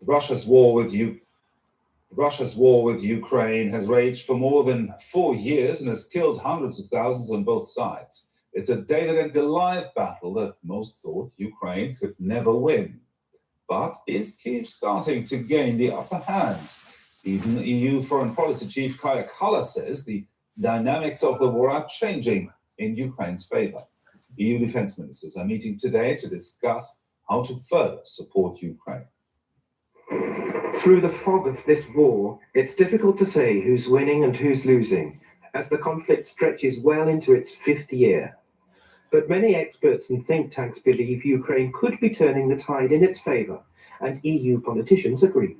Russia's war with Ukraine has raged for more than 4 years and has killed hundreds of thousands on both sides. It's a David and Goliath battle that most thought Ukraine could never win. But is Kyiv starting to gain the upper hand? Even EU Foreign Policy Chief Kaja Kallas says the dynamics of the war are changing in Ukraine's favor. EU defense ministers are meeting today to discuss how to further support Ukraine. Through the fog of this war, it's difficult to say who's winning and who's losing, as the conflict stretches well into its 5th year. But many experts and think tanks believe Ukraine could be turning the tide in its favor, and EU politicians agree.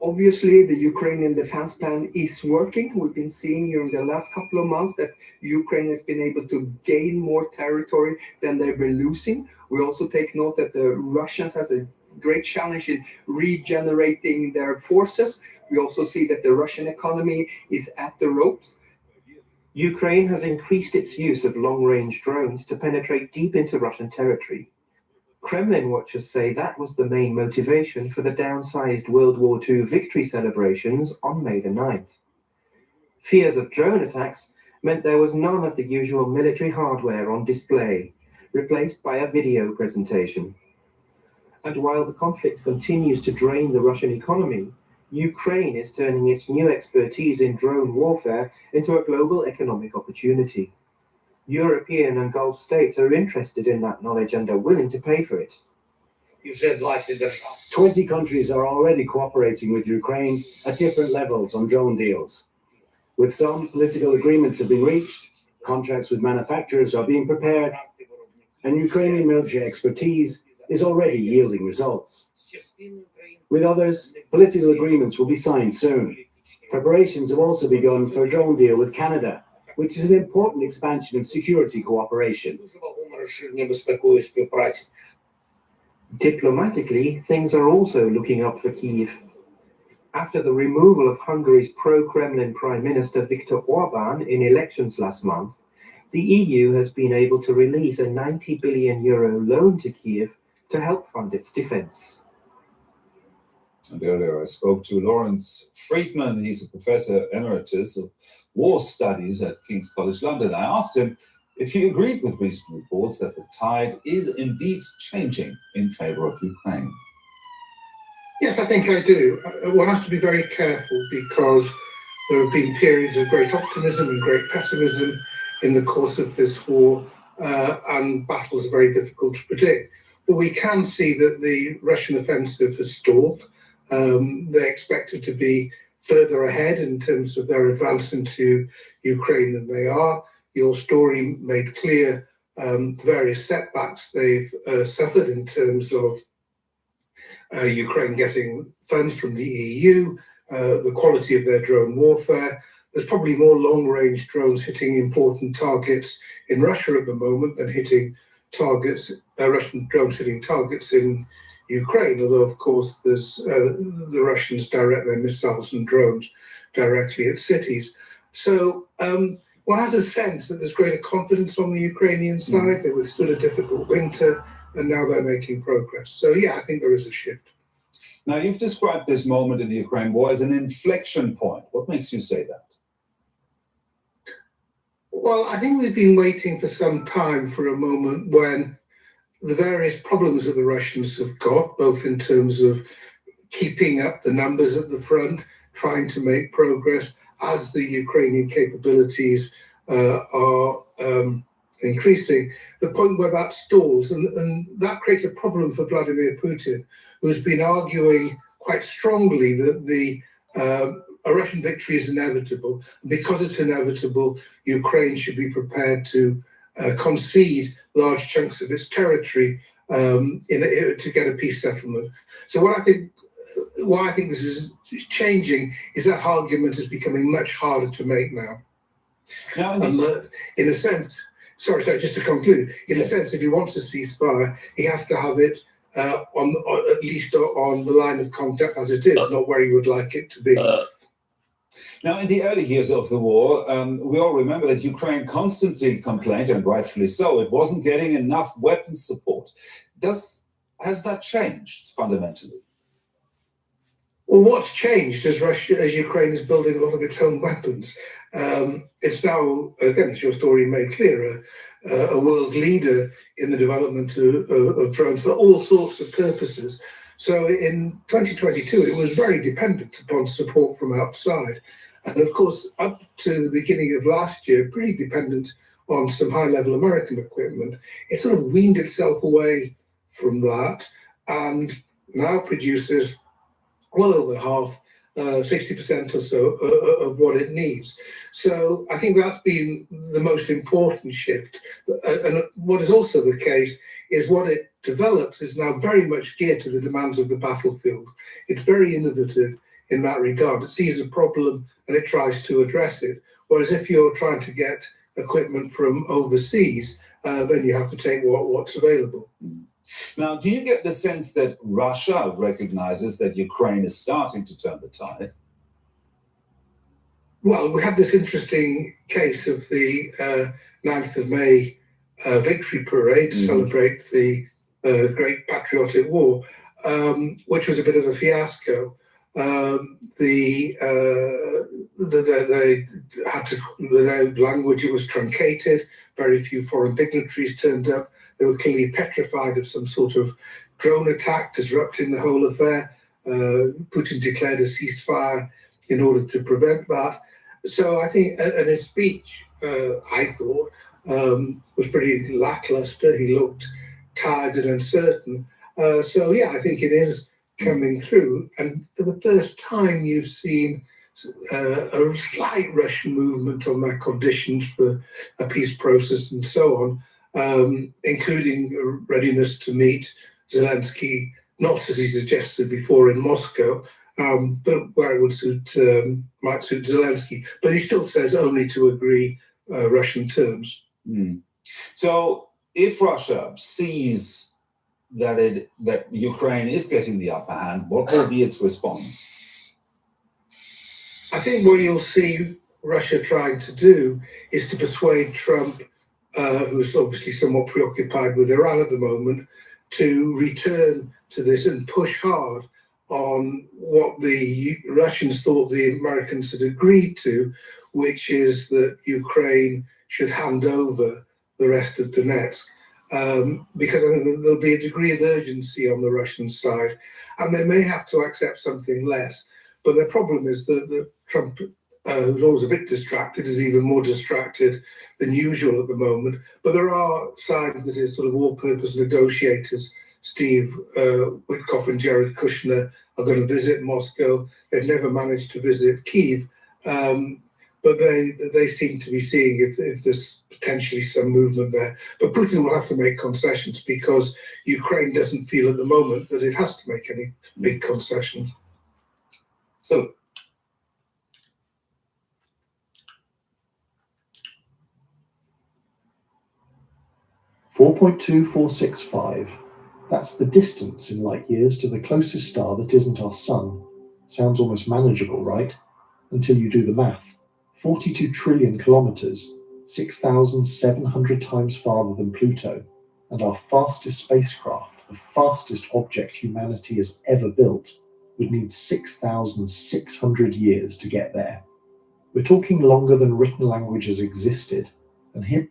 Obviously, the Ukrainian defense plan is working. We've been seeing during the last couple of months that Ukraine has been able to gain more territory than they've been losing. We also take note that the Russians has a great challenge in regenerating their forces. We also see that the Russian economy is at the ropes. Ukraine has increased its use of long-range drones to penetrate deep into Russian territory. Kremlin watchers say that was the main motivation for the downsized World War II victory celebrations on May the 9th. Fears of drone attacks meant there was none of the usual military hardware on display, replaced by a video presentation. And while the conflict continues to drain the Russian economy, Ukraine is turning its new expertise in drone warfare into a global economic opportunity. European and Gulf states are interested in that knowledge and are willing to pay for it. 20 countries are already cooperating with Ukraine at different levels on drone deals. With some, political agreements have been reached, contracts with manufacturers are being prepared, and Ukrainian military expertise is already yielding results. With others, political agreements will be signed soon. Preparations have also begun for a drone deal with Canada, which is an important expansion of security cooperation. Diplomatically, things are also looking up for Kyiv. After the removal of Hungary's pro-Kremlin Prime Minister Viktor Orban in elections last month, the EU has been able to release a €90 billion loan to Kyiv to help fund its defense. And earlier I spoke to Lawrence Friedman. He's a professor emeritus of war studies at King's College London. I asked him if he agreed with recent reports that the tide is indeed changing in favor of Ukraine. Yes, I think I do. One has to be very careful because there have been periods of great optimism and great pessimism in the course of this war, and battles are very difficult to predict. But we can see that the Russian offensive has stalled. They expected to be further ahead in terms of their advance into Ukraine than they are. Your story made clear the various setbacks they've suffered in terms of Ukraine getting funds from the EU, the quality of their drone warfare. There's probably more long-range drones hitting important targets in Russia at the moment than hitting targets, Russian drones hitting targets in Ukraine, although of course there's the Russians direct their missiles and drones directly at cities. So one has a sense that there's greater confidence on the Ukrainian side. They withstood a difficult winter and now they're making progress. So yeah, I think there is a shift. Now, you've described this moment in the Ukraine war as an inflection point. What makes you say that? Well, I think we've been waiting for some time for a moment when the various problems that the Russians have got, both in terms of keeping up the numbers at the front, trying to make progress as the Ukrainian capabilities are increasing, the point where that stalls. And that creates a problem for Vladimir Putin, who has been arguing quite strongly that a Russian victory is inevitable. And because it's inevitable, Ukraine should be prepared to concede large chunks of its territory to get a peace settlement. So why I think this is changing is that argument is becoming much harder to make now. In a sense, just to conclude, in a sense, if he wants a ceasefire, he has to have it at least on the line of contact as it is, not where he would like it to be. Now, in the early years of the war, we all remember that Ukraine constantly complained, and rightfully so, it wasn't getting enough weapons support. Has that changed fundamentally? Well, what's changed as Ukraine is building a lot of its own weapons? It's now, again, as your story made clear, a world leader in the development of drones for all sorts of purposes. So in 2022, it was very dependent upon support from outside. And of course, up to the beginning of last year, pretty dependent on some high-level American equipment. It sort of weaned itself away from that and now produces well over half, 60% or so of what it needs. So I think that's been the most important shift. And what is also the case is what it develops is now very much geared to the demands of the battlefield. It's very innovative in that regard. It sees a problem and it tries to address it. Whereas if you're trying to get equipment from overseas, then you have to take what's available. Now, do you get the sense that Russia recognizes that Ukraine is starting to turn the tide? Well, we had this interesting case of the 9th of May victory parade to celebrate the Great Patriotic War, which was a bit of a fiasco. They had to, their language, it was truncated, very few foreign dignitaries turned up. They were clearly petrified of some sort of drone attack disrupting the whole affair. Putin declared a ceasefire in order to prevent that. So I think, and his speech, I thought, was pretty lackluster. He looked tired and uncertain. So yeah, I think it is coming through. And for the first time, you've seen a slight Russian movement on their conditions for a peace process and so on, including a readiness to meet Zelensky, not as he suggested before in Moscow, but where it would might suit Zelensky. But he still says only to agree Russian terms. So if Russia sees that Ukraine is getting the upper hand, what will be its response? I think what you'll see Russia trying to do is to persuade Trump, who's obviously somewhat preoccupied with Iran at the moment, to return to this and push hard on what the Russians thought the Americans had agreed to, which is that Ukraine should hand over the rest of Donetsk. Because I think there'll be a degree of urgency on the Russian side, and they may have to accept something less. But the problem is that Trump, who's always a bit distracted, is even more distracted than usual at the moment. But there are signs that his sort of all-purpose negotiators, Steve Witkoff and Jared Kushner, are going to visit Moscow. They've never managed to visit Kyiv, but they seem to be seeing if there's potentially some movement there. But Putin will have to make concessions because Ukraine doesn't feel at the moment that it has to make any big concessions. So, $4.2465. That's the distance in light years to the closest star that isn't our sun. Sounds almost manageable, right? Until you do the math. 42 trillion kilometers, 6,700 times farther than Pluto, and our fastest spacecraft, the fastest object humanity has ever built, would need 6,600 years to get there. We're talking longer than written language has existed, and here.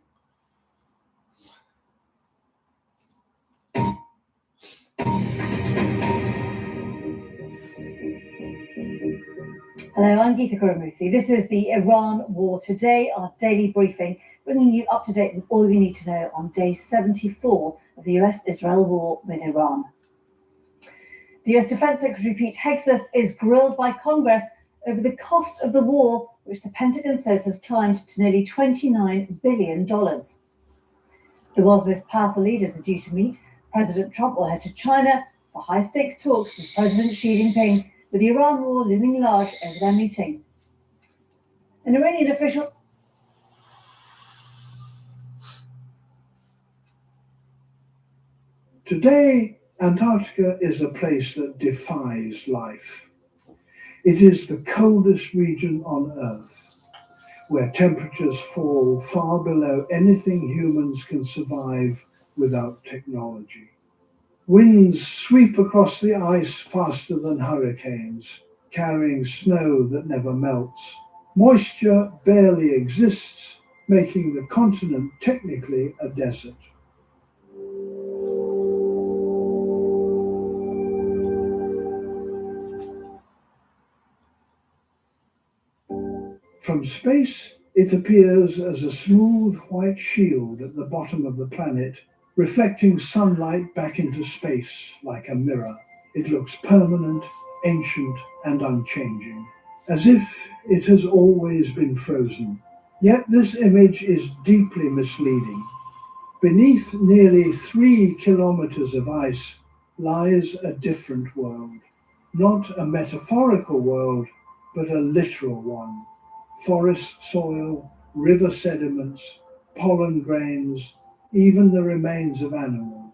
Hello, I'm Geetha Kurumurthy. This is the Iran War Today, our daily briefing, bringing you up to date with all you need to know on day 74 of the US-Israel war with Iran. The US Defense Secretary Pete Hegseth is grilled by Congress over the cost of the war, which the Pentagon says has climbed to nearly $29 billion. The world's most powerful leaders are due to meet. President Trump will head to China for high-stakes talks with President Xi Jinping, with the Iran war looming large over their meeting. An Iranian official. Today, Antarctica is a place that defies life. It is the coldest region on Earth, where temperatures fall far below anything humans can survive without technology. Winds sweep across the ice faster than hurricanes, carrying snow that never melts. Moisture barely exists, making the continent technically a desert. From space, it appears as a smooth white shield at the bottom of the planet, reflecting sunlight back into space like a mirror. It looks permanent, ancient, and unchanging, as if it has always been frozen. Yet this image is deeply misleading. Beneath nearly 3 kilometers of ice lies a different world. Not a metaphorical world, but a literal one. Forest soil, river sediments, pollen grains, even the remains of animals.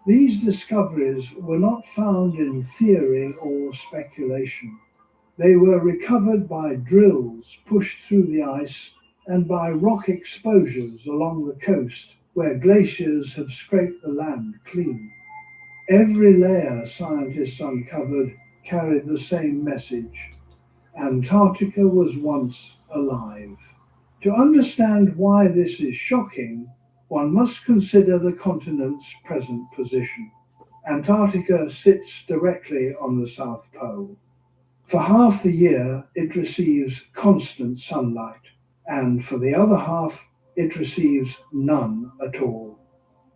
These discoveries were not found in theory or speculation. They were recovered by drills pushed through the ice and by rock exposures along the coast where glaciers have scraped the land clean. Every layer scientists uncovered carried the same message. Antarctica was once alive. To understand why this is shocking, one must consider the continent's present position. Antarctica sits directly on the South Pole. For half the year, it receives constant sunlight, and for the other half, it receives none at all.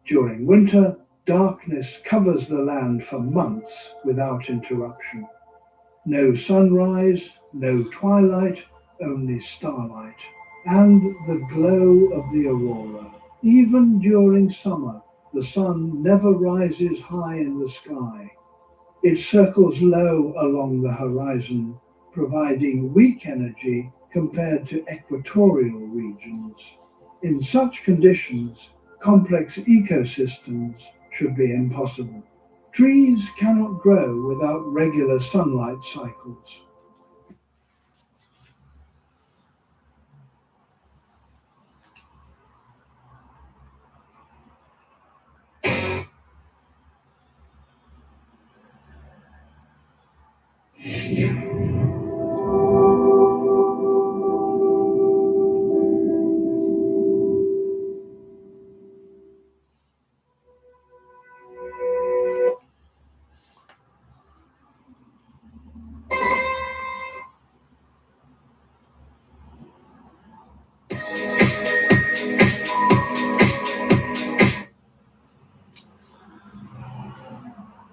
During winter, darkness covers the land for months without interruption. No sunrise, no twilight, only starlight, and the glow of the aurora. Even during summer, the sun never rises high in the sky. It circles low along the horizon, providing weak energy compared to equatorial regions. In such conditions, complex ecosystems should be impossible. Trees cannot grow without regular sunlight cycles.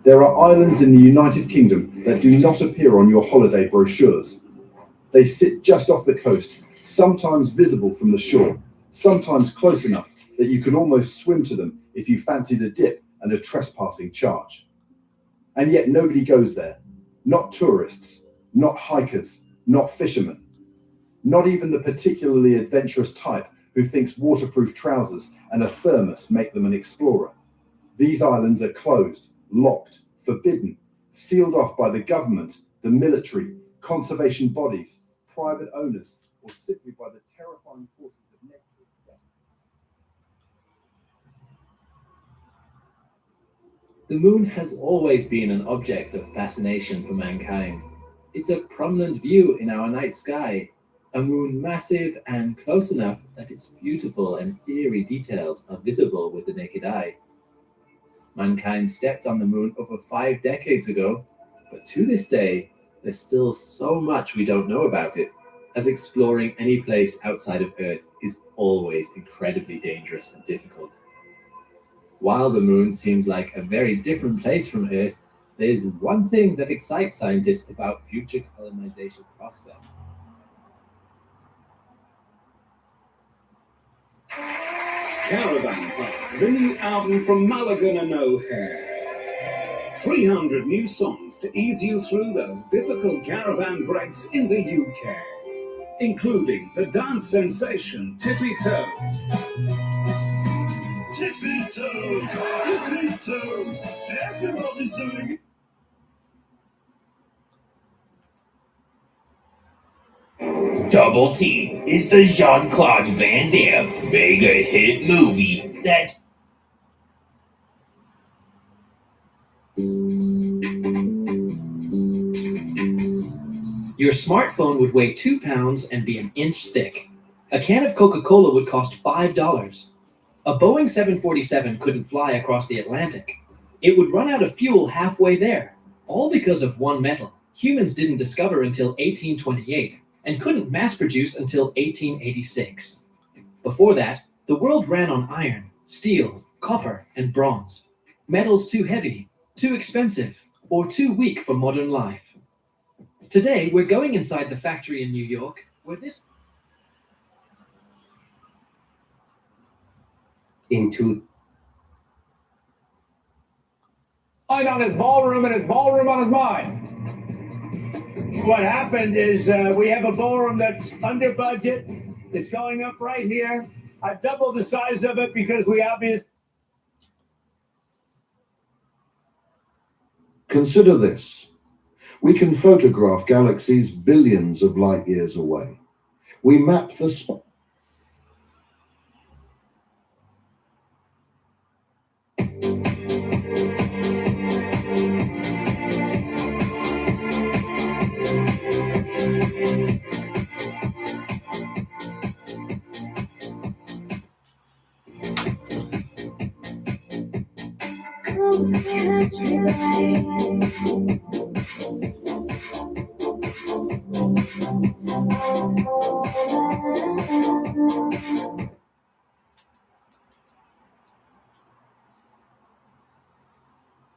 There are islands in the United Kingdom that do not appear on your holiday brochures. They sit just off the coast, sometimes visible from the shore, sometimes close enough that you could almost swim to them if you fancied a dip and a trespassing charge. And yet nobody goes there. Not tourists, not hikers, not fishermen, not even the particularly adventurous type who thinks waterproof trousers and a thermos make them an explorer. These islands are closed, locked, forbidden, sealed off by the government, the military, conservation bodies, private owners, or simply by the terrifying forces of nature itself. The moon has always been an object of fascination for mankind. It's a prominent view in our night sky, a moon massive and close enough that its beautiful and eerie details are visible with the naked eye. Mankind stepped on the moon over 5 decades ago, but to this day, there's still so much we don't know about it, as exploring any place outside of Earth is always incredibly dangerous and difficult. While the moon seems like a very different place from Earth, there's one thing that excites scientists about future colonization prospects. Caravan Park, the new album from Mulligan and O'Hare. 300 new songs to ease you through those difficult caravan breaks in the UK, including the dance sensation Tippy Toes. Tippy Toes, Tippy Toes, everybody's doing it. Double Team is the Jean-Claude Van Damme mega hit movie that Your smartphone would weigh 2 pounds and be an inch thick. A can of Coca-Cola would cost $5. A Boeing 747 couldn't fly across the Atlantic. It would run out of fuel halfway there, all because of one metal humans didn't discover until 1828 and couldn't mass produce until 1886. Before that, the world ran on iron, steel, copper, and bronze. Metals too heavy, too expensive, or too weak for modern life. Today, we're going inside the factory in New York where this mind on his ballroom and his ballroom on his mind. What happened is we have a ballroom that's under budget. It's going up right here. I've doubled the size of it because we obviously... Consider this. We can photograph galaxies billions of light years away. We map the spot.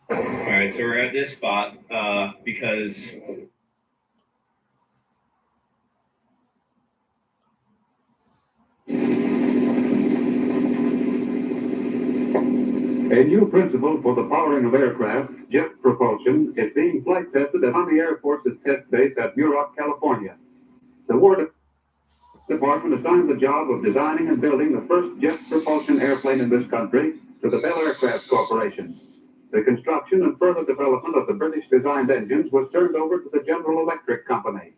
Alright, so we're at this spot because A new principle for the powering of aircraft, jet propulsion, is being flight tested at Army Air Force's test base at Muroc, California. The War Department assigned the job of designing and building the first jet propulsion airplane in this country to the Bell Aircraft Corporation. The construction and further development of the British-designed engines was turned over to the General Electric Company.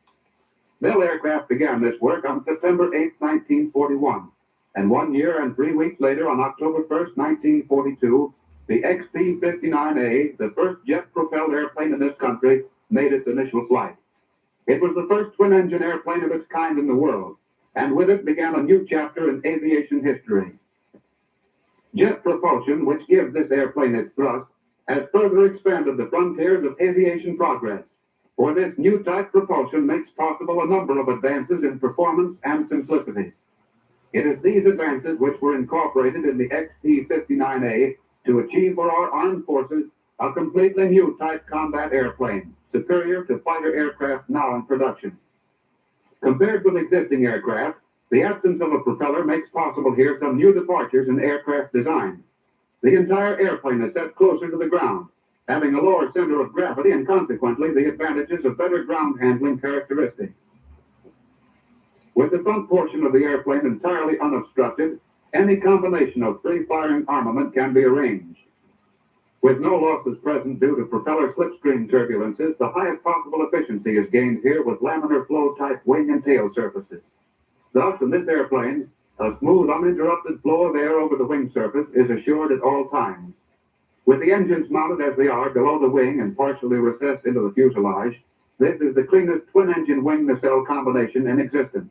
Bell Aircraft began this work on September 8, 1941. And 1 year and 3 weeks later, on October 1st, 1942, the XP-59A, the first jet-propelled airplane in this country, made its initial flight. It was the first twin-engine airplane of its kind in the world, and with it began a new chapter in aviation history. Jet propulsion, which gives this airplane its thrust, has further expanded the frontiers of aviation progress, for this new type propulsion makes possible a number of advances in performance and simplicity. It is these advances which were incorporated in the XP-59A to achieve for our armed forces a completely new type combat airplane, superior to fighter aircraft now in production. Compared with existing aircraft, the absence of a propeller makes possible here some new departures in aircraft design. The entire airplane is set closer to the ground, having a lower center of gravity and consequently the advantages of better ground handling characteristics. With the front portion of the airplane entirely unobstructed, any combination of free-firing armament can be arranged. With no losses present due to propeller slipstream turbulences, the highest possible efficiency is gained here with laminar flow type wing and tail surfaces. Thus, in this airplane, a smooth, uninterrupted flow of air over the wing surface is assured at all times. With the engines mounted as they are below the wing and partially recessed into the fuselage, this is the cleanest twin-engine wing-nacelle combination in existence.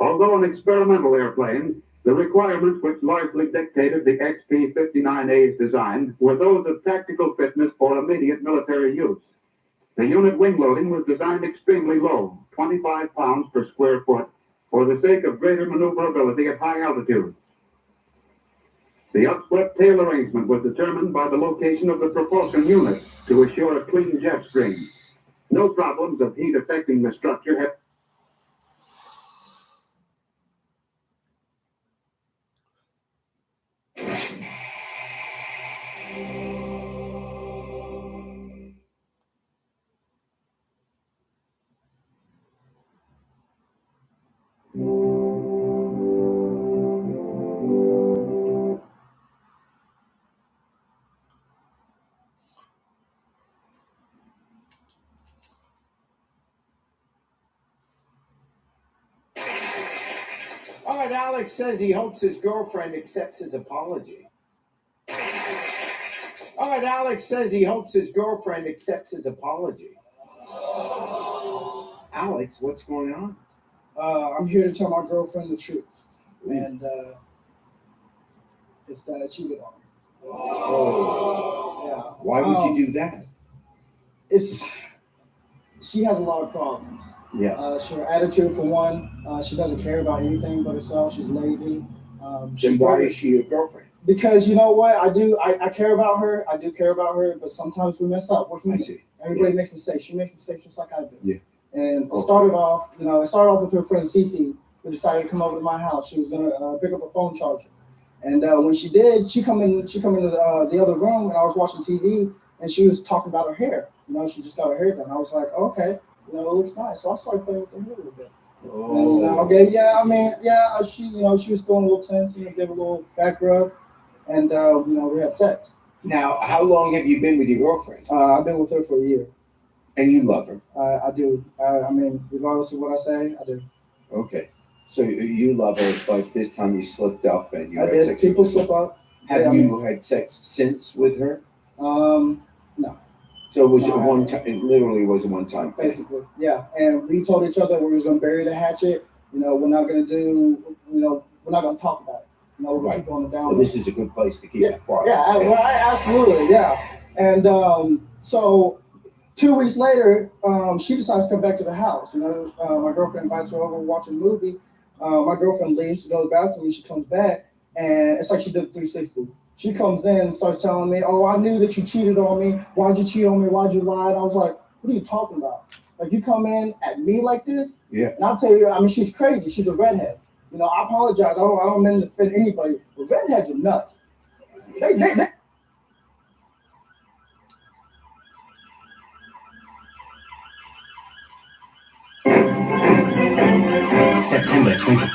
Although an experimental airplane, the requirements which largely dictated the XP-59A's design were those of tactical fitness for immediate military use. The unit wing loading was designed extremely low, 25 pounds per square foot, for the sake of greater maneuverability at high altitudes. The upswept tail arrangement was determined by the location of the propulsion unit to assure a clean jet stream. No problems of heat affecting the structure had All right, Alex says he hopes his girlfriend accepts his apology. All right, Alex says he hopes his girlfriend accepts his apology. Alex, what's going on? I'm here to tell my girlfriend the truth, and it's that I cheated on her. Oh. Yeah. Why would you do that? She has a lot of problems. Yeah. Her attitude, for one, she doesn't care about anything but herself. She's lazy. Then why is she your girlfriend? Because you know what, I care about her. I do care about her, but sometimes we mess up. What can you do? Everybody makes mistakes. She makes mistakes just like I do. Yeah. And it started off with her friend Cece, who decided to come over to my house. She was gonna pick up a phone charger, and when she did, she come into the other room, and I was watching TV, and she was talking about her hair. She just got her hair done. I was like, oh, okay, it looks nice. So I started playing with her hair a little bit. Oh. And, she was feeling a little tense. Gave her a little back rub, and we had sex. Now, how long have you been with your girlfriend? I've been with her for a year. And you love her? I do. Regardless of what I say, I do. Okay. So you love her, but this time you slipped up and you I had did. sex People with her. slip up. Have you had sex since with her? No. So it was No, a I one haven't. time. It literally was a one-time thing. Basically, yeah. And we told each other we was gonna bury the hatchet. We're not gonna we're not gonna talk about it. We're gonna keep it on the down. Well, this is a good place to keep it quiet. Absolutely, yeah. And so 2 weeks later, she decides to come back to the house. My girlfriend invites her over, watching a movie. My girlfriend leaves to go to the bathroom, and she comes back, and it's like she did a 360. She comes in and starts telling me, "Oh, I knew that you cheated on me. Why'd you cheat on me? Why'd you lie?" And I was like, "What are you talking about? Like, you come in at me like this?" Yeah. And I'll tell you, she's crazy. She's a redhead. I apologize. I don't mean to offend anybody, but redheads are nuts. They September 20.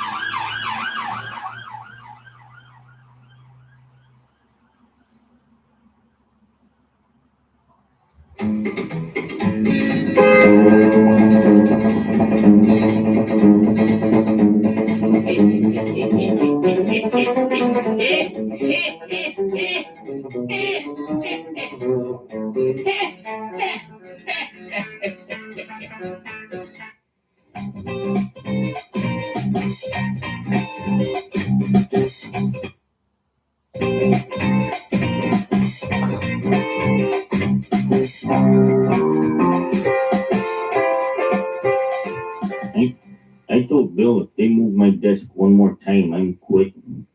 I told Bill if they move my desk one more time, I'm quitting.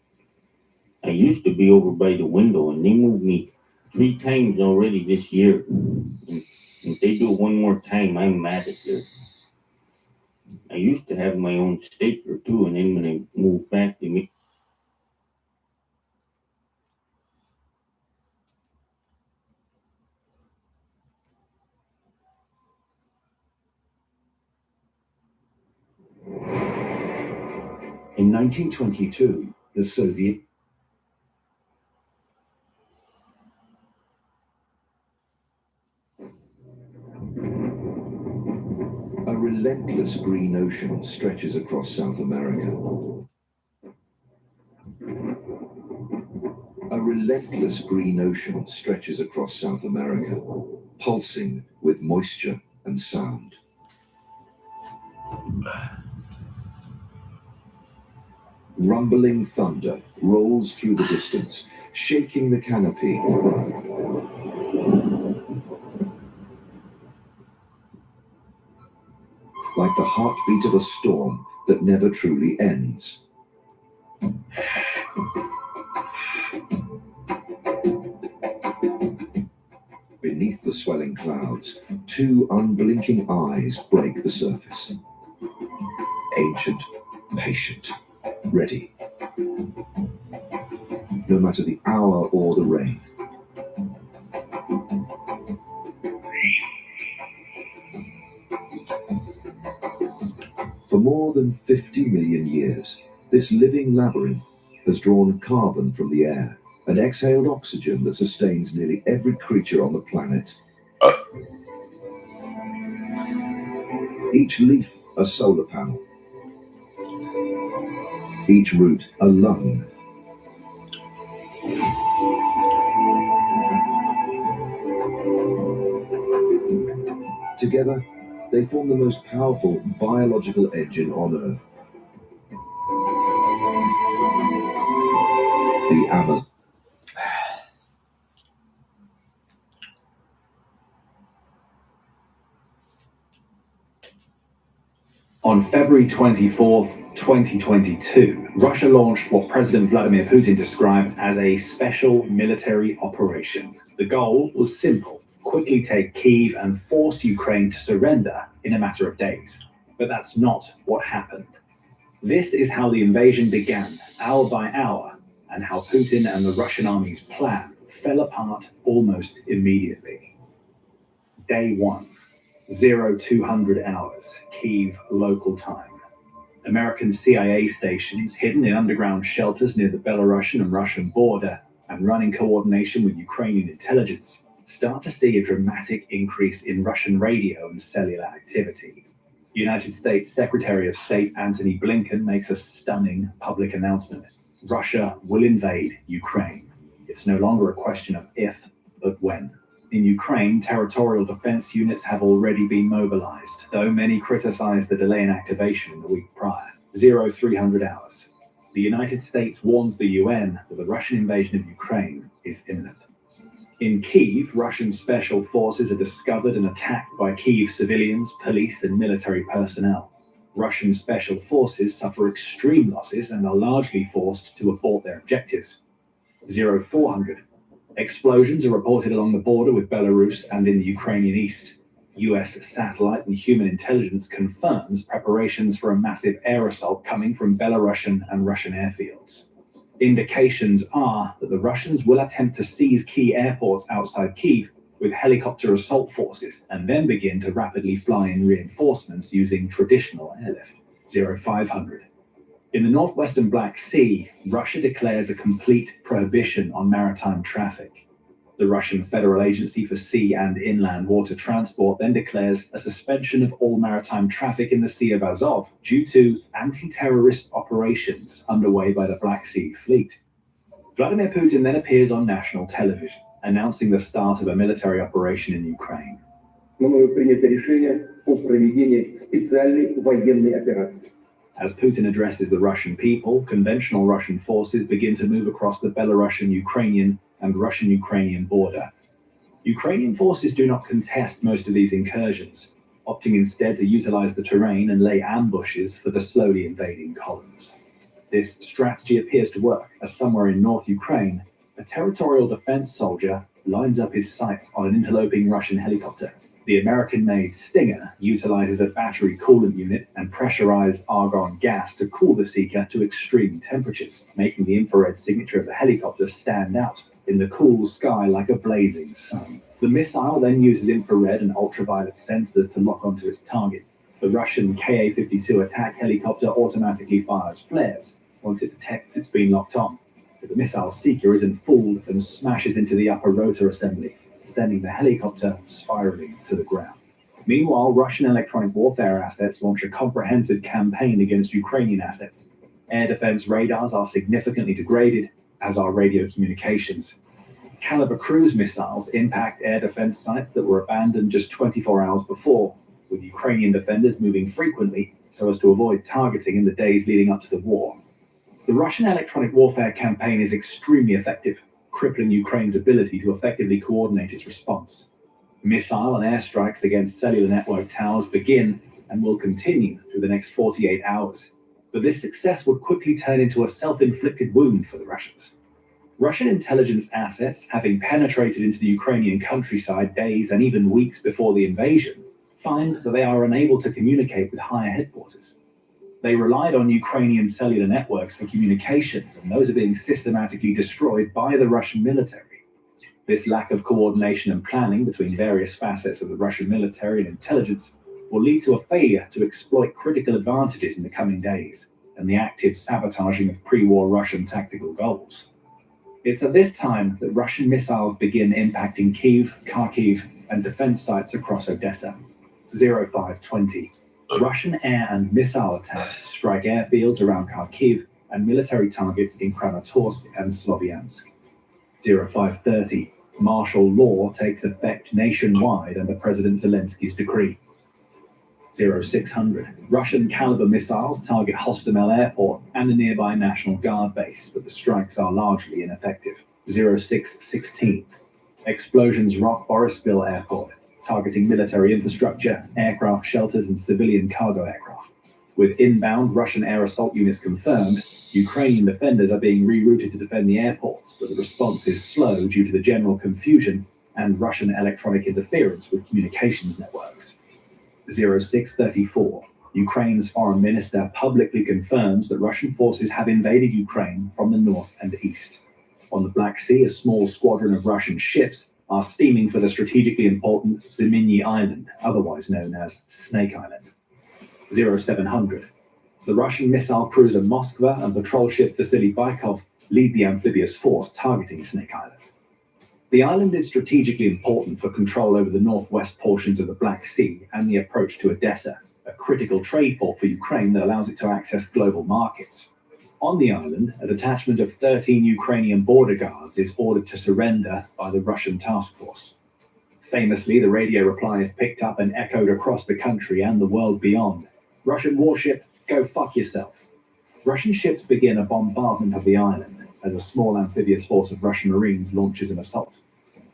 I used to be over by the window, and they moved me 3 times already this year. And if they do it one more time, I'm mad at them. I used to have my own stapler too, and then when I moved back, they make. In 1922, the Soviet A relentless green ocean stretches across South America. A relentless green ocean stretches across South America, pulsing with moisture and sound. Rumbling thunder rolls through the distance, shaking the canopy. Like the heartbeat of a storm that never truly ends. Beneath the swelling clouds, 2 unblinking eyes break the surface. Ancient, patient, ready. No matter the hour or the rain. For more than 50 million years, this living labyrinth has drawn carbon from the air and exhaled oxygen that sustains nearly every creature on the planet. Each leaf a solar panel. Each root a lung. Together, they form the most powerful biological engine on Earth. The Amazon. On February 24th, 2022, Russia launched what President Vladimir Putin described as a special military operation. The goal was simple: quickly take Kyiv and force Ukraine to surrender in a matter of days. But that's not what happened. This is how the invasion began, hour by hour, and how Putin and the Russian army's plan fell apart almost immediately. Day 1. 0200 hours, Kyiv local time. American CIA stations hidden in underground shelters near the Belarusian and Russian border and running coordination with Ukrainian intelligence start to see a dramatic increase in Russian radio and cellular activity. United States Secretary of State Antony Blinken makes a stunning public announcement. Russia will invade Ukraine. It's no longer a question of if, but when. In Ukraine, territorial defense units have already been mobilized, though many criticize the delay in activation in the week prior. 0300 hours. The United States warns the UN that the Russian invasion of Ukraine is imminent. In Kyiv, Russian special forces are discovered and attacked by Kyiv civilians, police, and military personnel. Russian special forces suffer extreme losses and are largely forced to abort their objectives. 0400. Explosions are reported along the border with Belarus and in the Ukrainian east. US satellite and human intelligence confirms preparations for a massive air assault coming from Belarusian and Russian airfields. Indications are that the Russians will attempt to seize key airports outside Kyiv with helicopter assault forces and then begin to rapidly fly in reinforcements using traditional airlift. 0500. In the northwestern Black Sea, Russia declares a complete prohibition on maritime traffic. The Russian Federal Agency for Sea and Inland Water Transport then declares a suspension of all maritime traffic in the Sea of Azov due to anti-terrorist operations underway by the Black Sea Fleet. Vladimir Putin then appears on national television, announcing the start of a military operation in Ukraine. As Putin addresses the Russian people, conventional Russian forces begin to move across the Belarusian-Ukrainian and Russian-Ukrainian border. Ukrainian forces do not contest most of these incursions, opting instead to utilize the terrain and lay ambushes for the slowly invading columns. This strategy appears to work, as somewhere in North Ukraine, a territorial defense soldier lines up his sights on an interloping Russian helicopter. The American-made Stinger utilizes a battery coolant unit and pressurized argon gas to cool the seeker to extreme temperatures, making the infrared signature of the helicopter stand out in the cool sky like a blazing sun. The missile then uses infrared and ultraviolet sensors to lock onto its target. The Russian Ka-52 attack helicopter automatically fires flares once it detects it's been locked on, but the missile seeker isn't fooled and smashes into the upper rotor assembly, sending the helicopter spiraling to the ground. Meanwhile, Russian electronic warfare assets launch a comprehensive campaign against Ukrainian assets. Air defense radars are significantly degraded, as are radio communications. Caliber cruise missiles impact air defense sites that were abandoned just 24 hours before, with Ukrainian defenders moving frequently so as to avoid targeting in the days leading up to the war. The Russian electronic warfare campaign is extremely effective, crippling Ukraine's ability to effectively coordinate its response. Missile and airstrikes against cellular network towers begin and will continue through the next 48 hours. But this success would quickly turn into a self-inflicted wound for the Russians. Russian intelligence assets, having penetrated into the Ukrainian countryside days and even weeks before the invasion, find that they are unable to communicate with higher headquarters. They relied on Ukrainian cellular networks for communications, and those are being systematically destroyed by the Russian military. This lack of coordination and planning between various facets of the Russian military and intelligence will lead to a failure to exploit critical advantages in the coming days, and the active sabotaging of pre-war Russian tactical goals. It's at this time that Russian missiles begin impacting Kyiv, Kharkiv, and defense sites across Odessa. 0520. Russian air and missile attacks strike airfields around Kharkiv and military targets in Kramatorsk and Sloviansk. 0530. Martial law takes effect nationwide under President Zelensky's decree. 0600. Russian caliber missiles target Hostomel Airport and the nearby National Guard base, but the strikes are largely ineffective. 0616. Explosions rock Borispil Airport, targeting military infrastructure, aircraft shelters, and civilian cargo aircraft. With inbound Russian air assault units confirmed, Ukrainian defenders are being rerouted to defend the airports, but the response is slow due to the general confusion and Russian electronic interference with communications networks. 0634. Ukraine's foreign minister publicly confirms that Russian forces have invaded Ukraine from the north and east. On the Black Sea, a small squadron of Russian ships are steaming for the strategically important Zeminy Island, otherwise known as Snake Island. 0700. The Russian missile cruiser Moskva and patrol ship Vasily Baikov lead the amphibious force targeting Snake Island. The island is strategically important for control over the northwest portions of the Black Sea and the approach to Odessa, a critical trade port for Ukraine that allows it to access global markets. On the island, a detachment of 13 Ukrainian border guards is ordered to surrender by the Russian task force. Famously, the radio reply is picked up and echoed across the country and the world beyond. Russian warship, go fuck yourself. Russian ships begin a bombardment of the island as a small amphibious force of Russian Marines launches an assault.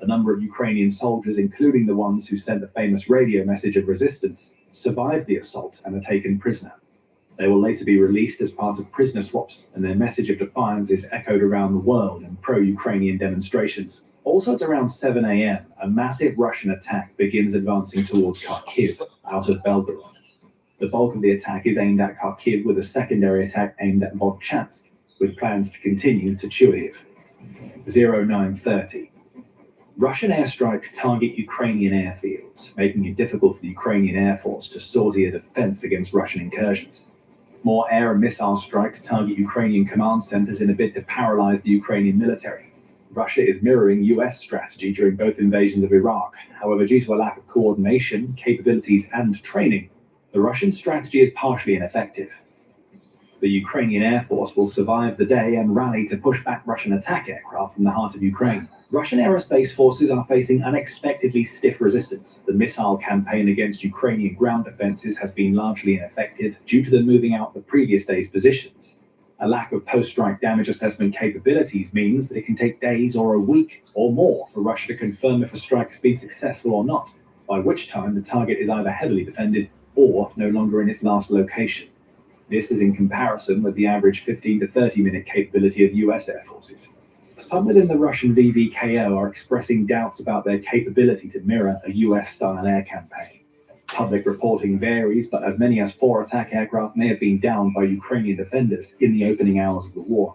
A number of Ukrainian soldiers, including the ones who sent the famous radio message of resistance, survive the assault and are taken prisoner. They will later be released as part of prisoner swaps, and their message of defiance is echoed around the world in pro-Ukrainian demonstrations. Also at around 7 a.m., a massive Russian attack begins advancing towards Kharkiv, out of Belgorod. The bulk of the attack is aimed at Kharkiv, with a secondary attack aimed at Volchansk, with plans to continue to Chuiv. 0930. Russian airstrikes target Ukrainian airfields, making it difficult for the Ukrainian Air Force to sortie a defense against Russian incursions. More air and missile strikes target Ukrainian command centers in a bid to paralyze the Ukrainian military. Russia is mirroring US strategy during both invasions of Iraq. However, due to a lack of coordination, capabilities, and training, the Russian strategy is partially ineffective. The Ukrainian Air Force will survive the day and rally to push back Russian attack aircraft from the heart of Ukraine. Russian aerospace forces are facing unexpectedly stiff resistance. The missile campaign against Ukrainian ground defenses has been largely ineffective due to them moving out the previous day's positions. A lack of post-strike damage assessment capabilities means that it can take days or a week or more for Russia to confirm if a strike has been successful or not, by which time the target is either heavily defended or no longer in its last location. This is in comparison with the average 15 to 30 minute capability of US air forces. Some within the Russian VVKO are expressing doubts about their capability to mirror a US-style air campaign. Public reporting varies, but as many as 4 attack aircraft may have been downed by Ukrainian defenders in the opening hours of the war.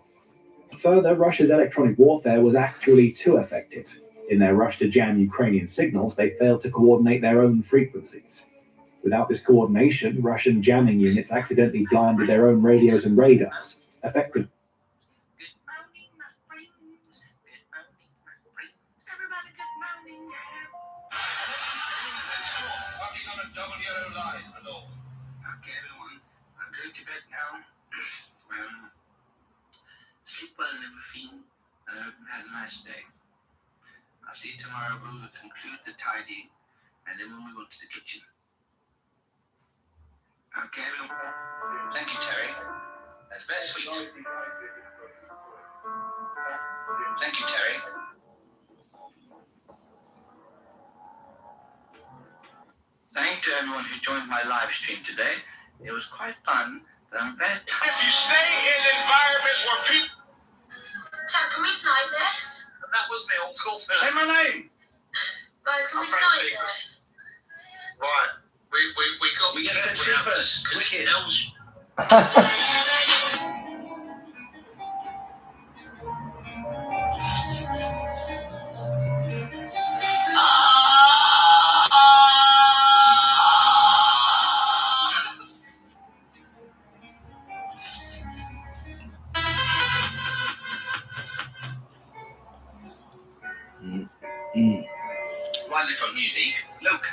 Further, Russia's electronic warfare was actually too effective. In their rush to jam Ukrainian signals, they failed to coordinate their own frequencies. Without this coordination, Russian jamming units accidentally blinded their own radios and radars, effectively. Sleep well and everything. Have a nice day. I'll see you tomorrow. We'll conclude the tidying, and then we'll move on to the kitchen. Okay, everyone. Thank you, Terry. That's very sweet. Thank you, Terry. Thank you to everyone who joined my live stream today. It was quite fun, but I'm very tired. If you stay in environments where people... So can we snipe this? That was me, uncle. Say my name. Guys, can we snipe this? Right. We get the troopers. Wicked. Wonderful music. Look.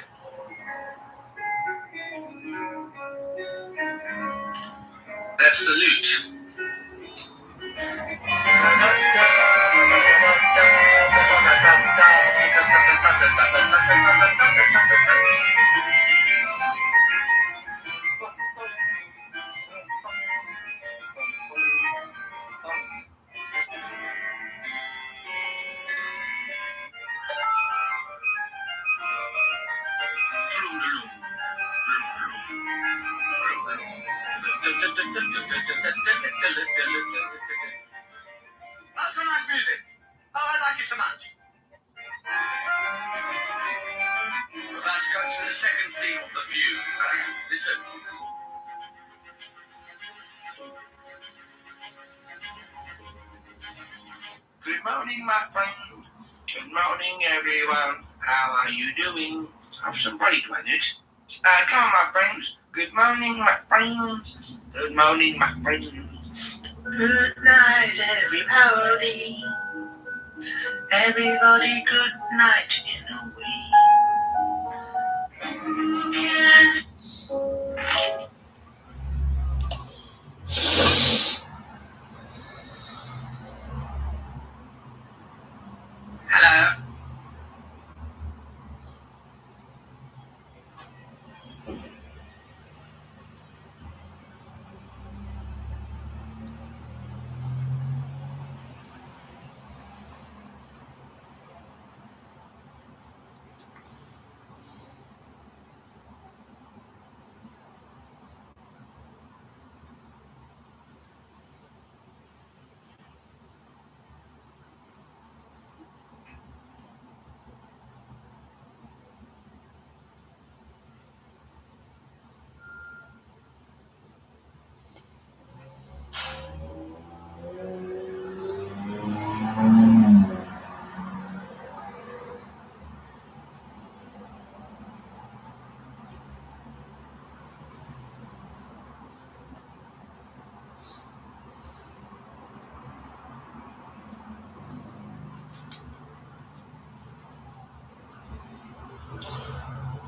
That's the loot. That's some nice music. Oh, I like it so much. We're about to go into the second theme of the view. Listen. Good morning, my friend. Good morning, everyone. How are you doing? Have some bread with it. Come on, my friends. Good morning, my friends. Good morning, my friends. Good night, everybody. Everybody, good night in a way. Who can... Hello?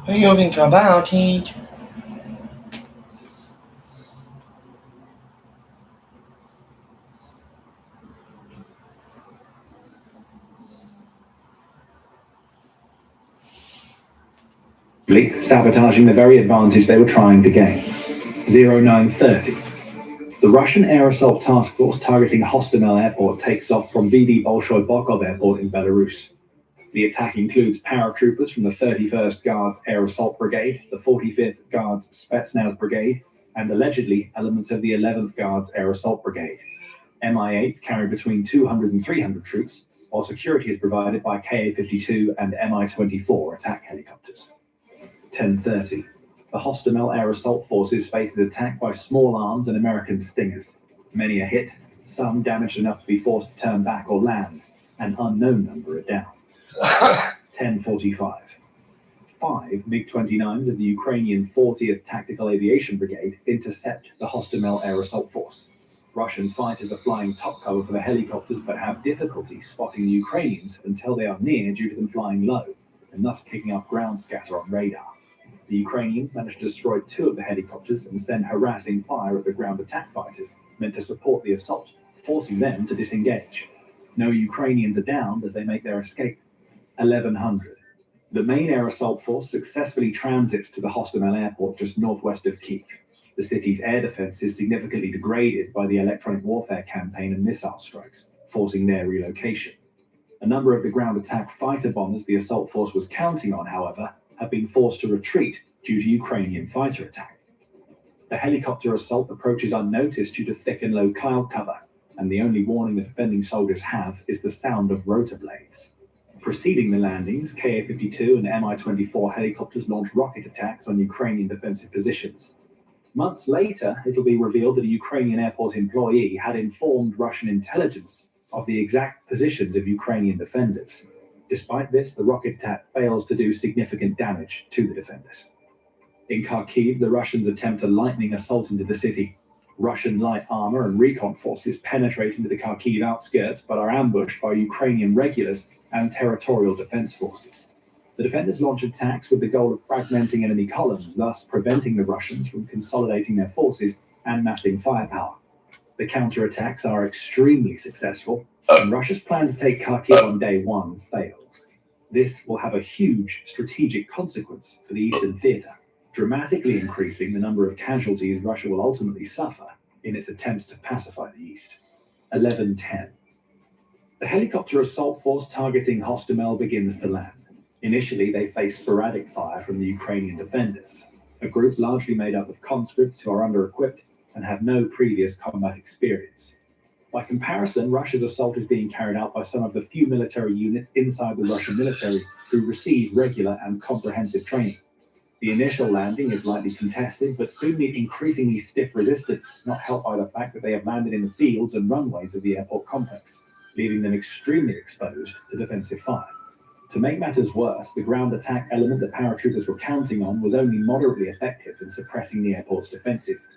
What do you think about it? Sabotaging the very advantage they were trying to gain. 0930. The Russian Air Assault Task Force targeting Hostomel Airport takes off from VD Bolshoi Bokov Airport in Belarus. The attack includes paratroopers from the 31st Guards Air Assault Brigade, the 45th Guards Spetsnaz Brigade, and allegedly elements of the 11th Guards Air Assault Brigade. Mi-8s carry between 200 and 300 troops, while security is provided by Ka-52 and Mi-24 attack helicopters. 10:30. The Hostomel Air Assault Forces faces attack by small arms and American Stingers. Many are hit, some damaged enough to be forced to turn back or land. An unknown number are down. 10:45. 5 MiG-29s of the Ukrainian 40th Tactical Aviation Brigade intercept the Hostomel Air Assault Force. Russian fighters are flying top cover for the helicopters but have difficulty spotting the Ukrainians until they are near due to them flying low, and thus picking up ground scatter on radar. The Ukrainians managed to destroy 2 of the helicopters and send harassing fire at the ground attack fighters, meant to support the assault, forcing them to disengage. No Ukrainians are downed as they make their escape. 1100. The main air assault force successfully transits to the Hostomel airport just northwest of Kyiv. The city's air defense is significantly degraded by the electronic warfare campaign and missile strikes, forcing their relocation. A number of the ground attack fighter bombers the assault force was counting on, however, have been forced to retreat due to Ukrainian fighter attack. The helicopter assault approaches unnoticed due to thick and low cloud cover, and the only warning the defending soldiers have is the sound of rotor blades. Preceding the landings, Ka-52 and Mi-24 helicopters launched rocket attacks on Ukrainian defensive positions. Months later, it will be revealed that a Ukrainian airport employee had informed Russian intelligence of the exact positions of Ukrainian defenders. Despite this, the rocket attack fails to do significant damage to the defenders. In Kharkiv, the Russians attempt a lightning assault into the city. Russian light armor and recon forces penetrate into the Kharkiv outskirts but are ambushed by Ukrainian regulars and territorial defense forces. The defenders launch attacks with the goal of fragmenting enemy columns, thus preventing the Russians from consolidating their forces and massing firepower. The counterattacks are extremely successful, and Russia's plan to take Kharkiv on day 1 fails. This will have a huge strategic consequence for the Eastern Theater, dramatically increasing the number of casualties Russia will ultimately suffer in its attempts to pacify the East. 11:10. The helicopter assault force targeting Hostomel begins to land. Initially, they face sporadic fire from the Ukrainian defenders. a group largely made up of conscripts who are under-equipped and have no previous combat experience. By comparison, Russia's assault is being carried out by some of the few military units inside the Russian military who receive regular and comprehensive training. The initial landing is lightly contested, but soon meet increasingly stiff resistance, not helped by the fact that they have landed in the fields and runways of the airport complex, leaving them extremely exposed to defensive fire. To make matters worse, the ground attack element that paratroopers were counting on was only moderately effective in suppressing the airport's defenses.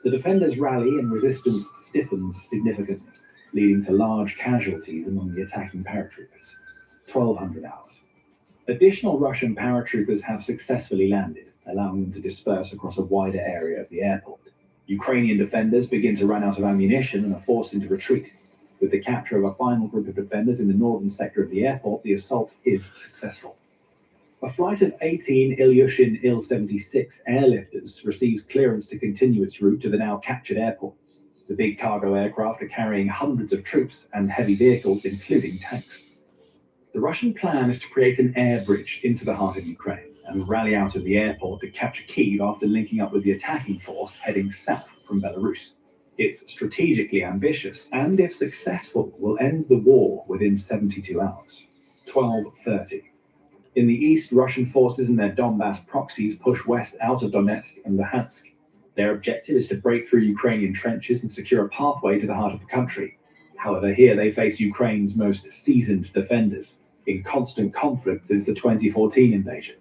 The defenders rally and resistance stiffens significantly, leading to large casualties among the attacking paratroopers. 1200 hours. Additional Russian paratroopers have successfully landed, allowing them to disperse across a wider area of the airport. Ukrainian defenders begin to run out of ammunition and are forced into retreat. With the capture of a final group of defenders in the northern sector of the airport, the assault is successful. A flight of 18 Ilyushin Il-76 airlifters receives clearance to continue its route to the now captured airport. The big cargo aircraft are carrying hundreds of troops and heavy vehicles, including tanks. The Russian plan is to create an air bridge into the heart of Ukraine and rally out of the airport to capture Kyiv after linking up with the attacking force heading south from Belarus. It's strategically ambitious and, if successful, will end the war within 72 hours. 12:30. In the east, Russian forces and their Donbass proxies push west out of Donetsk and Luhansk. Their objective is to break through Ukrainian trenches and secure a pathway to the heart of the country. However, here they face Ukraine's most seasoned defenders, in constant conflict since the 2014 invasion.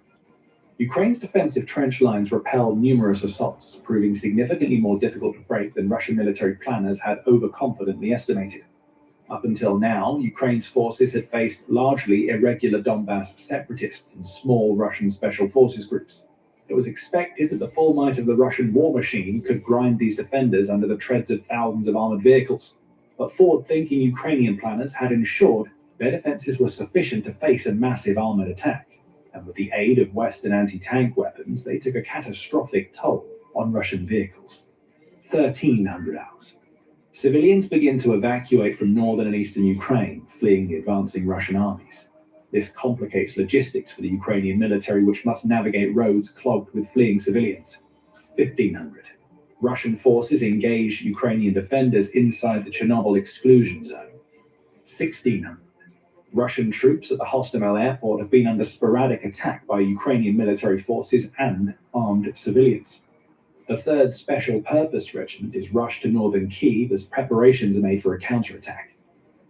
Ukraine's defensive trench lines repel numerous assaults, proving significantly more difficult to break than Russian military planners had overconfidently estimated. Up until now, Ukraine's forces had faced largely irregular Donbass separatists and small Russian special forces groups. It was expected that the full might of the Russian war machine could grind these defenders under the treads of thousands of armored vehicles. But forward-thinking Ukrainian planners had ensured their defenses were sufficient to face a massive armored attack. And with the aid of Western anti-tank weapons, they took a catastrophic toll on Russian vehicles. 1300 hours. Civilians begin to evacuate from northern and eastern Ukraine, fleeing the advancing Russian armies. This complicates logistics for the Ukrainian military, which must navigate roads clogged with fleeing civilians. 1500. Russian forces engage Ukrainian defenders inside the Chernobyl exclusion zone. 1600. Russian troops at the Hostomel airport have been under sporadic attack by Ukrainian military forces and armed civilians. The 3rd Special Purpose Regiment is rushed to northern Kyiv as preparations are made for a counterattack.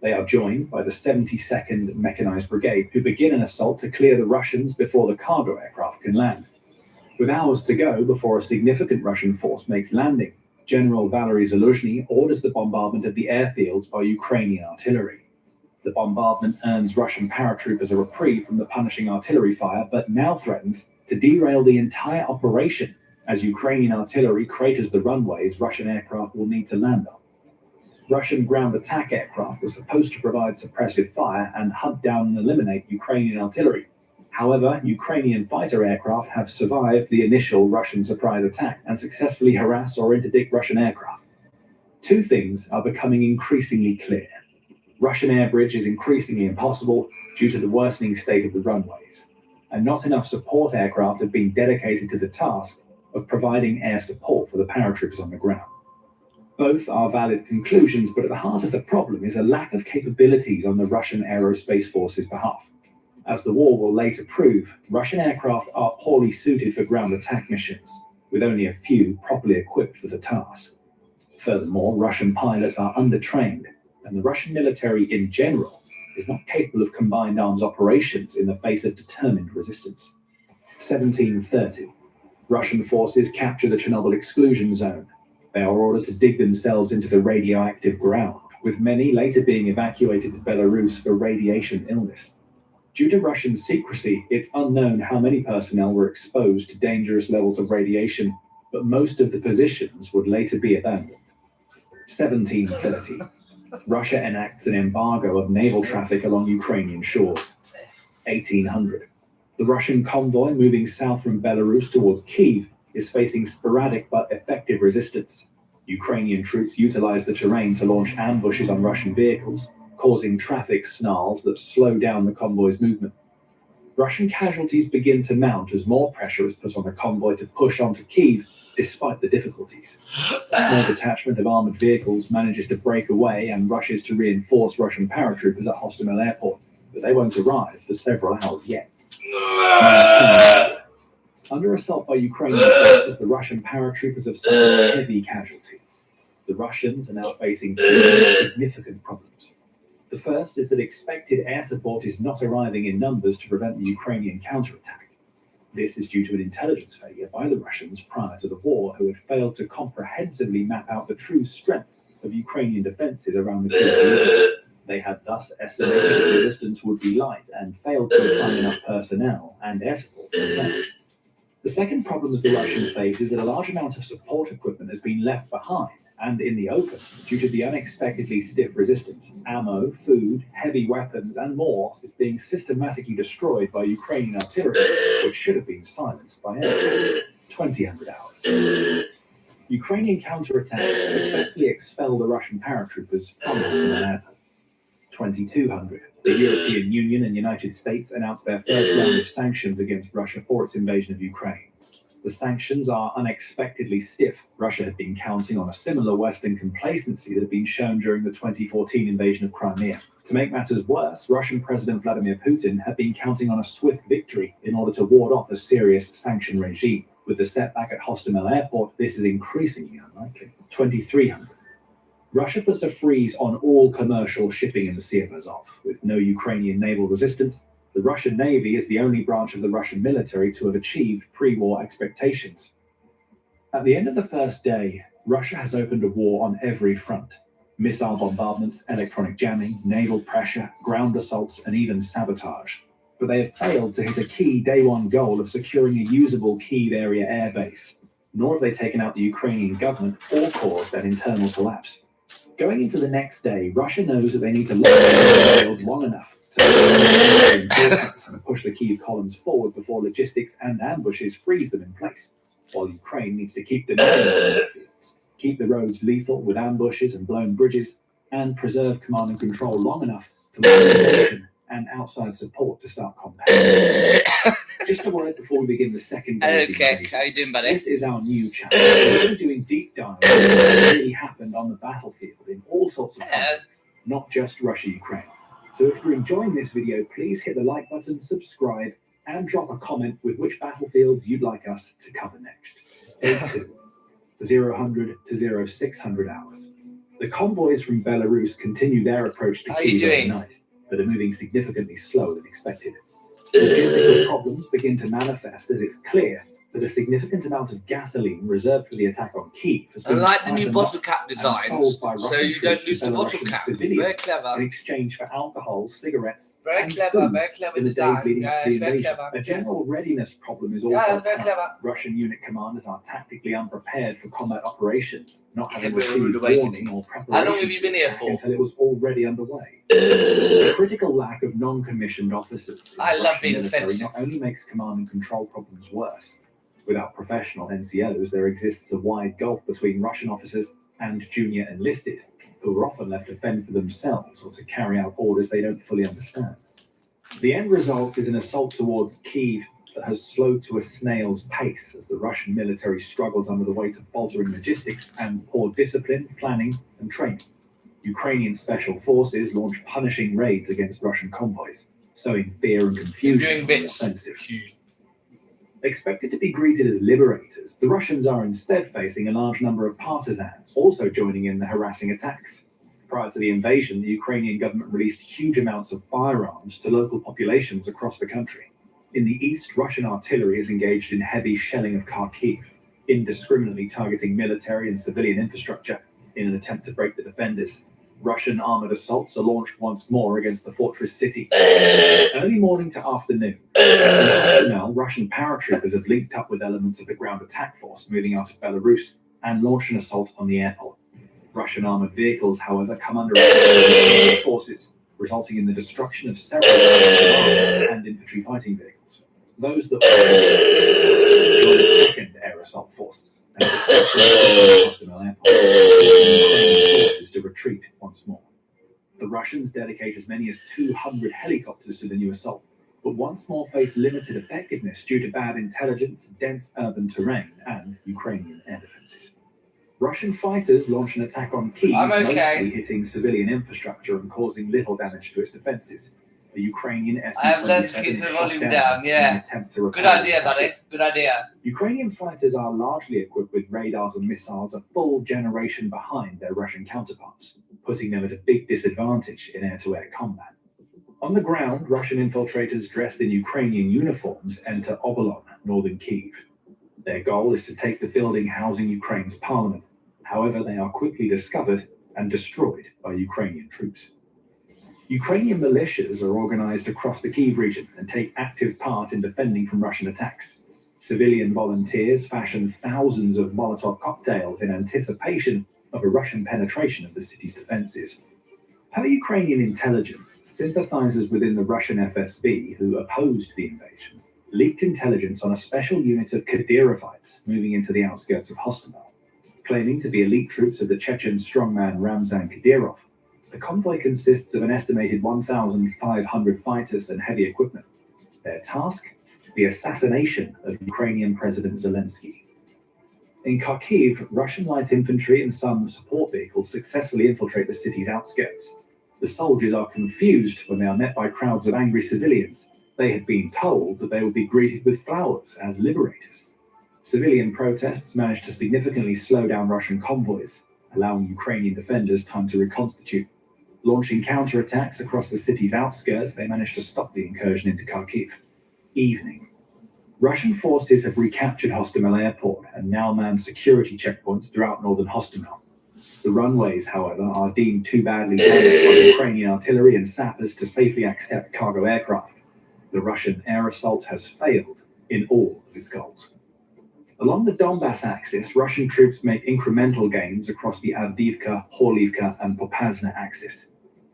They are joined by the 72nd Mechanized Brigade, who begin an assault to clear the Russians before the cargo aircraft can land. With hours to go before a significant Russian force makes landing, General Valery Zaluzhny orders the bombardment of the airfields by Ukrainian artillery. The bombardment earns Russian paratroopers a reprieve from the punishing artillery fire, but now threatens to derail the entire operation as Ukrainian artillery craters the runways Russian aircraft will need to land on. Russian ground attack aircraft were supposed to provide suppressive fire and hunt down and eliminate Ukrainian artillery. However, Ukrainian fighter aircraft have survived the initial Russian surprise attack and successfully harass or interdict Russian aircraft. Two things are becoming increasingly clear. Russian air bridge is increasingly impossible due to the worsening state of the runways, and not enough support aircraft have been dedicated to the task of providing air support for the paratroopers on the ground. Both are valid conclusions, but at the heart of the problem is a lack of capabilities on the Russian Aerospace Force's behalf. As the war will later prove, Russian aircraft are poorly suited for ground attack missions, with only a few properly equipped for the task. Furthermore, Russian pilots are undertrained, and the Russian military in general is not capable of combined arms operations in the face of determined resistance. 1730. Russian forces capture the Chernobyl exclusion zone. They are ordered to dig themselves into the radioactive ground, with many later being evacuated to Belarus for radiation illness. Due to Russian secrecy, it's unknown how many personnel were exposed to dangerous levels of radiation, but most of the positions would later be abandoned. 1730. Russia enacts an embargo of naval traffic along Ukrainian shores. 1800. The Russian convoy moving south from Belarus towards Kyiv is facing sporadic but effective resistance. Ukrainian troops utilize the terrain to launch ambushes on Russian vehicles, causing traffic snarls that slow down the convoy's movement. Russian casualties begin to mount as more pressure is put on the convoy to push on to Kyiv despite the difficulties. A small detachment of armoured vehicles manages to break away and rushes to reinforce Russian paratroopers at Hostomel Airport, but they won't arrive for several hours yet. Under assault by Ukrainian forces, the Russian paratroopers have suffered heavy casualties. The Russians are now facing two significant problems. The first is that expected air support is not arriving in numbers to prevent the Ukrainian counterattack. This is due to an intelligence failure by the Russians prior to the war, who had failed to comprehensively map out the true strength of Ukrainian defences around the Kyiv. They had thus estimated the resistance would be light and failed to assign enough personnel and air support to the The second problem the Russians face is that a large amount of support equipment has been left behind and in the open due to the unexpectedly stiff resistance. Ammo, food, heavy weapons, and more is being systematically destroyed by Ukrainian artillery, which should have been silenced by air. 2000 hours. Ukrainian counterattacks successfully expelled the Russian paratroopers from Hostomel Airport. 2200. The European Union and United States announced their first round of sanctions against Russia for its invasion of Ukraine. The sanctions are unexpectedly stiff. Russia had been counting on a similar Western complacency that had been shown during the 2014 invasion of Crimea. To make matters worse, Russian President Vladimir Putin had been counting on a swift victory in order to ward off a serious sanction regime. With the setback at Hostomel Airport, this is increasingly unlikely. 2300. Russia puts a freeze on all commercial shipping in the Sea of Azov. With no Ukrainian naval resistance, the Russian Navy is the only branch of the Russian military to have achieved pre-war expectations. At the end of the first day, Russia has opened a war on every front. Missile bombardments, electronic jamming, naval pressure, ground assaults, and even sabotage. But they have failed to hit a key day one goal of securing a usable Kyiv area airbase. Nor have they taken out the Ukrainian government or caused an internal collapse. Going into the next day, Russia knows that they need to lock the field long enough to push the Kyiv columns forward before logistics and ambushes freeze them in place, while Ukraine needs to keep denying the fields, keep the roads lethal with ambushes and blown bridges, and preserve command and control long enough for mobilization and outside support to start campaigning. Just a word before we begin the second day. Okay, how you doing, buddy? This is our new channel. We're doing deep dives on what really happened on the battlefield in all sorts of conflicts, not just Russia-Ukraine. So if you're enjoying this video, please hit the like button, subscribe, and drop a comment with which battlefields you'd like us to cover next. Day 2, 0100 to 0600 hours. The convoys from Belarus continue their approach to Kyiv overnight, but are moving significantly slower than expected. Logistical problems begin to manifest as it's clear that a significant amount of gasoline reserved for the attack on Kyiv has I been like the new siphoned bottle off cap and designs, sold by so Russian you don't troops to lose the bottle Belarusian cap. civilians Very clever. in exchange for alcohol, cigarettes, Very and clever, food very clever in the days design. leading up to the Very invasion. clever. A general readiness problem is also Yeah, very apparent. clever. Russian unit commanders are tactically unprepared for combat operations, not having Yeah, but received rude awakening. warning or preparation How long have you been here for? until it was already underway. The critical lack of non-commissioned officers in I the love Russian being military offensive. not only makes command and control problems worse. Without professional NCOs, there exists a wide gulf between Russian officers and junior enlisted, who are often left to fend for themselves or to carry out orders they don't fully understand. The end result is an assault towards Kyiv that has slowed to a snail's pace as the Russian military struggles under the weight of faltering logistics and poor discipline, planning, and training. Ukrainian special forces launch punishing raids against Russian convoys, sowing fear and confusion on the offensive. Expected to be greeted as liberators, the Russians are instead facing a large number of partisans, also joining in the harassing attacks. Prior to the invasion, the Ukrainian government released huge amounts of firearms to local populations across the country. In the east, Russian artillery is engaged in heavy shelling of Kharkiv, indiscriminately targeting military and civilian infrastructure in an attempt to break the defenders. Russian armored assaults are launched once more against the fortress city. Early morning to afternoon, now Russian paratroopers have linked up with elements of the ground attack force moving out of Belarus and launched an assault on the airport. Russian armored vehicles, however, come under attack from forces, resulting in the destruction of several and infantry fighting vehicles. Those that joined the second air assault force and Hostomel Airport, Ukrainian forces to retreat once more. The Russians dedicate as many as 200 helicopters to the new assault, but once more face limited effectiveness due to bad intelligence, dense urban terrain, and Ukrainian air defenses. Russian fighters launched an attack on Kyiv, I'm okay. mostly hitting civilian infrastructure and causing little damage to its defenses. The Ukrainian I have learned to keep the volume down, yeah. Good idea, buddy. Good idea. Ukrainian fighters are largely equipped with radars and missiles a full generation behind their Russian counterparts, putting them at a big disadvantage in air-to-air combat. On the ground, Russian infiltrators dressed in Ukrainian uniforms enter Obolon, northern Kyiv. Their goal is to take the building housing Ukraine's parliament. However, they are quickly discovered and destroyed by Ukrainian troops. Ukrainian militias are organized across the Kyiv region and take active part in defending from Russian attacks. Civilian volunteers fashion thousands of Molotov cocktails in anticipation of a Russian penetration of the city's defenses. Per Ukrainian intelligence, sympathizers within the Russian FSB who opposed the invasion leaked intelligence on a special unit of Kadyrovites moving into the outskirts of Hostomel. Claiming to be elite troops of the Chechen strongman Ramzan Kadyrov, the convoy consists of an estimated 1,500 fighters and heavy equipment. Their task? The assassination of Ukrainian President Zelensky. In Kharkiv, Russian light infantry and some support vehicles successfully infiltrate the city's outskirts. The soldiers are confused when they are met by crowds of angry civilians. They had been told that they would be greeted with flowers as liberators. Civilian protests managed to significantly slow down Russian convoys, allowing Ukrainian defenders time to reconstitute. Launching counterattacks across the city's outskirts, they managed to stop the incursion into Kharkiv. Evening. Russian forces have recaptured Hostomel Airport and now man security checkpoints throughout northern Hostomel. The runways, however, are deemed too badly damaged by Ukrainian artillery and sappers to safely accept cargo aircraft. The Russian air assault has failed in all of its goals. Along the Donbass axis, Russian troops make incremental gains across the Avdiivka, Horlivka, and Popasna axis.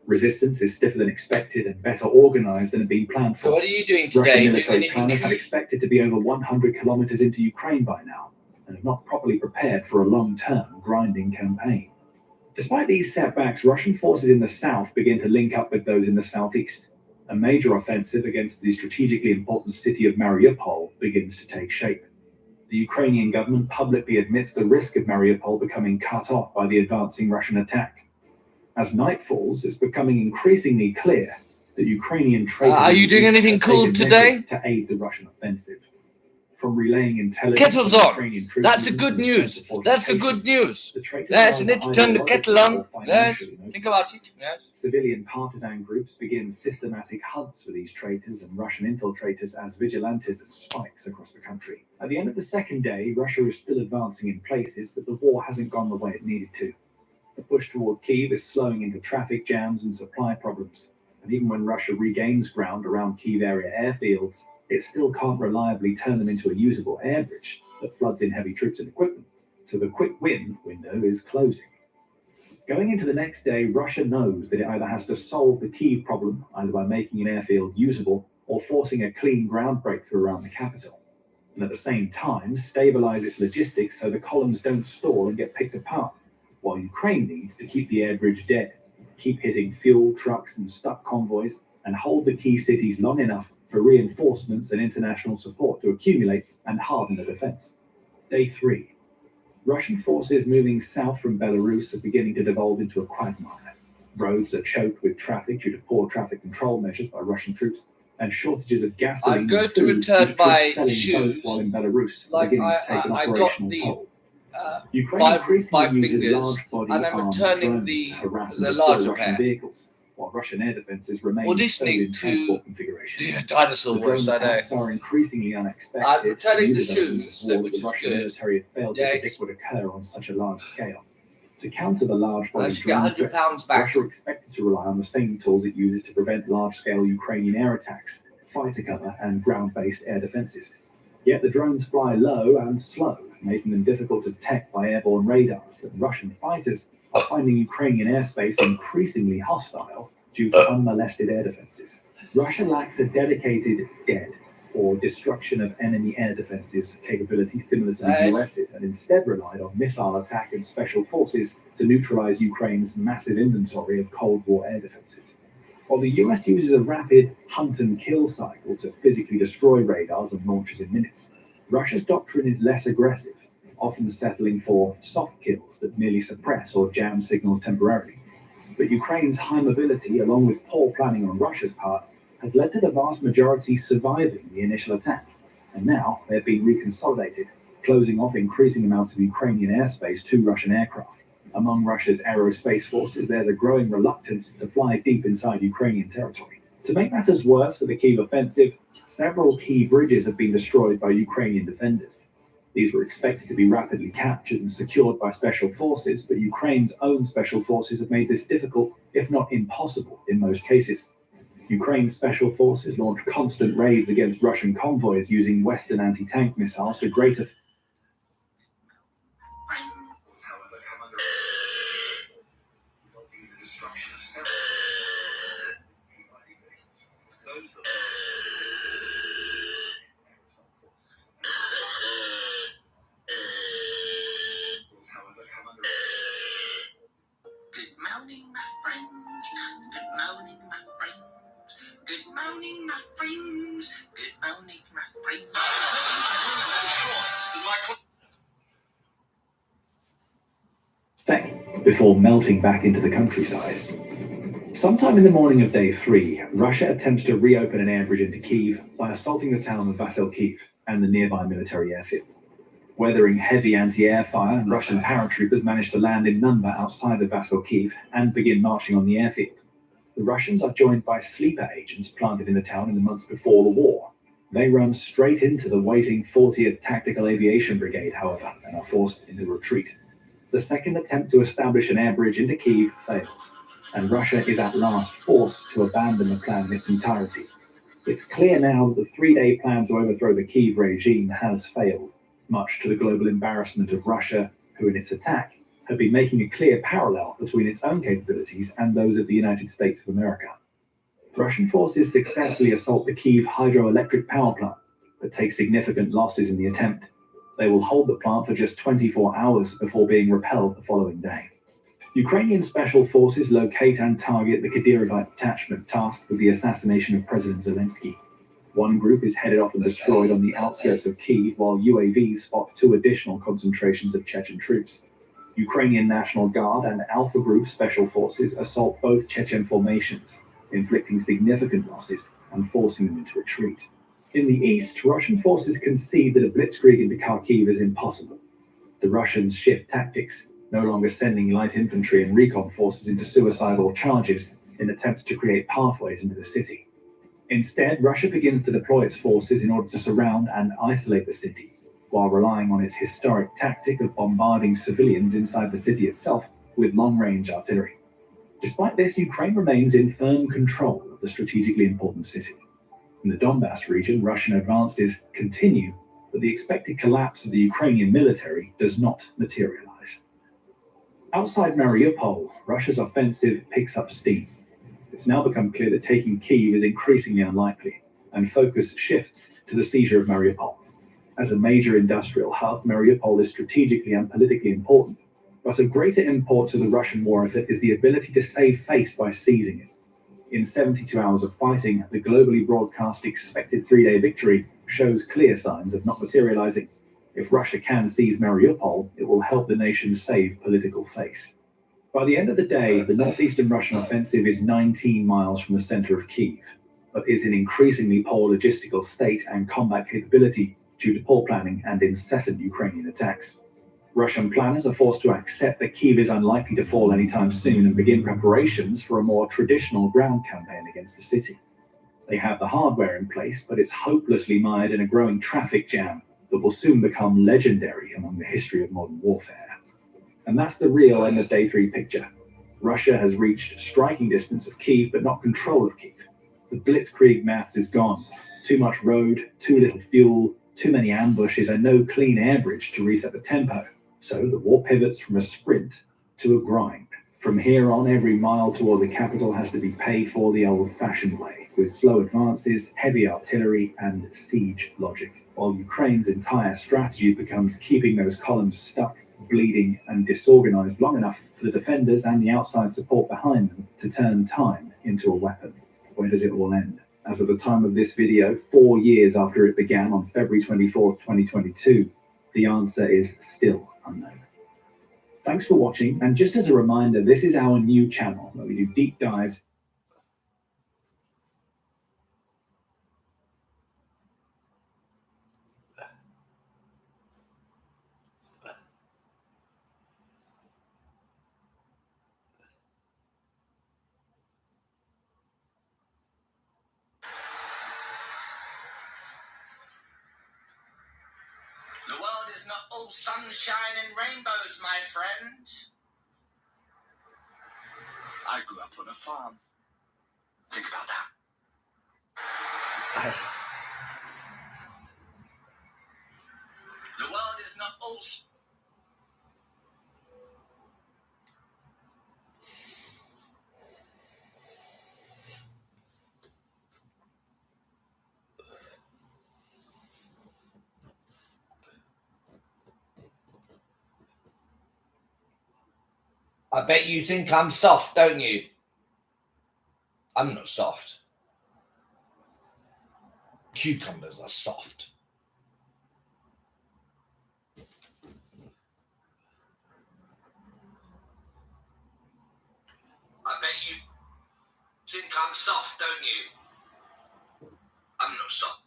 Resistance is stiffer than expected and better organized than had been planned for. So what are you doing today? Russian Doing military anything planners had good? expected to be over 100 kilometers into Ukraine by now, and have not properly prepared for a long-term grinding campaign. Despite these setbacks, Russian forces in the south begin to link up with those in the southeast. A major offensive against the strategically important city of Mariupol begins to take shape. The Ukrainian government publicly admits the risk of Mariupol becoming cut off by the advancing Russian attack. As night falls, it's becoming increasingly clear that Ukrainian traitors Are you doing anything have cool taken today? measures to aid the Russian offensive. From relaying intelligence Kettle's to on. Ukrainian troops That's a moving good to news. support That's a operations, good news. the traitors Yes, are you need to either turn the kettle on. ideologically or Yes, financially think about it. Yes. Civilian partisan groups begin systematic hunts for these traitors and Russian infiltrators as vigilantes and spikes across the country. At the end of the second day, Russia is still advancing in places, but the war hasn't gone the way it needed to. The push toward Kyiv is slowing into traffic jams and supply problems. And even when Russia regains ground around Kyiv area airfields, it still can't reliably turn them into a usable air bridge that floods in heavy troops and equipment. So the quick win window is closing. Going into the next day, Russia knows that it either has to solve the Kyiv problem, either by making an airfield usable or forcing a clean ground breakthrough around the capital. And at the same time, stabilize its logistics so the columns don't stall and get picked apart, while Ukraine needs to keep the air bridge dead, keep hitting fuel trucks and stuck convoys, and hold the key cities long enough for reinforcements and international support to accumulate and harden the defense. Day 3. Russian forces moving south from Belarus are beginning to devolve into a quagmire. Roads are choked with traffic due to poor traffic control measures by Russian troops and shortages of gasoline. I'm going and to food, return with by troops selling shoes. both while in Belarus, Like beginning to take an I got operational the toll. Ukraine five increasingly uses fingers, large body and I'm armed returning drones the to harass and the destroy larger Russian pair. vehicles, while Russian air defenses remain Auditioning in to transport configuration. the dinosaur The drone wars, I know. attacks are increasingly unexpected. I'm returning new the developments shoes, of war which the is Russian good. military had failed to Yes. predict would occur on such a large scale. To counter the large body Let's get drone £100 threat, back. Russia expected to rely on the same tools it uses to prevent large-scale Ukrainian air attacks, fighter cover, and ground-based air defenses. Yet the drones fly low and slow, making them difficult to detect by airborne radars, and Russian fighters are finding Ukrainian airspace increasingly hostile due to unmolested air defenses. Russia lacks a dedicated DED, or destruction of enemy air defenses capability similar to the US's, and instead relied on missile attack and special forces to neutralize Ukraine's massive inventory of Cold War air defenses. While the US uses a rapid hunt and kill cycle to physically destroy radars and launchers in minutes, Russia's doctrine is less aggressive, often settling for soft kills that merely suppress or jam signals temporarily. But Ukraine's high mobility, along with poor planning on Russia's part, has led to the vast majority surviving the initial attack, and now they're being reconsolidated, closing off increasing amounts of Ukrainian airspace to Russian aircraft. Among Russia's aerospace forces, there's a growing reluctance to fly deep inside Ukrainian territory. To make matters worse for the Kyiv offensive, several key bridges have been destroyed by Ukrainian defenders. These were expected to be rapidly captured and secured by special forces, but Ukraine's own special forces have made this difficult, if not impossible, in most cases. Ukraine's special forces launched constant raids against Russian convoys using Western anti-tank missiles to greater morning, my friends. Good morning, my friends. Good morning, my friends. Good morning, my friends. Stay before melting back into the countryside. Sometime in the morning of day 3, Russia attempts to reopen an air bridge into Kyiv by assaulting the town of Vasilkiv and the nearby military airfield. Weathering heavy anti-air fire, Russian paratroopers managed to land in number outside of Vasilkiv and begin marching on the airfield. The Russians are joined by sleeper agents planted in the town in the months before the war. They run straight into the waiting 40th Tactical Aviation Brigade, however, and are forced into retreat. The second attempt to establish an air bridge into Kyiv fails, and Russia is at last forced to abandon the plan in its entirety. It's clear now that the 3-day plan to overthrow the Kyiv regime has failed, much to the global embarrassment of Russia, who in its attack had been making a clear parallel between its own capabilities and those of the United States of America. Russian forces successfully assault the Kyiv hydroelectric power plant, but take significant losses in the attempt. They will hold the plant for just 24 hours before being repelled the following day. Ukrainian special forces locate and target the Kadyrova detachment tasked with the assassination of President Zelensky. One group is headed off and destroyed on the outskirts of Kyiv, while UAVs spot 2 additional concentrations of Chechen troops. Ukrainian National Guard and Alpha Group special forces assault both Chechen formations, inflicting significant losses and forcing them into retreat. In the east, Russian forces concede that a blitzkrieg into Kharkiv is impossible. The Russians shift tactics, no longer sending light infantry and recon forces into suicidal charges in attempts to create pathways into the city. Instead, Russia begins to deploy its forces in order to surround and isolate the city, while relying on its historic tactic of bombarding civilians inside the city itself with long-range artillery. Despite this, Ukraine remains in firm control of the strategically important city. In the Donbass region, Russian advances continue, but the expected collapse of the Ukrainian military does not materialize. Outside Mariupol, Russia's offensive picks up steam. It's now become clear that taking Kyiv is increasingly unlikely, and focus shifts to the seizure of Mariupol. As a major industrial hub, Mariupol is strategically and politically important, but of greater import to the Russian war effort is the ability to save face by seizing it. In 72 hours of fighting, the globally broadcast expected 3-day victory shows clear signs of not materializing. If Russia can seize Mariupol, it will help the nation save political face. By the end of the day, the northeastern Russian offensive is 19 miles from the center of Kyiv, but is in increasingly poor logistical state and combat capability due to poor planning and incessant Ukrainian attacks. Russian planners are forced to accept that Kyiv is unlikely to fall anytime soon and begin preparations for a more traditional ground campaign against the city. They have the hardware in place, but it's hopelessly mired in a growing traffic jam that will soon become legendary among the history of modern warfare. And that's the real end of day 3 picture. Russia has reached striking distance of Kyiv, but not control of Kyiv. The blitzkrieg maths is gone. Too much road, too little fuel, too many ambushes, and no clean air bridge to reset the tempo. So the war pivots from a sprint to a grind. From here on, every mile toward the capital has to be paid for the old-fashioned way, with slow advances, heavy artillery, and siege logic, while Ukraine's entire strategy becomes keeping those columns stuck, bleeding and disorganized long enough for the defenders and the outside support behind them to turn time into a weapon. Where does it all end? As of the time of this video, 4 years after it began on February 24th, 2022, the answer is still unknown. Thanks for watching, and just as a reminder, this is our new channel where we do deep dives. The world is not all sunshine and rainbows, my friend. I grew up on a farm. Think about that. The world is not all... I bet you think I'm soft, don't you? I'm not soft. Cucumbers are soft. I bet you think I'm soft, don't you? I'm not soft.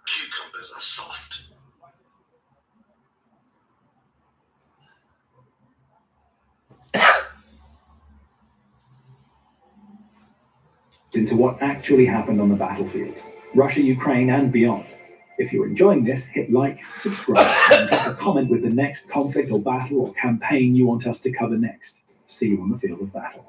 Cucumbers are soft. Into what actually happened on the battlefield, Russia, Ukraine, and beyond. If you're enjoying this, hit like, subscribe, and drop a comment with the next conflict or battle or campaign you want us to cover next. See you on the field of battle.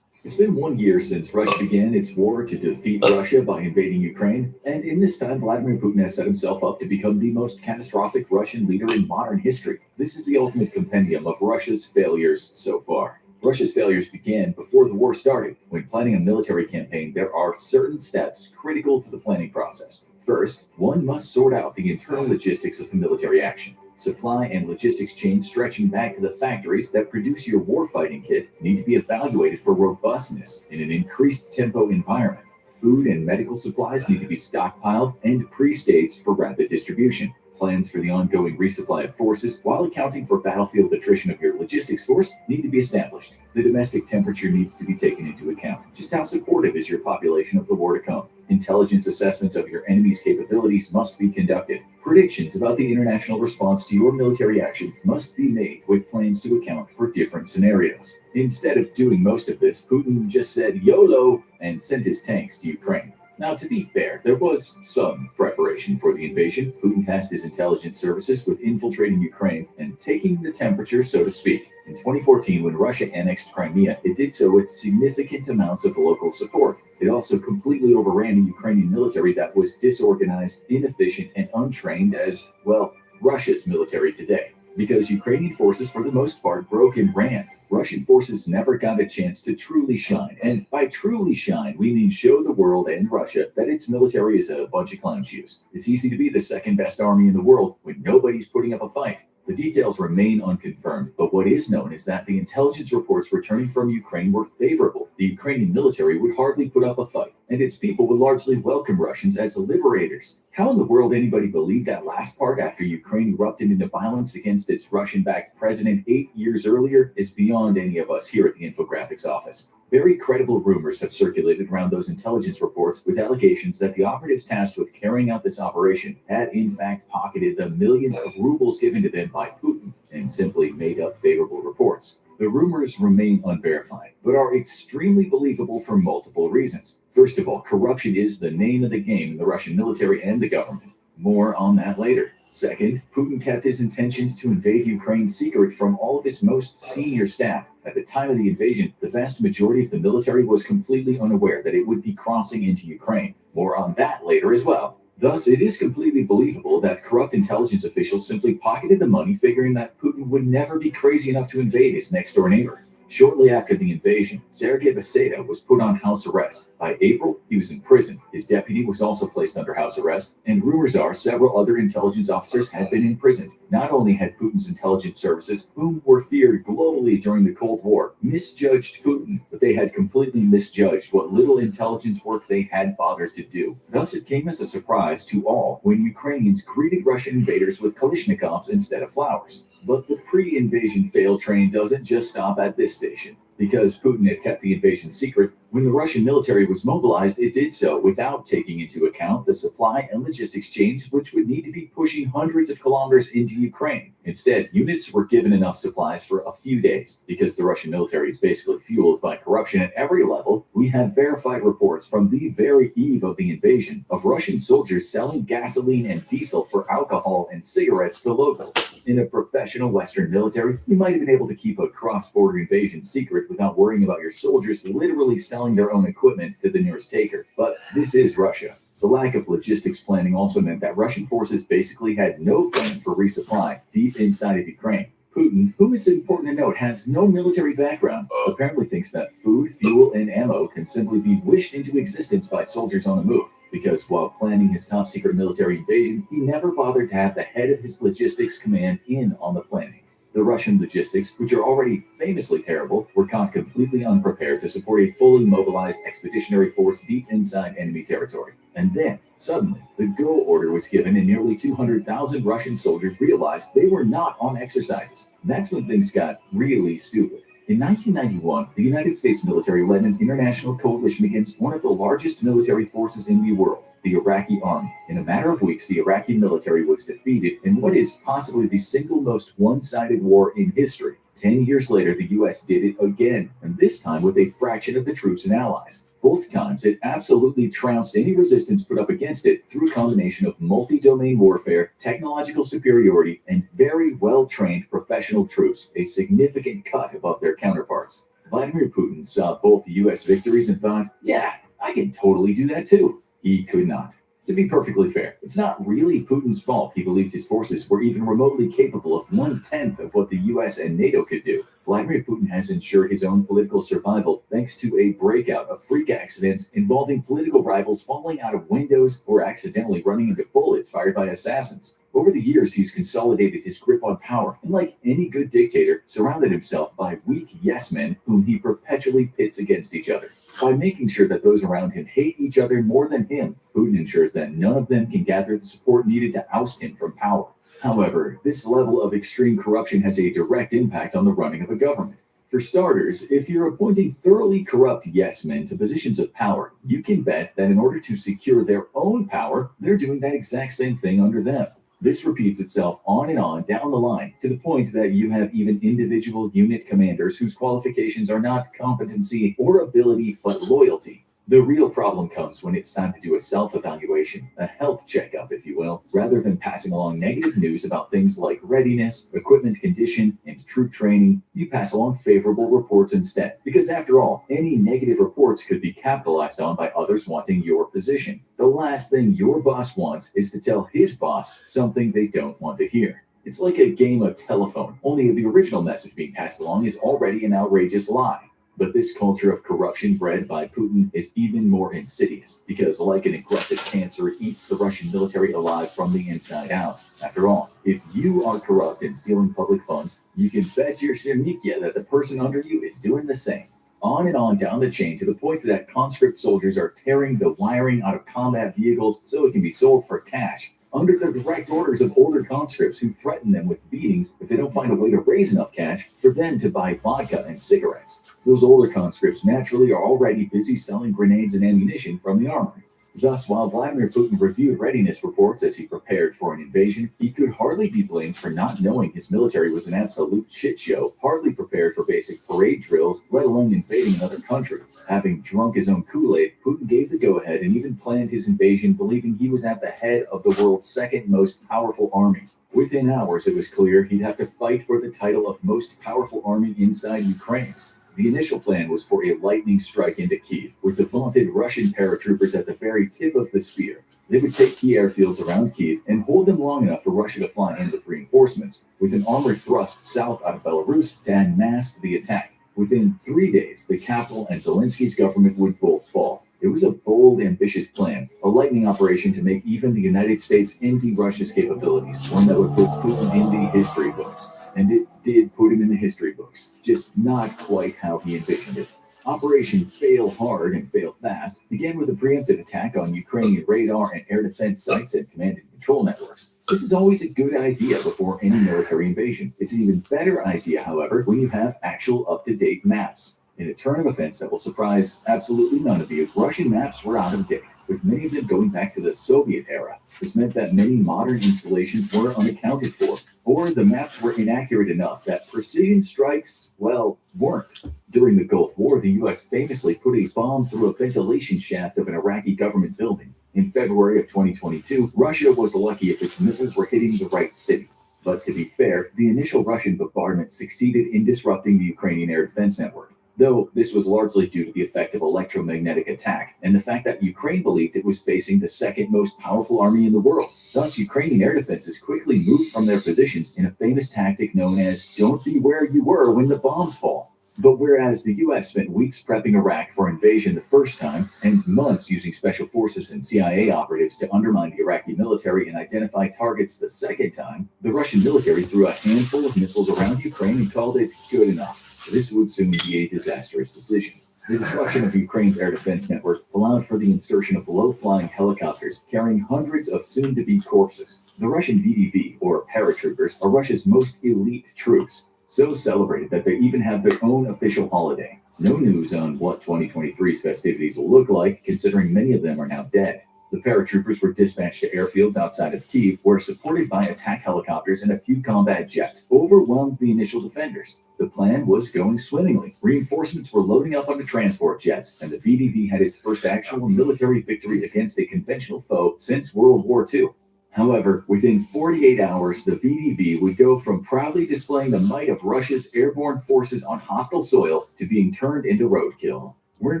It's been 1 year since Russia began its war to defeat Russia by invading Ukraine, and in this time, Vladimir Putin has set himself up to become the most catastrophic Russian leader in modern history. This is the ultimate compendium of Russia's failures so far. Russia's failures began before the war started. When planning a military campaign, there are certain steps critical to the planning process. First, one must sort out the internal logistics of the military action. Supply and logistics chains stretching back to the factories that produce your warfighting kit need to be evaluated for robustness in an increased tempo environment. Food and medical supplies need to be stockpiled and pre-staged for rapid distribution. Plans for the ongoing resupply of forces, while accounting for battlefield attrition of your logistics force, need to be established. The domestic temperature needs to be taken into account. Just how supportive is your population of the war to come? Intelligence assessments of your enemy's capabilities must be conducted. Predictions about the international response to your military action must be made with plans to account for different scenarios. Instead of doing most of this, Putin just said YOLO and sent his tanks to Ukraine. Now, to be fair, there was some preparation for the invasion. Putin tasked his intelligence services with infiltrating Ukraine and taking the temperature, so to speak. In 2014, when Russia annexed Crimea, it did so with significant amounts of local support. It also completely overran the Ukrainian military that was disorganized, inefficient, and untrained as, well, Russia's military today. Because Ukrainian forces, for the most part, broke and ran. Russian forces never got a chance to truly shine. And by truly shine, we mean show the world and Russia that its military is a bunch of clown shoes. It's easy to be the second best army in the world when nobody's putting up a fight. The details remain unconfirmed, but what is known is that the intelligence reports returning from Ukraine were favorable. The Ukrainian military would hardly put up a fight, and its people would largely welcome Russians as liberators. How in the world anybody believed that last part after Ukraine erupted into violence against its Russian-backed president 8 years earlier is beyond any of us here at the Infographics office. Very credible rumors have circulated around those intelligence reports with allegations that the operatives tasked with carrying out this operation had in fact pocketed the millions of rubles given to them by Putin and simply made up favorable reports. The rumors remain unverified, but are extremely believable for multiple reasons. First of all, corruption is the name of the game in the Russian military and the government. More on that later. Second, Putin kept his intentions to invade Ukraine secret from all of his most senior staff. At the time of the invasion, the vast majority of the military was completely unaware that it would be crossing into Ukraine. More on that later as well. Thus, it is completely believable that corrupt intelligence officials simply pocketed the money, figuring that Putin would never be crazy enough to invade his next-door neighbor. Shortly after the invasion, Sergei Beseda was put on house arrest. By April, he was in prison. His deputy was also placed under house arrest, and rumors are several other intelligence officers had been imprisoned. Not only had Putin's intelligence services, whom were feared globally during the Cold War, misjudged Putin, but they had completely misjudged what little intelligence work they had bothered to do. Thus, it came as a surprise to all when Ukrainians greeted Russian invaders with Kalashnikovs instead of flowers. But the pre-invasion fail train doesn't just stop at this station. Because Putin had kept the invasion secret, when the Russian military was mobilized, it did so without taking into account the supply and logistics chains, which would need to be pushing hundreds of kilometers into Ukraine. Instead, units were given enough supplies for a few days. Because the Russian military is basically fueled by corruption at every level, we have verified reports from the very eve of the invasion of Russian soldiers selling gasoline and diesel for alcohol and cigarettes to locals. In a professional Western military, you might have been able to keep a cross-border invasion secret without worrying about your soldiers literally selling their own equipment to the nearest taker. But this is Russia. The lack of logistics planning also meant that Russian forces basically had no plan for resupply deep inside of Ukraine. Putin, whom it's important to note has no military background, apparently thinks that food, fuel, and ammo can simply be wished into existence by soldiers on the move. Because while planning his top-secret military invasion, he never bothered to have the head of his logistics command in on the planning. The Russian logistics, which are already famously terrible, were caught completely unprepared to support a fully mobilized expeditionary force deep inside enemy territory. And then, suddenly, the go order was given and nearly 200,000 Russian soldiers realized they were not on exercises. That's when things got really stupid. In 1991, the United States military led an international coalition against one of the largest military forces in the world, the Iraqi army. In a matter of weeks, the Iraqi military was defeated in what is possibly the single most one-sided war in history. 10 years later, the U.S. did it again, and this time with a fraction of the troops and allies. Both times, it absolutely trounced any resistance put up against it through a combination of multi-domain warfare, technological superiority, and very well-trained professional troops, a significant cut above their counterparts. Vladimir Putin saw both the U.S. victories and thought, yeah, I can totally do that too. He could not. To be perfectly fair, it's not really Putin's fault he believed his forces were even remotely capable of 1/10 of what the US and NATO could do. Vladimir Putin has ensured his own political survival thanks to a breakout of freak accidents involving political rivals falling out of windows or accidentally running into bullets fired by assassins. Over the years, he's consolidated his grip on power, and like any good dictator, surrounded himself by weak yes-men whom he perpetually pits against each other. By making sure that those around him hate each other more than him, Putin ensures that none of them can gather the support needed to oust him from power. However, this level of extreme corruption has a direct impact on the running of a government. For starters, if you're appointing thoroughly corrupt yes-men to positions of power, you can bet that in order to secure their own power, they're doing that exact same thing under them. This repeats itself on and on down the line, to the point that you have even individual unit commanders whose qualifications are not competency or ability, but loyalty. The real problem comes when it's time to do a self-evaluation, a health checkup, if you will, rather than passing along negative news about things like readiness, equipment condition, and troop training. You pass along favorable reports instead, because after all, any negative reports could be capitalized on by others wanting your position. The last thing your boss wants is to tell his boss something they don't want to hear. It's like a game of telephone, only the original message being passed along is already an outrageous lie. But this culture of corruption bred by Putin is even more insidious, because like an aggressive cancer, it eats the Russian military alive from the inside out. After all, if you are corrupt and stealing public funds, you can bet your Shernikya that the person under you is doing the same. On and on down the chain to the point that conscript soldiers are tearing the wiring out of combat vehicles so it can be sold for cash, under the direct orders of older conscripts who threaten them with beatings if they don't find a way to raise enough cash for them to buy vodka and cigarettes. Those older conscripts naturally are already busy selling grenades and ammunition from the armory. Thus, while Vladimir Putin reviewed readiness reports as he prepared for an invasion, he could hardly be blamed for not knowing his military was an absolute shit show, hardly prepared for basic parade drills, let alone invading another country. Having drunk his own Kool-Aid, Putin gave the go-ahead and even planned his invasion believing he was at the head of the world's second most powerful army. Within hours, it was clear he'd have to fight for the title of most powerful army inside Ukraine. The initial plan was for a lightning strike into Kyiv, with the vaunted Russian paratroopers at the very tip of the spear. They would take key airfields around Kyiv and hold them long enough for Russia to fly in with reinforcements, with an armored thrust south out of Belarus to unmask the attack. Within 3 days, the capital and Zelensky's government would both fall. It was a bold, ambitious plan, a lightning operation to make even the United States envy Russia's capabilities, one that would put Putin in the history books. And it did put him in the history books, just not quite how he envisioned it. Operation Fail Hard and Fail Fast began with a preemptive attack on Ukrainian radar and air defense sites and command and control networks. This is always a good idea before any military invasion. It's an even better idea, however, when you have actual up-to-date maps. In a turn of events that will surprise absolutely none of you, Russian maps were out of date, with many of them going back to the Soviet era. This meant that many modern installations were unaccounted for, or the maps were inaccurate enough that precision strikes, well, weren't. During the Gulf War, the U.S. famously put a bomb through a ventilation shaft of an Iraqi government building. In February of 2022, Russia was lucky if its missiles were hitting the right city. But to be fair, the initial Russian bombardment succeeded in disrupting the Ukrainian air defense network, though this was largely due to the effect of electromagnetic attack and the fact that Ukraine believed it was facing the second most powerful army in the world. Thus, Ukrainian air defenses quickly moved from their positions in a famous tactic known as "don't be where you were when the bombs fall." But whereas the U.S. spent weeks prepping Iraq for invasion the first time and months using special forces and CIA operatives to undermine the Iraqi military and identify targets the second time, the Russian military threw a handful of missiles around Ukraine and called it good enough. This would soon be a disastrous decision. The destruction of Ukraine's air defense network allowed for the insertion of low-flying helicopters carrying hundreds of soon-to-be corpses. The Russian VDV, or paratroopers, are Russia's most elite troops, so celebrated that they even have their own official holiday. No news on what 2023's festivities will look like, considering many of them are now dead. The paratroopers were dispatched to airfields outside of Kyiv, where, supported by attack helicopters and a few combat jets, overwhelmed the initial defenders. The plan was going swimmingly. Reinforcements were loading up on the transport jets, and the VDV had its first actual military victory against a conventional foe since World War II. However, within 48 hours, the VDV would go from proudly displaying the might of Russia's airborne forces on hostile soil to being turned into roadkill. We're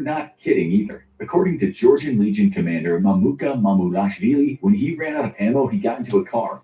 not kidding either. According to Georgian Legion commander Mamuka Mamulashvili, when he ran out of ammo, he got into a car.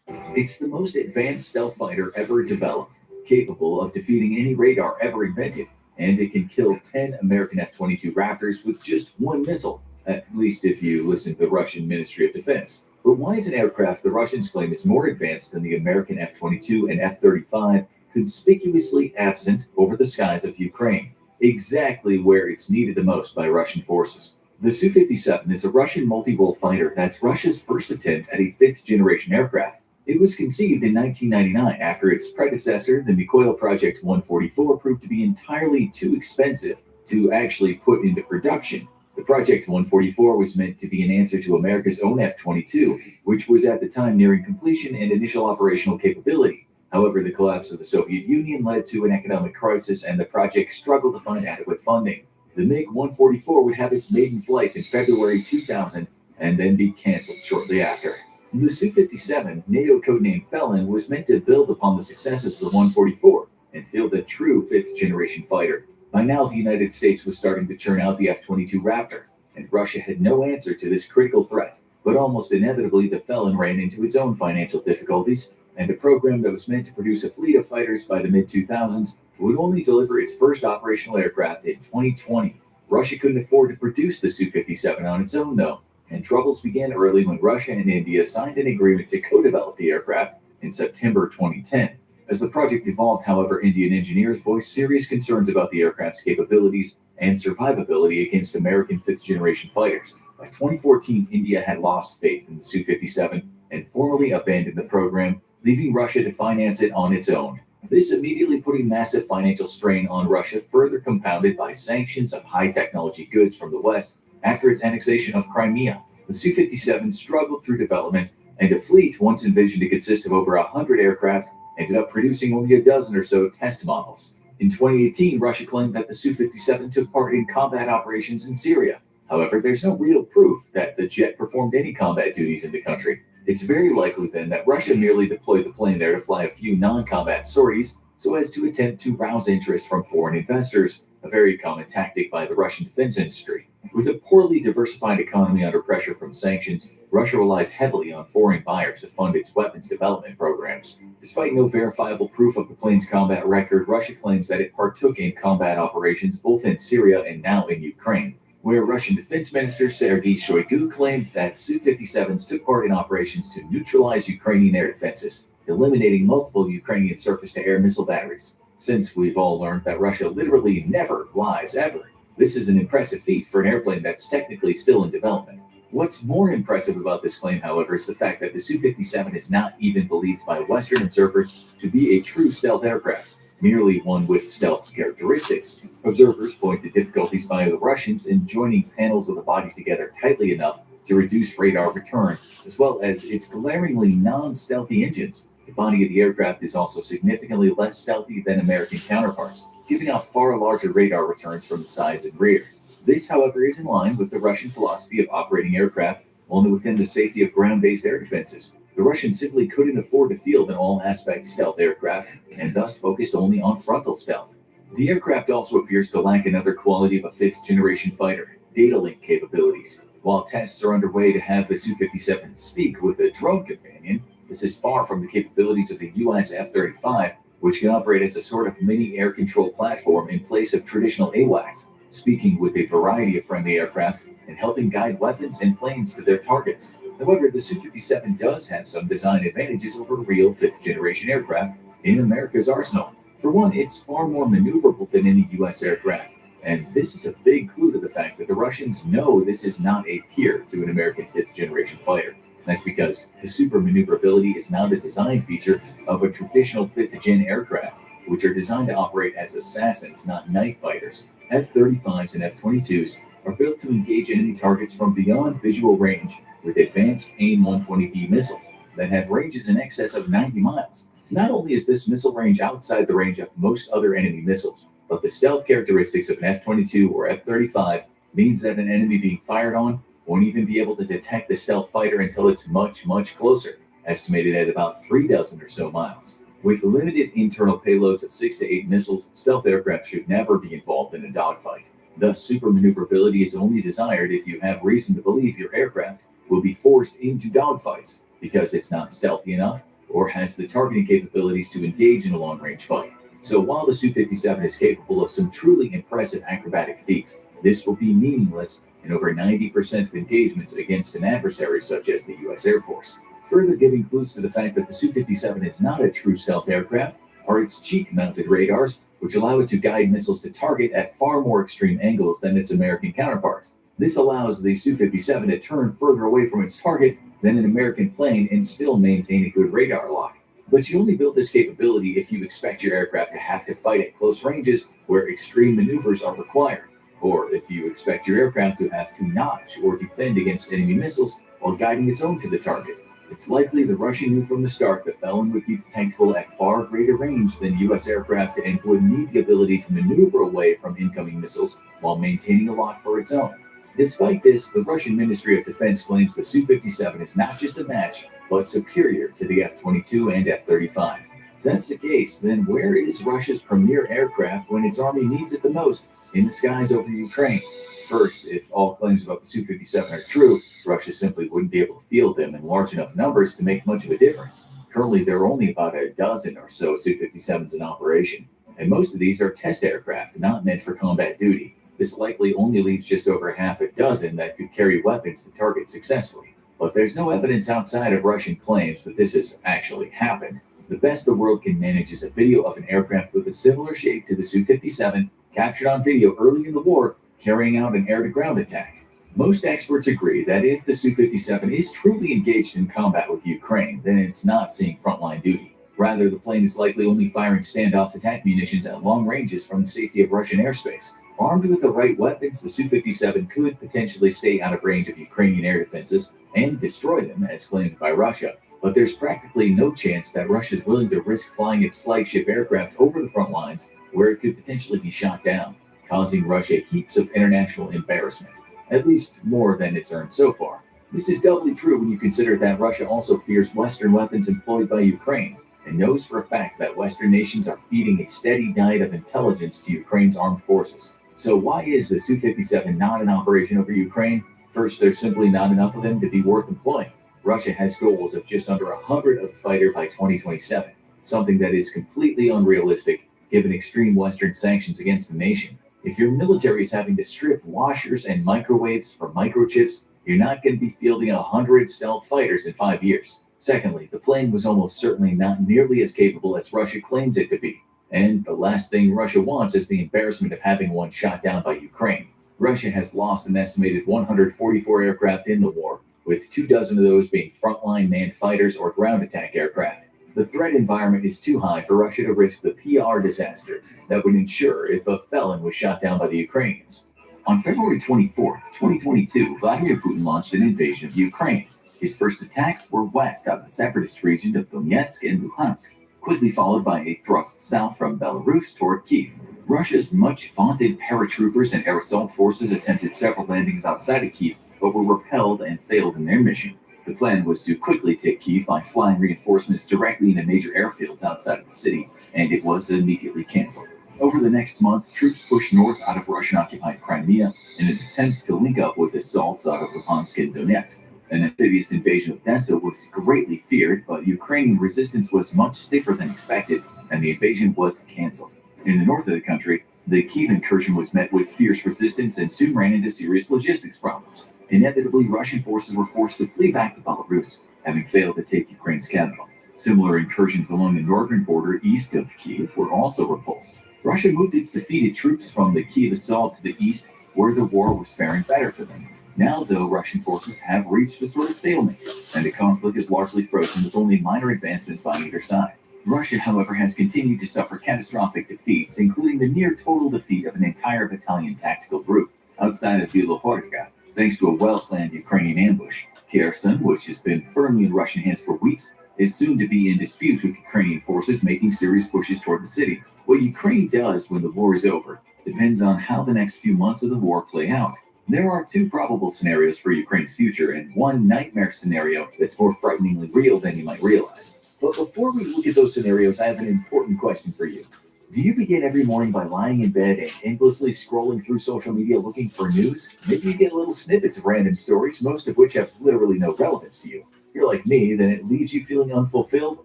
It's the most advanced stealth fighter ever developed, capable of defeating any radar ever invented, and it can kill 10 American F-22 Raptors with just one missile, at least if you listen to the Russian Ministry of Defense. But why is an aircraft the Russians claim is more advanced than the American F-22 and F-35 conspicuously absent over the skies of Ukraine, exactly where it's needed the most by Russian forces? The Su-57 is a Russian multi-role fighter that's Russia's first attempt at a fifth-generation aircraft. It was conceived in 1999 after its predecessor, the Mikoil Project 144, proved to be entirely too expensive to actually put into production. The Project 144 was meant to be an answer to America's own F-22, which was at the time nearing completion and initial operational capability. However, the collapse of the Soviet Union led to an economic crisis, and the project struggled to find adequate funding. The MiG-144 would have its maiden flight in February 2000 and then be canceled shortly after. The Su-57, NATO codenamed Felon, was meant to build upon the successes of the 144 and field a true fifth-generation fighter. By now, the United States was starting to churn out the F-22 Raptor, and Russia had no answer to this critical threat. But almost inevitably, the Felon ran into its own financial difficulties, and a program that was meant to produce a fleet of fighters by the mid-2000s would only deliver its first operational aircraft in 2020. Russia couldn't afford to produce the Su-57 on its own, though, and troubles began early when Russia and India signed an agreement to co-develop the aircraft in September 2010. As the project evolved, however, Indian engineers voiced serious concerns about the aircraft's capabilities and survivability against American fifth-generation fighters. By 2014, India had lost faith in the Su-57 and formally abandoned the program, leaving Russia to finance it on its own. This immediately put a massive financial strain on Russia, further compounded by sanctions of high-technology goods from the West after its annexation of Crimea. The Su-57 struggled through development, and a fleet once envisioned to consist of over 100 aircraft ended up producing only a dozen or so test models. In 2018, Russia claimed that the Su-57 took part in combat operations in Syria. However, there's no real proof that the jet performed any combat duties in the country. It's very likely then that Russia merely deployed the plane there to fly a few non-combat sorties so as to attempt to rouse interest from foreign investors, a very common tactic by the Russian defense industry. With a poorly diversified economy under pressure from sanctions, Russia relies heavily on foreign buyers to fund its weapons development programs. Despite no verifiable proof of the plane's combat record, Russia claims that it partook in combat operations both in Syria and now in Ukraine, where Russian Defense Minister Sergei Shoigu claimed that Su-57s took part in operations to neutralize Ukrainian air defenses, eliminating multiple Ukrainian surface-to-air missile batteries. Since we've all learned that Russia literally never lies ever, this is an impressive feat for an airplane that's technically still in development. What's more impressive about this claim, however, is the fact that the Su-57 is not even believed by Western observers to be a true stealth aircraft, merely one with stealth characteristics. Observers point to difficulties by the Russians in joining panels of the body together tightly enough to reduce radar return, as well as its glaringly non-stealthy engines. The body of the aircraft is also significantly less stealthy than American counterparts, giving out far larger radar returns from the sides and rear. This, however, is in line with the Russian philosophy of operating aircraft only within the safety of ground-based air defenses. The Russians simply couldn't afford to field an all-aspect stealth aircraft, and thus focused only on frontal stealth. The aircraft also appears to lack another quality of a fifth-generation fighter, data link capabilities. While tests are underway to have the Su-57 speak with a drone companion, this is far from the capabilities of the U.S. F-35, which can operate as a sort of mini air control platform in place of traditional AWACS, speaking with a variety of friendly aircraft and helping guide weapons and planes to their targets. However, the Su-57 does have some design advantages over real fifth-generation aircraft in America's arsenal. For one, it's far more maneuverable than any U.S. aircraft, and this is a big clue to the fact that the Russians know this is not a peer to an American fifth-generation fighter. That's because the super maneuverability is not a design feature of a traditional fifth-gen aircraft, which are designed to operate as assassins, not knife fighters. F-35s and F-22s are built to engage enemy targets from beyond visual range with advanced AIM-120D missiles that have ranges in excess of 90 miles. Not only is this missile range outside the range of most other enemy missiles, but the stealth characteristics of an F-22 or F-35 means that an enemy being fired on won't even be able to detect the stealth fighter until it's much, much closer, estimated at about 3 dozen or so miles. With limited internal payloads of 6 to 8 missiles, stealth aircraft should never be involved in a dogfight. Thus, super maneuverability is only desired if you have reason to believe your aircraft will be forced into dogfights because it's not stealthy enough or has the targeting capabilities to engage in a long-range fight. So while the Su-57 is capable of some truly impressive acrobatic feats, this will be meaningless in over 90% of engagements against an adversary such as the U.S. Air Force. Further giving clues to the fact that the Su-57 is not a true stealth aircraft are its cheek-mounted radars, which allow it to guide missiles to target at far more extreme angles than its American counterparts. This allows the Su-57 to turn further away from its target than an American plane and still maintain a good radar lock. But you only build this capability if you expect your aircraft to have to fight at close ranges where extreme maneuvers are required, or if you expect your aircraft to have to notch or defend against enemy missiles while guiding its own to the target. It's likely the Russian knew from the start that Felon would be detectable at far greater range than U.S. aircraft and would need the ability to maneuver away from incoming missiles while maintaining a lock for its own. Despite this, the Russian Ministry of Defense claims the Su-57 is not just a match, but superior to the F-22 and F-35. If that's the case, then where is Russia's premier aircraft when its army needs it the most? In the skies over Ukraine. First, if all claims about the Su-57 are true, Russia simply wouldn't be able to field them in large enough numbers to make much of a difference. Currently, there are only about a dozen or so Su-57s in operation, and most of these are test aircraft, not meant for combat duty. This likely only leaves just over half a dozen that could carry weapons to target successfully. But there's no evidence outside of Russian claims that this has actually happened. The best the world can manage is a video of an aircraft with a similar shape to the Su-57 captured on video early in the war carrying out an air-to-ground attack. Most experts agree that if the Su-57 is truly engaged in combat with Ukraine, then it's not seeing frontline duty. Rather, the plane is likely only firing standoff attack munitions at long ranges from the safety of Russian airspace. Armed with the right weapons, the Su-57 could potentially stay out of range of Ukrainian air defenses and destroy them, as claimed by Russia. But there's practically no chance that Russia is willing to risk flying its flagship aircraft over the front lines where it could potentially be shot down, causing Russia heaps of international embarrassment, at least more than it's earned so far. This is doubly true when you consider that Russia also fears Western weapons employed by Ukraine, and knows for a fact that Western nations are feeding a steady diet of intelligence to Ukraine's armed forces. So why is the Su-57 not in operation over Ukraine? First, there's simply not enough of them to be worth employing. Russia has goals of just under 100 of the fighter by 2027, something that is completely unrealistic given extreme Western sanctions against the nation. If your military is having to strip washers and microwaves for microchips, you're not going to be fielding 100 stealth fighters in 5 years. Secondly, the plane was almost certainly not nearly as capable as Russia claims it to be. And the last thing Russia wants is the embarrassment of having one shot down by Ukraine. Russia has lost an estimated 144 aircraft in the war, with 24 of those being frontline manned fighters or ground attack aircraft. The threat environment is too high for Russia to risk the PR disaster that would ensure if a felon was shot down by the Ukrainians. On February 24th, 2022, Vladimir Putin launched an invasion of Ukraine. His first attacks were west of the separatist region of Donetsk and Luhansk, quickly followed by a thrust south from Belarus toward Kyiv. Russia's much vaunted paratroopers and air assault forces attempted several landings outside of Kyiv, but were repelled and failed in their mission. The plan was to quickly take Kyiv by flying reinforcements directly into major airfields outside of the city, and it was immediately canceled. Over the next month, troops pushed north out of Russian-occupied Crimea in an attempt to link up with assaults out of Luhansk and Donetsk. An amphibious invasion of Odessa was greatly feared, but Ukrainian resistance was much stiffer than expected, and the invasion was canceled. In the north of the country, the Kyiv incursion was met with fierce resistance and soon ran into serious logistics problems. Inevitably, Russian forces were forced to flee back to Belarus, having failed to take Ukraine's capital. Similar incursions along the northern border east of Kyiv were also repulsed. Russia moved its defeated troops from the Kyiv assault to the east, where the war was faring better for them. Now, though, Russian forces have reached a sort of stalemate, and the conflict is largely frozen with only minor advancements by either side. Russia, however, has continued to suffer catastrophic defeats, including the near-total defeat of an entire battalion tactical group outside of Bilohorka, thanks to a well-planned Ukrainian ambush. Kherson, which has been firmly in Russian hands for weeks, is soon to be in dispute with Ukrainian forces making serious pushes toward the city. What Ukraine does when the war is over depends on how the next few months of the war play out. There are two probable scenarios for Ukraine's future and one nightmare scenario that's more frighteningly real than you might realize. But before we look at those scenarios, I have an important question for you. Do you begin every morning by lying in bed and endlessly scrolling through social media looking for news? Maybe you get little snippets of random stories, most of which have literally no relevance to you. If you're like me, then it leaves you feeling unfulfilled,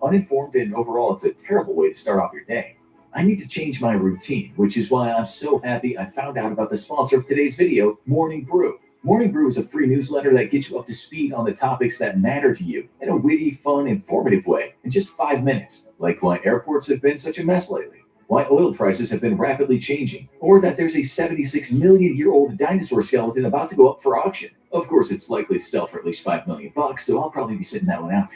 uninformed, and overall it's a terrible way to start off your day. I need to change my routine, which is why I'm so happy I found out about the sponsor of today's video, Morning Brew. Morning Brew is a free newsletter that gets you up to speed on the topics that matter to you in a witty, fun, informative way in just 5 minutes, like why airports have been such a mess lately, why oil prices have been rapidly changing, or that there's a 76 million-year-old dinosaur skeleton about to go up for auction. Of course, it's likely to sell for at least $5 million, so I'll probably be sitting that one out.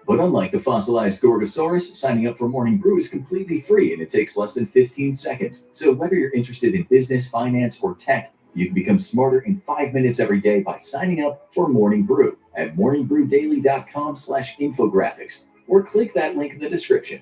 But unlike the fossilized Gorgosaurus, signing up for Morning Brew is completely free and it takes less than 15 seconds. So whether you're interested in business, finance, or tech, you can become smarter in 5 minutes every day by signing up for Morning Brew at morningbrewdaily.com/infographics or click that link in the description.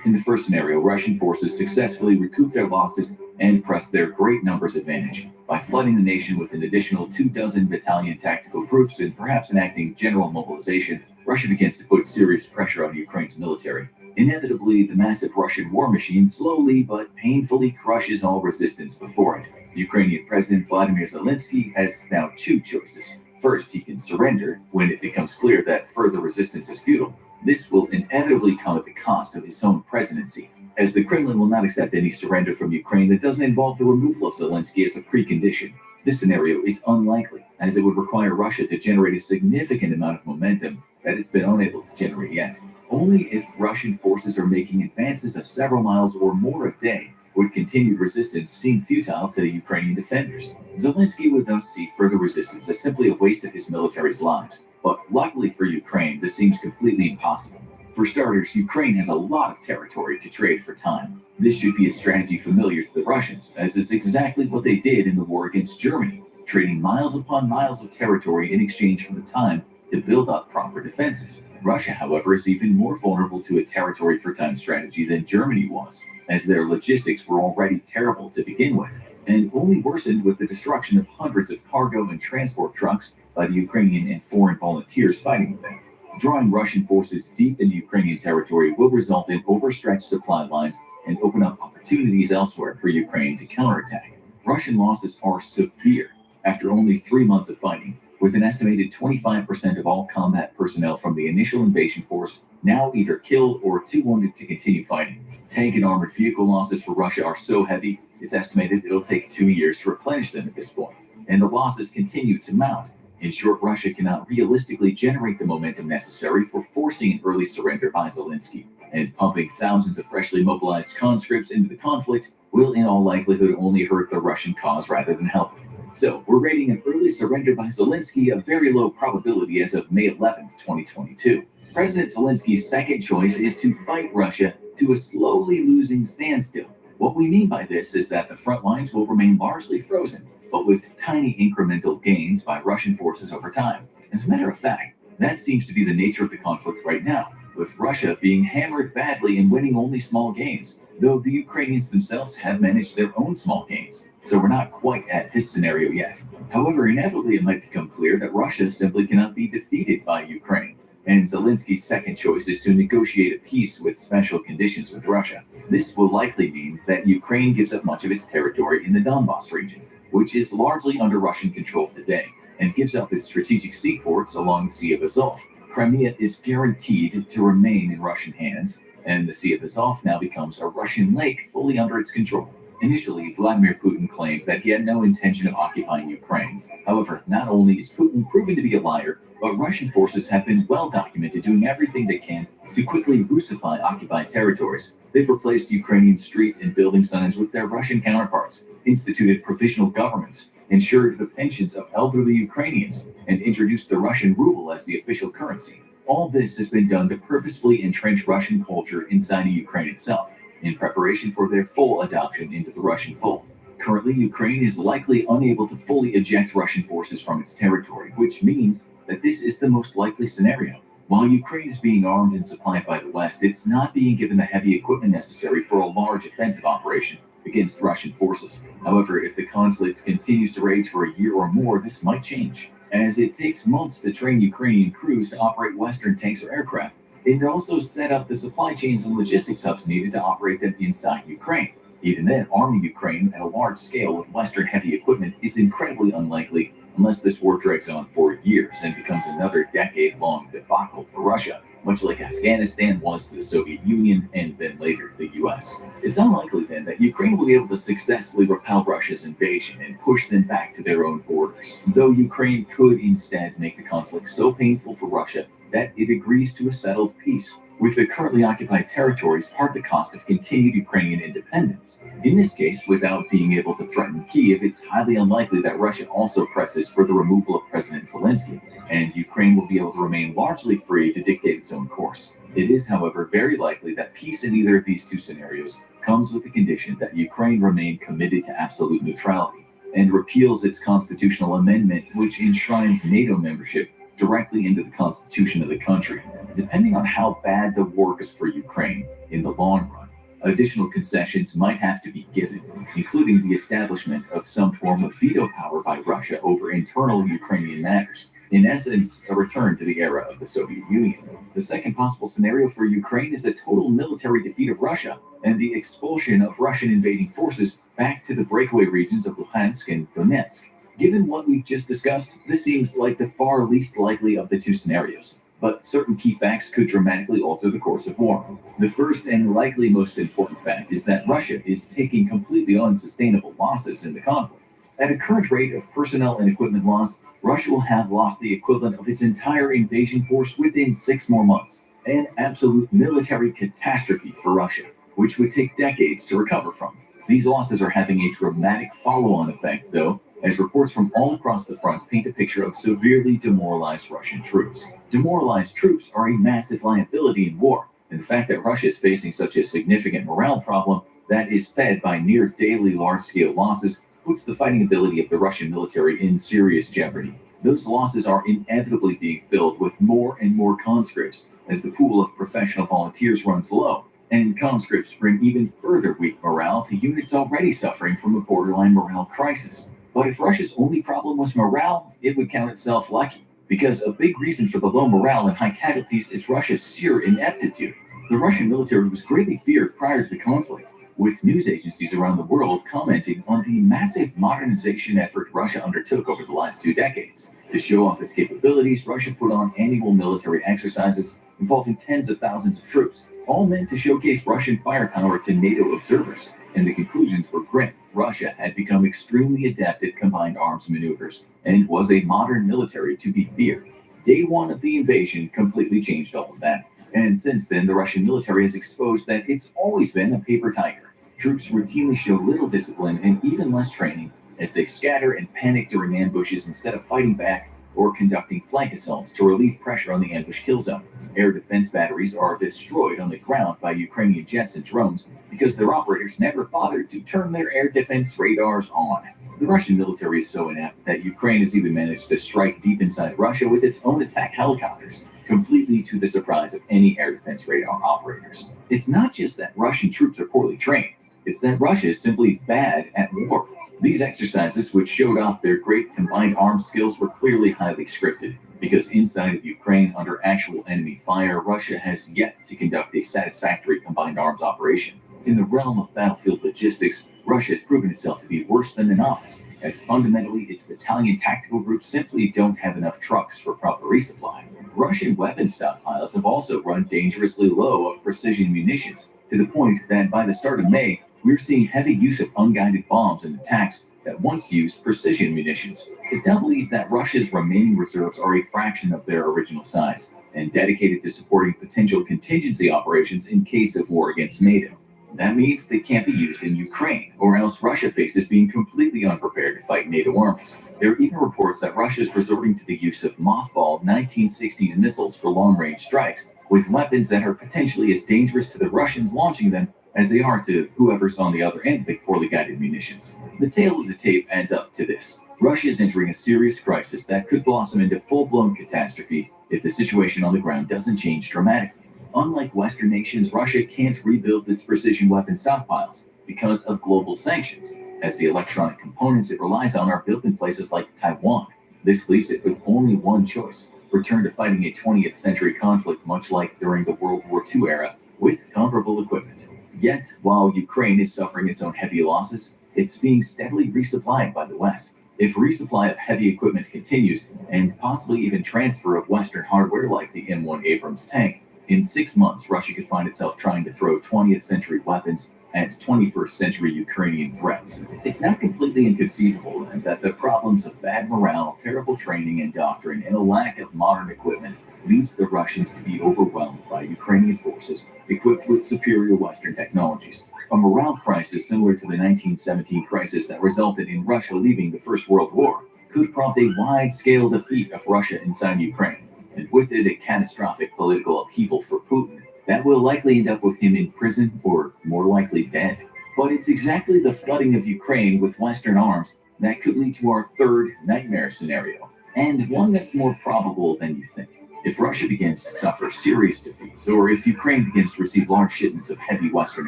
In the first scenario, Russian forces successfully recouped their losses and pressed their great numbers advantage by flooding the nation with an additional 24 battalion tactical groups and perhaps enacting general mobilization. Russia begins to put serious pressure on Ukraine's military. Inevitably, the massive Russian war machine slowly but painfully crushes all resistance before it. Ukrainian President Vladimir Zelensky has now two choices. First, he can surrender when it becomes clear that further resistance is futile. This will inevitably come at the cost of his own presidency, as the Kremlin will not accept any surrender from Ukraine that doesn't involve the removal of Zelensky as a precondition. This scenario is unlikely, as it would require Russia to generate a significant amount of momentum that it's been unable to generate yet. Only if Russian forces are making advances of several miles or more a day would continued resistance seem futile to the Ukrainian defenders. Zelensky would thus see further resistance as simply a waste of his military's lives. But luckily for Ukraine, this seems completely impossible. For starters, Ukraine has a lot of territory to trade for time. This should be a strategy familiar to the Russians, as it's exactly what they did in the war against Germany, trading miles upon miles of territory in exchange for the time to build up proper defenses. Russia, however, is even more vulnerable to a territory for time strategy than Germany was, as their logistics were already terrible to begin with, and only worsened with the destruction of hundreds of cargo and transport trucks by the Ukrainian and foreign volunteers fighting with them. Drawing Russian forces deep into Ukrainian territory will result in overstretched supply lines and open up opportunities elsewhere for Ukraine to counterattack. Russian losses are severe after only 3 months of fighting, with an estimated 25% of all combat personnel from the initial invasion force now either killed or too wounded to continue fighting. Tank and armored vehicle losses for Russia are so heavy, it's estimated it'll take 2 years to replenish them at this point, and the losses continue to mount. In short, Russia cannot realistically generate the momentum necessary for forcing an early surrender by Zelensky, and pumping thousands of freshly mobilized conscripts into the conflict will in all likelihood only hurt the Russian cause rather than help it. So, we're rating an early surrender by Zelensky a very low probability as of May 11th, 2022. President Zelensky's second choice is to fight Russia to a slowly losing standstill. What we mean by this is that the front lines will remain largely frozen, but with tiny incremental gains by Russian forces over time. As a matter of fact, that seems to be the nature of the conflict right now, with Russia being hammered badly and winning only small gains, though the Ukrainians themselves have managed their own small gains. So we're not quite at this scenario yet. However, inevitably it might become clear that Russia simply cannot be defeated by Ukraine, and Zelensky's second choice is to negotiate a peace with special conditions with Russia. This will likely mean that Ukraine gives up much of its territory in the Donbas region, which is largely under Russian control today, and gives up its strategic seaports along the Sea of Azov. Crimea is guaranteed to remain in Russian hands, and the Sea of Azov now becomes a Russian lake fully under its control. Initially, Vladimir Putin claimed that he had no intention of occupying Ukraine. However, not only is Putin proven to be a liar, but Russian forces have been well documented doing everything they can to quickly Russify occupied territories. They've replaced Ukrainian street and building signs with their Russian counterparts, instituted provisional governments, ensured the pensions of elderly Ukrainians, and introduced the Russian ruble as the official currency. All this has been done to purposefully entrench Russian culture inside of Ukraine itself, in preparation for their full adoption into the Russian fold. Currently, Ukraine is likely unable to fully eject Russian forces from its territory, which means that this is the most likely scenario. While Ukraine is being armed and supplied by the West, it's not being given the heavy equipment necessary for a large offensive operation against Russian forces. However, if the conflict continues to rage for a year or more, this might change, as it takes months to train Ukrainian crews to operate Western tanks or aircraft, and also set up the supply chains and logistics hubs needed to operate them inside Ukraine. Even then, arming Ukraine at a large scale with Western heavy equipment is incredibly unlikely unless this war drags on for years and becomes another decade-long debacle for Russia, much like Afghanistan was to the Soviet Union and then later the US. It's unlikely then that Ukraine will be able to successfully repel Russia's invasion and push them back to their own borders, though Ukraine could instead make the conflict so painful for Russia that it agrees to a settled peace, with the currently occupied territories part the cost of continued Ukrainian independence. In this case, without being able to threaten Kyiv, it's highly unlikely that Russia also presses for the removal of President Zelensky, and Ukraine will be able to remain largely free to dictate its own course. It is, however, very likely that peace in either of these two scenarios comes with the condition that Ukraine remain committed to absolute neutrality and repeals its constitutional amendment, which enshrines NATO membership directly into the constitution of the country. Depending on how bad the war goes for Ukraine in the long run, additional concessions might have to be given, including the establishment of some form of veto power by Russia over internal Ukrainian matters. In essence, a return to the era of the Soviet Union. The second possible scenario for Ukraine is a total military defeat of Russia and the expulsion of Russian invading forces back to the breakaway regions of Luhansk and Donetsk. Given what we've just discussed, this seems like the far least likely of the two scenarios, but certain key facts could dramatically alter the course of war. The first and likely most important fact is that Russia is taking completely unsustainable losses in the conflict. At a current rate of personnel and equipment loss, Russia will have lost the equivalent of its entire invasion force within 6 more months, an absolute military catastrophe for Russia, which would take decades to recover from. These losses are having a dramatic follow-on effect, though, as reports from all across the front paint a picture of severely demoralized Russian troops. Demoralized troops are a massive liability in war, and the fact that Russia is facing such a significant morale problem that is fed by near daily large-scale losses puts the fighting ability of the Russian military in serious jeopardy. Those losses are inevitably being filled with more and more conscripts as the pool of professional volunteers runs low, and conscripts bring even further weak morale to units already suffering from a borderline morale crisis. But if Russia's only problem was morale, it would count itself lucky, because a big reason for the low morale and high casualties is Russia's sheer ineptitude. The Russian military was greatly feared prior to the conflict, with news agencies around the world commenting on the massive modernization effort Russia undertook over the last 2 decades. To show off its capabilities, Russia put on annual military exercises involving tens of thousands of troops, all meant to showcase Russian firepower to NATO observers. And the conclusions were grim. Russia had become extremely adept at combined arms maneuvers and was a modern military to be feared. Day one of the invasion completely changed all of that. And since then, the Russian military has exposed that it's always been a paper tiger. Troops routinely show little discipline and even less training as they scatter and panic during ambushes instead of fighting back or conducting flank assaults to relieve pressure on the ambush kill zone. Air defense batteries are destroyed on the ground by Ukrainian jets and drones because their operators never bothered to turn their air defense radars on. The Russian military is so inept that Ukraine has even managed to strike deep inside Russia with its own attack helicopters, completely to the surprise of any air defense radar operators. It's not just that Russian troops are poorly trained, it's that Russia is simply bad at war. These exercises, which showed off their great combined arms skills, were clearly highly scripted, because inside of Ukraine, under actual enemy fire, Russia has yet to conduct a satisfactory combined arms operation. In the realm of battlefield logistics, Russia has proven itself to be worse than the novice, as fundamentally its battalion tactical groups simply don't have enough trucks for proper resupply. Russian weapon stockpiles have also run dangerously low of precision munitions, to the point that by the start of May, we're seeing heavy use of unguided bombs and attacks that once used precision munitions. It's now believed that Russia's remaining reserves are a fraction of their original size and dedicated to supporting potential contingency operations in case of war against NATO. That means they can't be used in Ukraine, or else Russia faces being completely unprepared to fight NATO armies. There are even reports that Russia is resorting to the use of mothballed 1960s missiles for long-range strikes, with weapons that are potentially as dangerous to the Russians launching them as they are to whoever's on the other end of the poorly guided munitions. The tale of the tape adds up to this. Russia is entering a serious crisis that could blossom into full-blown catastrophe if the situation on the ground doesn't change dramatically. Unlike Western nations, Russia can't rebuild its precision weapon stockpiles because of global sanctions, as the electronic components it relies on are built in places like Taiwan. This leaves it with only one choice: return to fighting a 20th century conflict much like during the World War II era, with comparable equipment. Yet, while Ukraine is suffering its own heavy losses, it's being steadily resupplied by the West. If resupply of heavy equipment continues, and possibly even transfer of Western hardware like the M1 Abrams tank, in 6 months Russia could find itself trying to throw 20th century weapons at 21st century Ukrainian threats. It's not completely inconceivable that the problems of bad morale, terrible training and doctrine, and a lack of modern equipment leaves the Russians to be overwhelmed by Ukrainian forces equipped with superior Western technologies. A morale crisis similar to the 1917 crisis that resulted in Russia leaving the First World War could prompt a wide-scale defeat of Russia inside Ukraine, and with it a catastrophic political upheaval for Putin that will likely end up with him in prison or more likely dead. But it's exactly the flooding of Ukraine with Western arms that could lead to our third nightmare scenario, and one that's more probable than you think. If Russia begins to suffer serious defeats, or if Ukraine begins to receive large shipments of heavy Western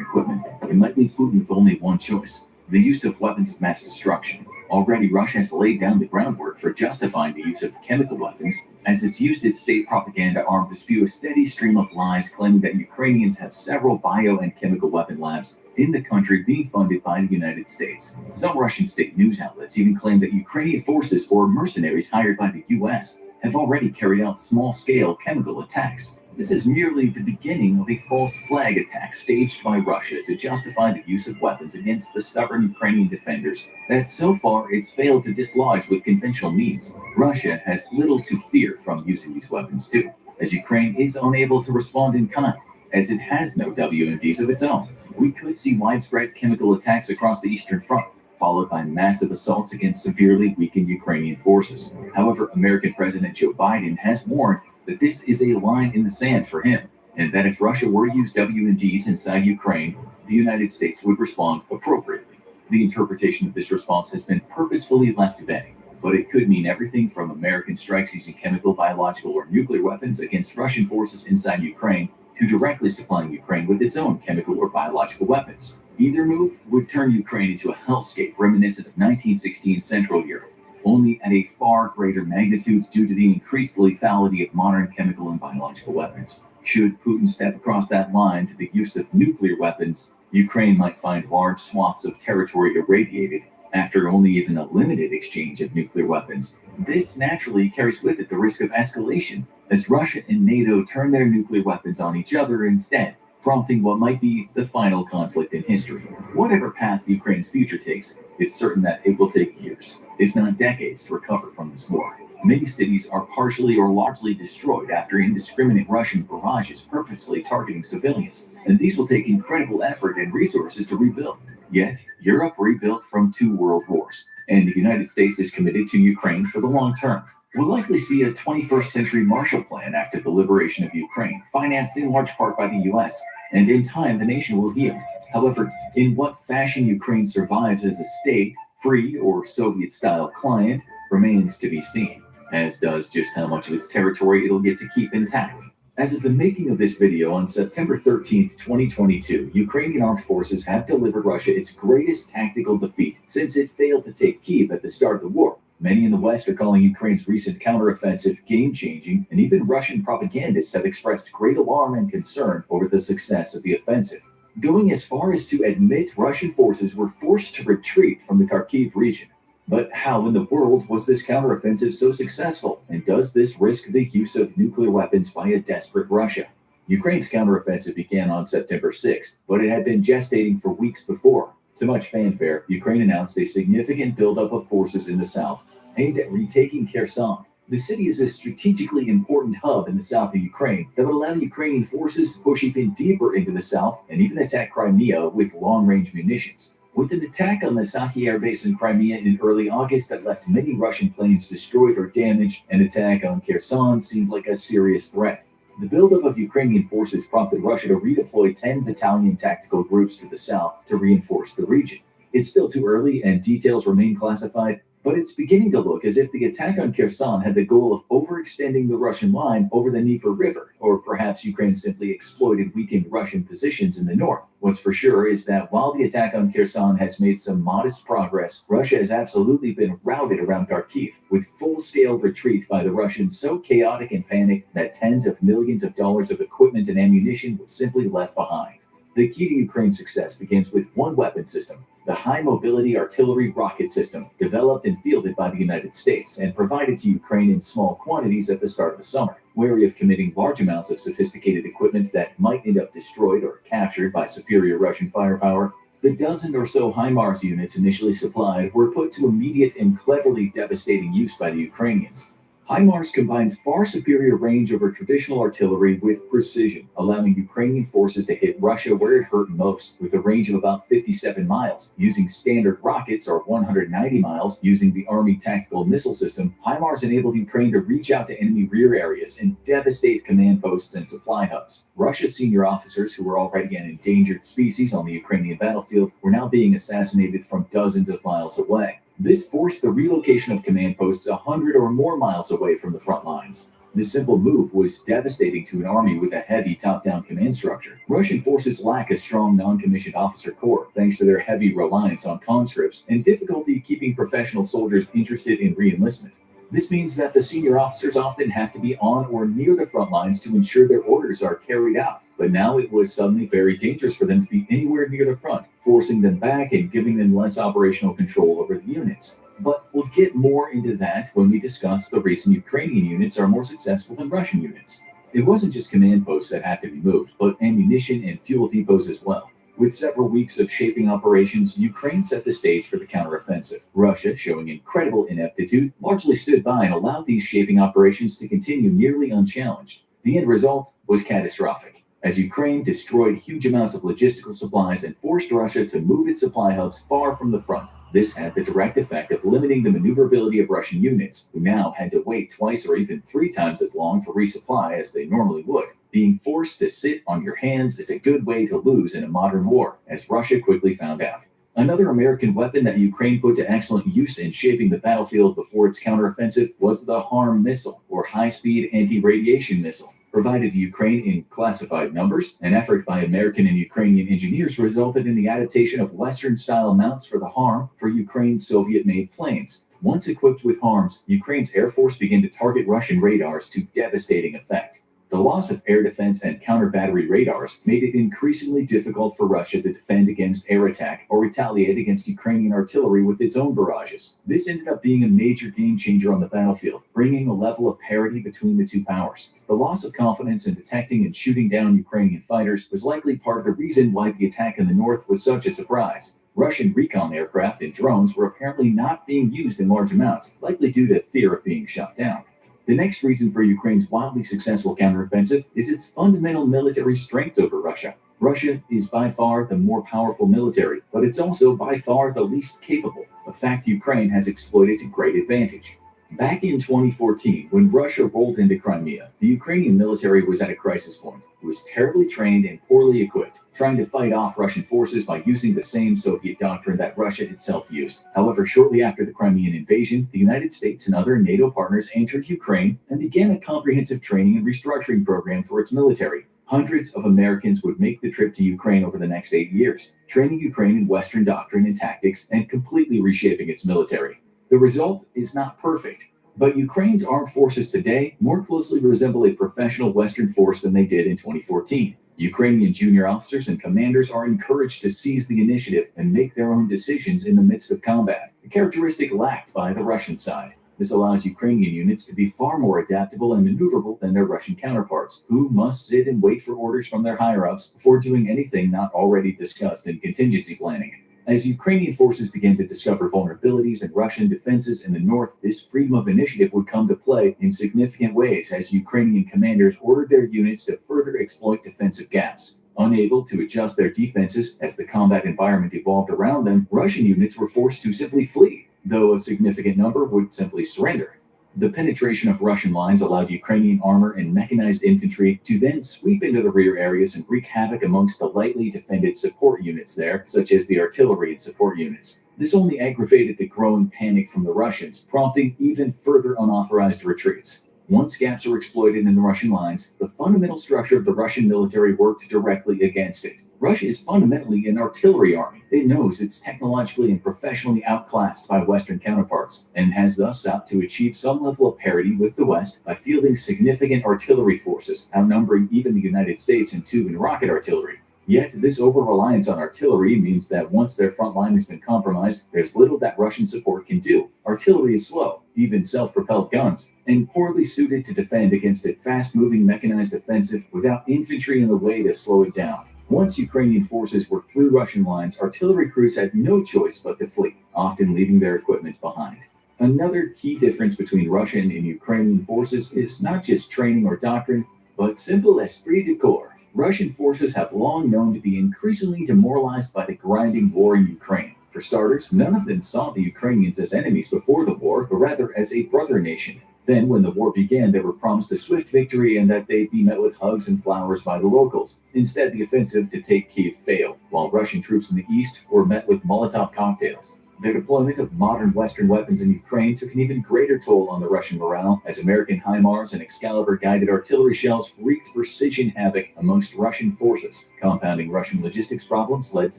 equipment, it might leave Putin with only one choice: the use of weapons of mass destruction. Already, Russia has laid down the groundwork for justifying the use of chemical weapons, as it's used its state propaganda arm to spew a steady stream of lies claiming that Ukrainians have several bio and chemical weapon labs in the country being funded by the United States. Some Russian state news outlets even claim that Ukrainian forces or mercenaries hired by the US have already carried out small-scale chemical attacks. This is merely the beginning of a false flag attack staged by Russia to justify the use of weapons against the stubborn Ukrainian defenders that so far it's failed to dislodge with conventional means. Russia has little to fear from using these weapons too, as Ukraine is unable to respond in kind, as it has no WMDs of its own. We could see widespread chemical attacks across the Eastern Front, followed by massive assaults against severely weakened Ukrainian forces. However, American President Joe Biden has warned that this is a line in the sand for him, and that if Russia were to use WMDs inside Ukraine, the United States would respond appropriately. The interpretation of this response has been purposefully left vague, but it could mean everything from American strikes using chemical, biological, or nuclear weapons against Russian forces inside Ukraine to directly supplying Ukraine with its own chemical or biological weapons. Either move would turn Ukraine into a hellscape reminiscent of 1916 Central Europe, only at a far greater magnitude due to the increased lethality of modern chemical and biological weapons. Should Putin step across that line to the use of nuclear weapons, Ukraine might find large swaths of territory irradiated after only even a limited exchange of nuclear weapons. This naturally carries with it the risk of escalation as Russia and NATO turn their nuclear weapons on each other instead, prompting what might be the final conflict in history. Whatever path Ukraine's future takes, it's certain that it will take years, if not decades, to recover from this war. Many cities are partially or largely destroyed after indiscriminate Russian barrages purposefully targeting civilians, and these will take incredible effort and resources to rebuild. Yet, Europe rebuilt from 2 world wars, and the United States is committed to Ukraine for the long term. We'll likely see a 21st century Marshall Plan after the liberation of Ukraine, financed in large part by the US, and in time the nation will heal. However, in what fashion Ukraine survives as a state, free or Soviet-style client, remains to be seen, as does just how much of its territory it'll get to keep intact. As of the making of this video on September 13th, 2022, Ukrainian armed forces have delivered Russia its greatest tactical defeat since it failed to take Kyiv at the start of the war. Many in the West are calling Ukraine's recent counteroffensive game-changing, and even Russian propagandists have expressed great alarm and concern over the success of the offensive, going as far as to admit Russian forces were forced to retreat from the Kharkiv region. But how in the world was this counteroffensive so successful, and does this risk the use of nuclear weapons by a desperate Russia? Ukraine's counteroffensive began on September 6th, but it had been gestating for weeks before. To much fanfare, Ukraine announced a significant buildup of forces in the south, aimed at retaking Kherson. The city is a strategically important hub in the south of Ukraine that would allow Ukrainian forces to push even deeper into the south and even attack Crimea with long-range munitions. With an attack on the Saki air base in Crimea in early August that left many Russian planes destroyed or damaged, an attack on Kherson seemed like a serious threat. The buildup of Ukrainian forces prompted Russia to redeploy 10 battalion tactical groups to the south to reinforce the region. It's still too early and details remain classified, but it's beginning to look as if the attack on Kherson had the goal of overextending the Russian line over the Dnieper River, or perhaps Ukraine simply exploited weakened Russian positions in the north. What's for sure is that while the attack on Kherson has made some modest progress, Russia has absolutely been routed around Kharkiv, with full-scale retreat by the Russians so chaotic and panicked that tens of millions of dollars of equipment and ammunition were simply left behind. The key to Ukraine's success begins with one weapon system, the High Mobility Artillery Rocket System, developed and fielded by the United States and provided to Ukraine in small quantities at the start of the summer. Wary of committing large amounts of sophisticated equipment that might end up destroyed or captured by superior Russian firepower, the dozen or so HIMARS units initially supplied were put to immediate and cleverly devastating use by the Ukrainians. HIMARS combines far superior range over traditional artillery with precision, allowing Ukrainian forces to hit Russia where it hurt most, with a range of about 57 miles. Using standard rockets, or 190 miles, using the Army Tactical Missile System, HIMARS enabled Ukraine to reach out to enemy rear areas and devastate command posts and supply hubs. Russia's senior officers, who were already an endangered species on the Ukrainian battlefield, were now being assassinated from dozens of miles away. This forced the relocation of command posts 100 or more miles away from the front lines. This simple move was devastating to an army with a heavy top-down command structure. Russian forces lack a strong non-commissioned officer corps, thanks to their heavy reliance on conscripts and difficulty keeping professional soldiers interested in re-enlistment. This means that the senior officers often have to be on or near the front lines to ensure their orders are carried out. But now it was suddenly very dangerous for them to be anywhere near the front, forcing them back and giving them less operational control over the units. But we'll get more into that when we discuss the reason Ukrainian units are more successful than Russian units. It wasn't just command posts that had to be moved, but ammunition and fuel depots as well. With several weeks of shaping operations, Ukraine set the stage for the counteroffensive. Russia, showing incredible ineptitude, largely stood by and allowed these shaping operations to continue nearly unchallenged. The end result was catastrophic, as Ukraine destroyed huge amounts of logistical supplies and forced Russia to move its supply hubs far from the front. This had the direct effect of limiting the maneuverability of Russian units, who now had to wait twice or even 3 times as long for resupply as they normally would. Being forced to sit on your hands is a good way to lose in a modern war, as Russia quickly found out. Another American weapon that Ukraine put to excellent use in shaping the battlefield before its counteroffensive was the HARM missile, or high-speed anti-radiation missile. Provided to Ukraine in classified numbers, an effort by American and Ukrainian engineers resulted in the adaptation of Western-style mounts for the HARM for Ukraine's Soviet-made planes. Once equipped with HARMs, Ukraine's Air Force began to target Russian radars to devastating effect. The loss of air defense and counter-battery radars made it increasingly difficult for Russia to defend against air attack or retaliate against Ukrainian artillery with its own barrages. This ended up being a major game changer on the battlefield, bringing a level of parity between the two powers. The loss of confidence in detecting and shooting down Ukrainian fighters was likely part of the reason why the attack in the north was such a surprise. Russian recon aircraft and drones were apparently not being used in large amounts, likely due to fear of being shot down. The next reason for Ukraine's wildly successful counteroffensive is its fundamental military strength over Russia. Russia is by far the more powerful military, but it's also by far the least capable, a fact Ukraine has exploited to great advantage. Back in 2014, when Russia rolled into Crimea, the Ukrainian military was at a crisis point. It was terribly trained and poorly equipped, trying to fight off Russian forces by using the same Soviet doctrine that Russia itself used. However, shortly after the Crimean invasion, the United States and other NATO partners entered Ukraine and began a comprehensive training and restructuring program for its military. Hundreds of Americans would make the trip to Ukraine over the next 8 years, training Ukraine in Western doctrine and tactics and completely reshaping its military. The result is not perfect, but Ukraine's armed forces today more closely resemble a professional Western force than they did in 2014. Ukrainian junior officers and commanders are encouraged to seize the initiative and make their own decisions in the midst of combat, a characteristic lacked by the Russian side. This allows Ukrainian units to be far more adaptable and maneuverable than their Russian counterparts, who must sit and wait for orders from their higher-ups before doing anything not already discussed in contingency planning. As Ukrainian forces began to discover vulnerabilities in Russian defenses in the north, this freedom of initiative would come to play in significant ways as Ukrainian commanders ordered their units to further exploit defensive gaps. Unable to adjust their defenses as the combat environment evolved around them, Russian units were forced to simply flee, though a significant number would simply surrender. The penetration of Russian lines allowed Ukrainian armor and mechanized infantry to then sweep into the rear areas and wreak havoc amongst the lightly defended support units there, such as the artillery and support units. This only aggravated the growing panic from the Russians, prompting even further unauthorized retreats. Once gaps were exploited in the Russian lines, the fundamental structure of the Russian military worked directly against it. Russia is fundamentally an artillery army. It knows it's technologically and professionally outclassed by Western counterparts, and has thus sought to achieve some level of parity with the West by fielding significant artillery forces, outnumbering even the United States in tube and rocket artillery. Yet, this over-reliance on artillery means that once their front line has been compromised, there's little that Russian support can do. Artillery is slow, even self-propelled guns, and poorly suited to defend against a fast-moving mechanized offensive without infantry in the way to slow it down. Once Ukrainian forces were through Russian lines, artillery crews had no choice but to flee, often leaving their equipment behind. Another key difference between Russian and Ukrainian forces is not just training or doctrine, but simple esprit de corps. Russian forces have long known to be increasingly demoralized by the grinding war in Ukraine. For starters, none of them saw the Ukrainians as enemies before the war, but rather as a brother nation. Then, when the war began, they were promised a swift victory and that they'd be met with hugs and flowers by the locals. Instead, the offensive to take Kyiv failed, while Russian troops in the east were met with Molotov cocktails. The deployment of modern Western weapons in Ukraine took an even greater toll on the Russian morale, as American HIMARS and Excalibur-guided artillery shells wreaked precision havoc amongst Russian forces. Compounding Russian logistics problems led to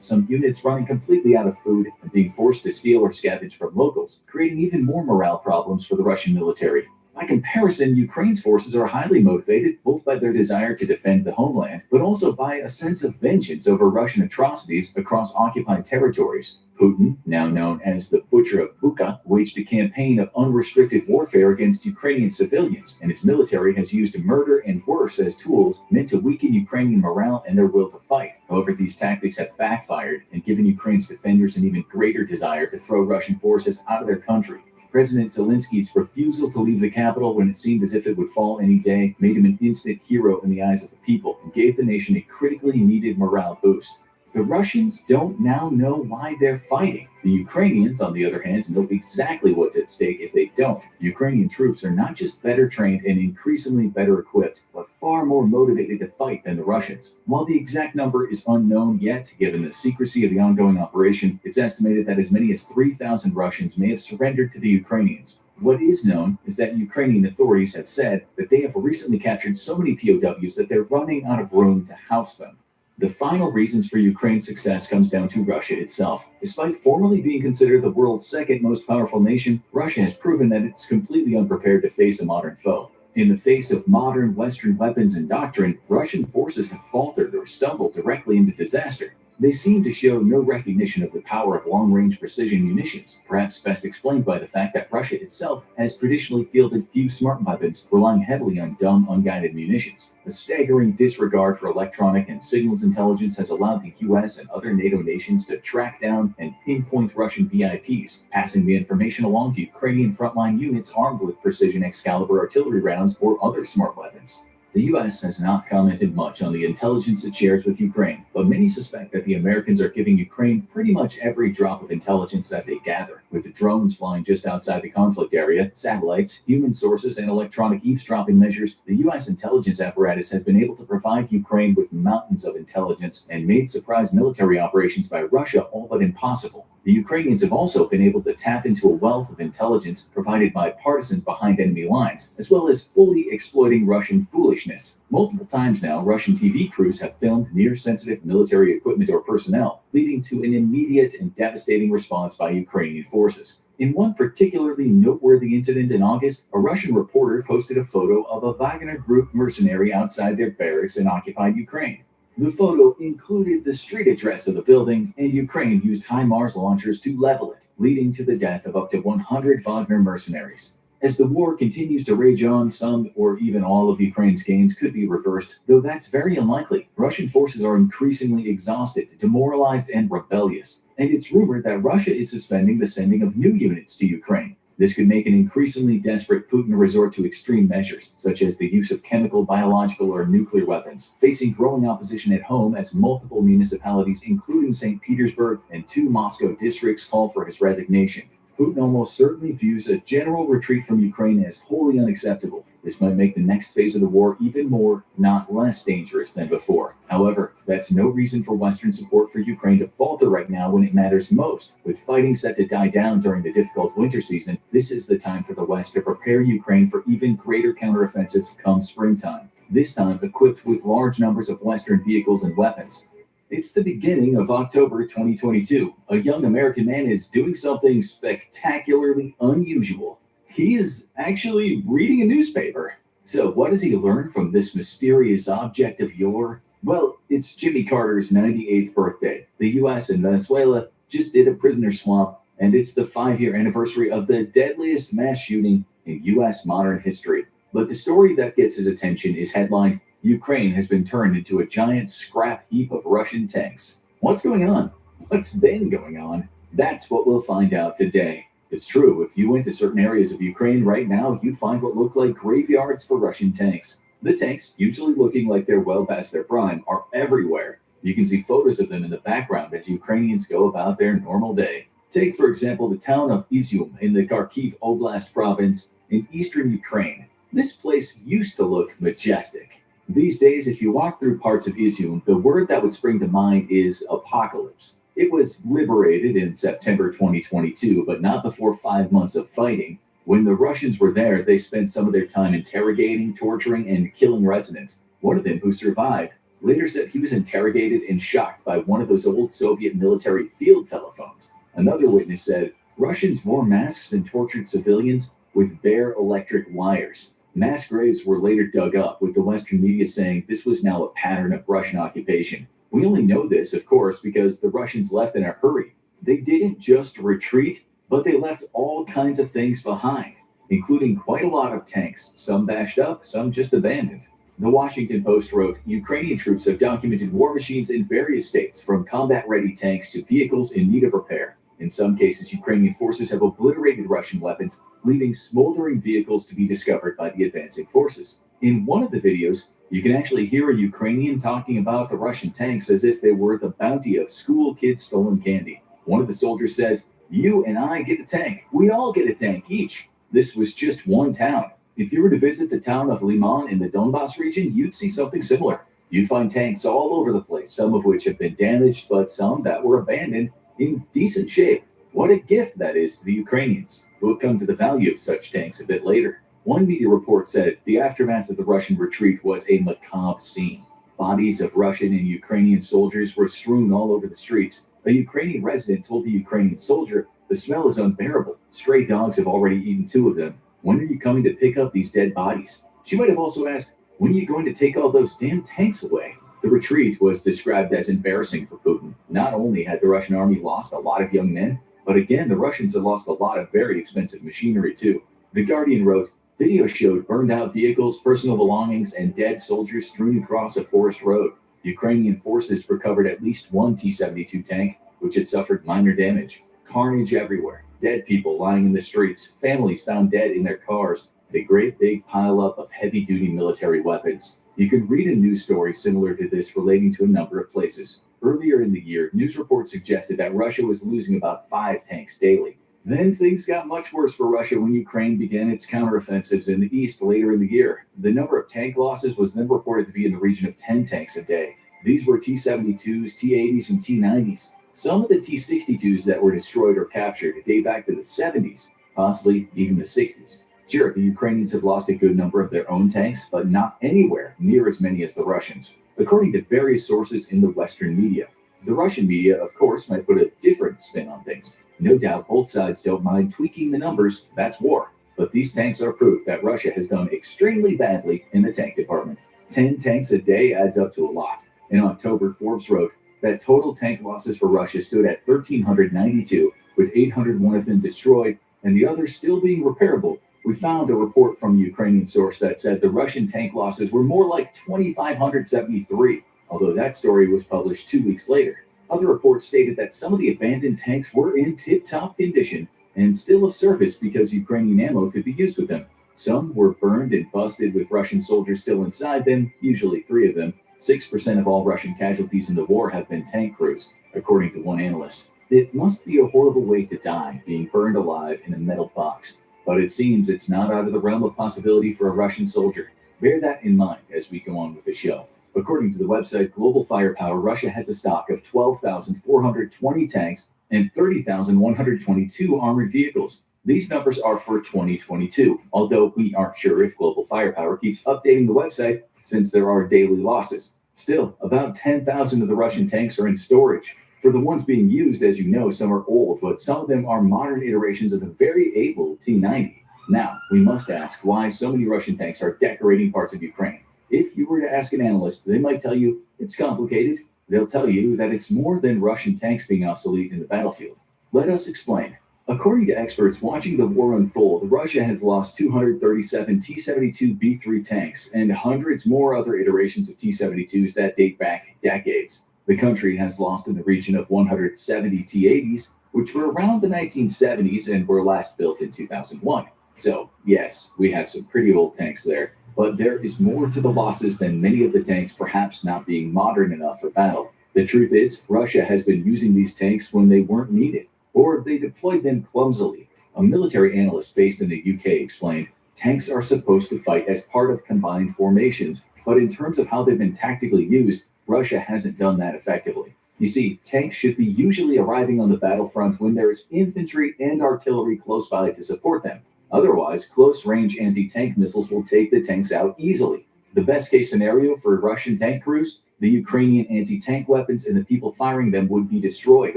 some units running completely out of food and being forced to steal or scavenge from locals, creating even more morale problems for the Russian military. By comparison, Ukraine's forces are highly motivated, both by their desire to defend the homeland, but also by a sense of vengeance over Russian atrocities across occupied territories. Putin, now known as the Butcher of Bucha, waged a campaign of unrestricted warfare against Ukrainian civilians, and his military has used murder and worse as tools meant to weaken Ukrainian morale and their will to fight. However, these tactics have backfired and given Ukraine's defenders an even greater desire to throw Russian forces out of their country. President Zelensky's refusal to leave the capital when it seemed as if it would fall any day made him an instant hero in the eyes of the people and gave the nation a critically needed morale boost. The Russians don't now know why they're fighting. The Ukrainians, on the other hand, know exactly what's at stake if they don't. Ukrainian troops are not just better trained and increasingly better equipped, but far more motivated to fight than the Russians. While the exact number is unknown yet, given the secrecy of the ongoing operation, it's estimated that as many as 3,000 Russians may have surrendered to the Ukrainians. What is known is that Ukrainian authorities have said that they have recently captured so many POWs that they're running out of room to house them. The final reasons for Ukraine's success comes down to Russia itself. Despite formerly being considered the world's second most powerful nation, Russia has proven that it's completely unprepared to face a modern foe. In the face of modern Western weapons and doctrine, Russian forces have faltered or stumbled directly into disaster. They seem to show no recognition of the power of long-range precision munitions, perhaps best explained by the fact that Russia itself has traditionally fielded few smart weapons, relying heavily on dumb, unguided munitions. A staggering disregard for electronic and signals intelligence has allowed the US and other NATO nations to track down and pinpoint Russian VIPs, passing the information along to Ukrainian frontline units armed with precision Excalibur artillery rounds or other smart weapons. The US has not commented much on the intelligence it shares with Ukraine, but many suspect that the Americans are giving Ukraine pretty much every drop of intelligence that they gather. With the drones flying just outside the conflict area, satellites, human sources, and electronic eavesdropping measures, the US intelligence apparatus has been able to provide Ukraine with mountains of intelligence and made surprise military operations by Russia all but impossible. The Ukrainians have also been able to tap into a wealth of intelligence provided by partisans behind enemy lines, as well as fully exploiting Russian foolishness. Multiple times now, Russian TV crews have filmed near-sensitive military equipment or personnel, leading to an immediate and devastating response by Ukrainian forces. In one particularly noteworthy incident in August, a Russian reporter posted a photo of a Wagner Group mercenary outside their barracks in occupied Ukraine. The photo included the street address of the building, and Ukraine used HIMARS launchers to level it, leading to the death of up to 100 Wagner mercenaries. As the war continues to rage on, some or even all of Ukraine's gains could be reversed, though that's very unlikely. Russian forces are increasingly exhausted, demoralized, and rebellious, and it's rumored that Russia is suspending the sending of new units to Ukraine. This could make an increasingly desperate Putin resort to extreme measures, such as the use of chemical, biological, or nuclear weapons, facing growing opposition at home as multiple municipalities, including St. Petersburg and 2 Moscow districts, call for his resignation. Putin almost certainly views a general retreat from Ukraine as wholly unacceptable. This might make the next phase of the war even more, not less dangerous than before. However, that's no reason for Western support for Ukraine to falter right now when it matters most. With fighting set to die down during the difficult winter season, this is the time for the West to prepare Ukraine for even greater counteroffensive come springtime, this time equipped with large numbers of Western vehicles and weapons. It's the beginning of October 2022. A young American man is doing something spectacularly unusual. He is actually reading a newspaper. So what does he learn from this mysterious object of yore? Well, it's Jimmy Carter's 98th birthday. The US and Venezuela just did a prisoner swap, and it's the 5-year anniversary of the deadliest mass shooting in US modern history. But the story that gets his attention is headlined, "Ukraine has been turned into a giant scrap heap of Russian tanks." What's going on? What's been going on? That's what we'll find out today. It's true, if you went to certain areas of Ukraine right now, you'd find what look like graveyards for Russian tanks. The tanks, usually looking like they're well past their prime, are everywhere. You can see photos of them in the background as Ukrainians go about their normal day. Take, for example, the town of Izium in the Kharkiv Oblast province in eastern Ukraine. This place used to look majestic. These days, if you walk through parts of Izium, the word that would spring to mind is apocalypse. It was liberated in September 2022, but not before 5 months of fighting. When the Russians were there, they spent some of their time interrogating, torturing, and killing residents. One of them, who survived, later said he was interrogated and shocked by one of those old Soviet military field telephones. Another witness said Russians wore masks and tortured civilians with bare electric wires. Mass graves were later dug up, with the Western media saying this was now a pattern of Russian occupation. We only know this, of course, because the Russians left in a hurry. They didn't just retreat, but they left all kinds of things behind, including quite a lot of tanks, some bashed up, some just abandoned. The Washington Post wrote, Ukrainian troops have documented war machines in various states, from combat-ready tanks to vehicles in need of repair. In some cases, Ukrainian forces have obliterated Russian weapons, leaving smoldering vehicles to be discovered by the advancing forces. In one of the videos, you can actually hear a Ukrainian talking about the Russian tanks as if they were the bounty of school kids' stolen candy. One of the soldiers says, "You and I get a tank. We all get a tank each." This was just one town. If you were to visit the town of Liman in the Donbas region, you'd see something similar. You'd find tanks all over the place, some of which have been damaged, but some that were abandoned in decent shape. What a gift that is to the Ukrainians. We'll come to the value of such tanks a bit later. One media report said the aftermath of the Russian retreat was a macabre scene. Bodies of Russian and Ukrainian soldiers were strewn all over the streets. A Ukrainian resident told the Ukrainian soldier, "The smell is unbearable. Stray dogs have already eaten 2 of them. When are you coming to pick up these dead bodies?" She might have also asked, when are you going to take all those damn tanks away? The retreat was described as embarrassing for Putin. Not only had the Russian army lost a lot of young men, but again, the Russians had lost a lot of very expensive machinery too. The Guardian wrote, video showed burned out vehicles, personal belongings, and dead soldiers strewn across a forest road. Ukrainian forces recovered at least one T-72 tank, which had suffered minor damage. Carnage everywhere. Dead people lying in the streets. Families found dead in their cars. A great big pileup of heavy-duty military weapons. You can read a news story similar to this relating to a number of places. Earlier in the year, news reports suggested that Russia was losing about 5 tanks daily. Then things got much worse for Russia when Ukraine began its counteroffensives in the east later in the year. The number of tank losses was then reported to be in the region of 10 tanks a day. These were T-72s, T-80s, and T-90s. Some of the T-62s that were destroyed or captured date back to the 70s, possibly even the 60s. Sure, the Ukrainians have lost a good number of their own tanks, but not anywhere near as many as the Russians, according to various sources in the Western media. The Russian media, of course, might put a different spin on things. No doubt both sides don't mind tweaking the numbers, that's war. But these tanks are proof that Russia has done extremely badly in the tank department. 10 tanks a day adds up to a lot. In October, Forbes wrote that total tank losses for Russia stood at 1,392, with 801 of them destroyed and the others still being repairable. We found a report from a Ukrainian source that said the Russian tank losses were more like 2,573, although that story was published 2 weeks later. Other reports stated that some of the abandoned tanks were in tip-top condition and still of service because Ukrainian ammo could be used with them. Some were burned and busted with Russian soldiers still inside them, usually 3 of them. 6% of all Russian casualties in the war have been tank crews, according to one analyst. It must be a horrible way to die, being burned alive in a metal box. But it seems it's not out of the realm of possibility for a Russian soldier. Bear that in mind as we go on with the show. According to the website Global Firepower, Russia has a stock of 12,420 tanks and 30,122 armored vehicles. These numbers are for 2022, although we aren't sure if Global Firepower keeps updating the website since there are daily losses. Still, about 10,000 of the Russian tanks are in storage. For the ones being used, as you know, some are old, but some of them are modern iterations of the very able T-90. Now, we must ask why so many Russian tanks are decorating parts of Ukraine. If you were to ask an analyst, they might tell you it's complicated. They'll tell you that it's more than Russian tanks being obsolete in the battlefield. Let us explain. According to experts watching the war unfold, Russia has lost 237 T-72B3 tanks and hundreds more other iterations of T-72s that date back decades. The country has lost in the region of 170 T-80s, which were around the 1970s and were last built in 2001. So, yes, we have some pretty old tanks there, but there is more to the losses than many of the tanks perhaps not being modern enough for battle. The truth is, Russia has been using these tanks when they weren't needed, or they deployed them clumsily. A military analyst based in the UK explained, tanks are supposed to fight as part of combined formations, but in terms of how they've been tactically used, Russia hasn't done that effectively. You see, tanks should be usually arriving on the battlefront when there is infantry and artillery close by to support them. Otherwise, close-range anti-tank missiles will take the tanks out easily. The best-case scenario for Russian tank crews, the Ukrainian anti-tank weapons and the people firing them would be destroyed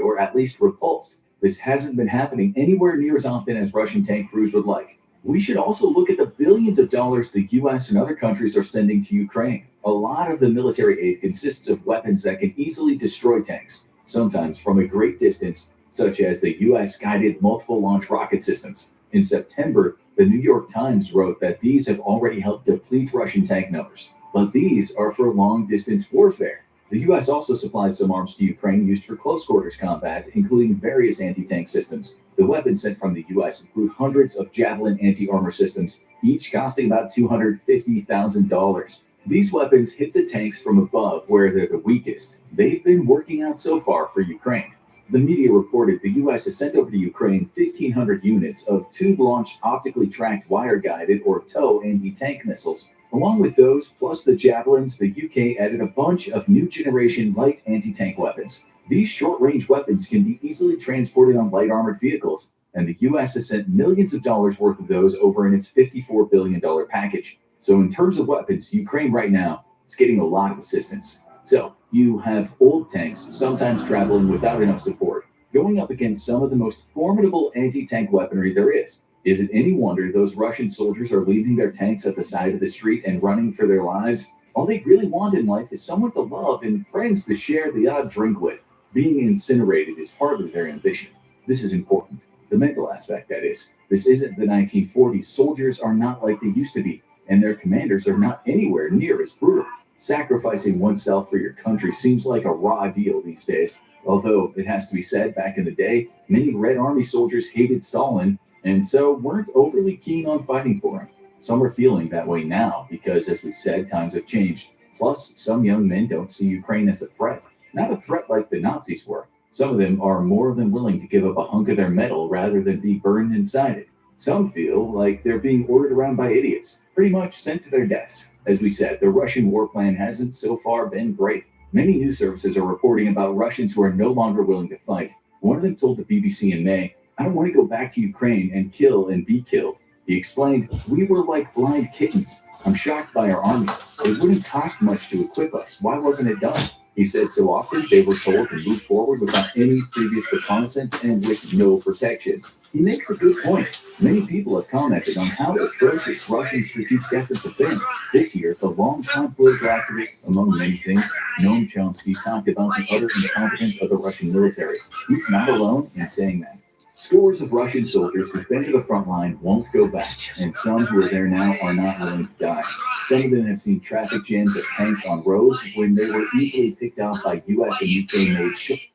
or at least repulsed. This hasn't been happening anywhere near as often as Russian tank crews would like. We should also look at the billions of dollars the US and other countries are sending to Ukraine. A lot of the military aid consists of weapons that can easily destroy tanks, sometimes from a great distance, such as the US-guided multiple launch rocket systems. In September, the New York Times wrote that these have already helped deplete Russian tank numbers. But these are for long-distance warfare. The U.S. also supplies some arms to Ukraine used for close-quarters combat, including various anti-tank systems. The weapons sent from the U.S. include hundreds of Javelin anti-armor systems, each costing about $250,000. These weapons hit the tanks from above where they're the weakest. They've been working out so far for Ukraine. The media reported the U.S. has sent over to Ukraine 1,500 units of tube-launched, optically tracked, wire-guided, or TOW anti-tank missiles. Along with those, plus the Javelins, the UK added a bunch of new-generation light anti-tank weapons. These short-range weapons can be easily transported on light armored vehicles, and the U.S. has sent millions of dollars worth of those over in its $54 billion package. So in terms of weapons, Ukraine right now is getting a lot of assistance. So you have old tanks, sometimes traveling without enough support, going up against some of the most formidable anti-tank weaponry there is. Is it any wonder those Russian soldiers are leaving their tanks at the side of the street and running for their lives? All they really want in life is someone to love and friends to share the odd drink with. Being incinerated is hardly their ambition. This is important. The mental aspect, that is. This isn't the 1940s. Soldiers are not like they used to be, and their commanders are not anywhere near as brutal. Sacrificing oneself for your country seems like a raw deal these days. Although, it has to be said, back in the day, many Red Army soldiers hated Stalin, and so weren't overly keen on fighting for him. Some are feeling that way now, because, as we said, times have changed. Plus, some young men don't see Ukraine as a threat. Not a threat like the Nazis were. Some of them are more than willing to give up a hunk of their metal rather than be burned inside it. Some feel like they're being ordered around by idiots, pretty much sent to their deaths. As we said, the Russian war plan hasn't so far been great. Many news services are reporting about Russians who are no longer willing to fight. One of them told the BBC in May, "I don't want to go back to Ukraine and kill and be killed." He explained, "We were like blind kittens. I'm shocked by our army. It wouldn't cost much to equip us. Why wasn't it done?" He said so often they were told to move forward without any previous reconnaissance and with no protection. He makes a good point. Many people have commented on how atrocious Russian strategic efforts have been. This year, the longtime political activist, among many things, Noam Chomsky, talked about the utter incompetence of the Russian military. He's not alone in saying that. Scores of Russian soldiers who've been to the front line won't go back, and some who are there now are not willing to die. Some of them have seen traffic jams of tanks on roads when they were easily picked off by US and UK made ships.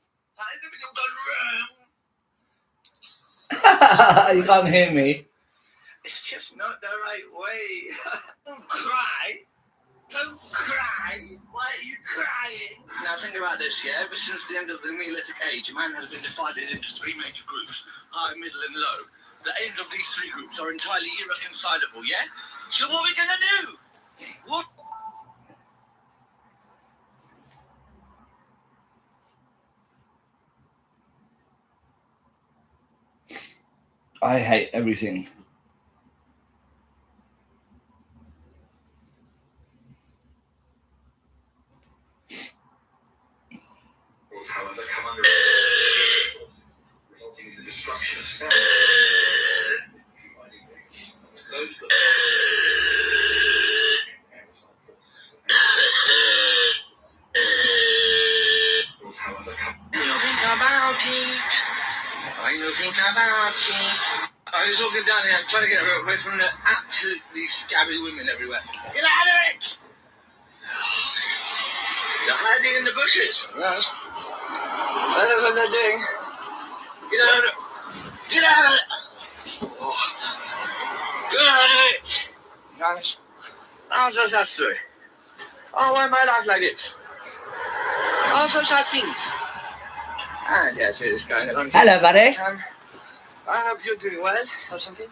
You can't hear me. It's just not the right way. Don't cry. Don't cry. Why are you crying? Now think about this, yeah? Ever since the end of the Neolithic Age, man has been divided into three major groups, high, middle, and low. The aims of these three groups are entirely irreconcilable, yeah? So what are we gonna do? What? I hate everything. However, come under resulting in the destruction of cells. Those that however, come. Think about it. I know, think about it. I was walking down here trying to get away from the absolutely scabby women everywhere. Get out of it! They're hiding in the bushes. Yes. I don't know what they're doing. Get out of it! Get out of it! Oh. Get out of it! Nice. I'm so sad story. Oh, why am I life like this? Oh, so sad things. And yes, it is going on. Hello, buddy. I hope you're doing well or something.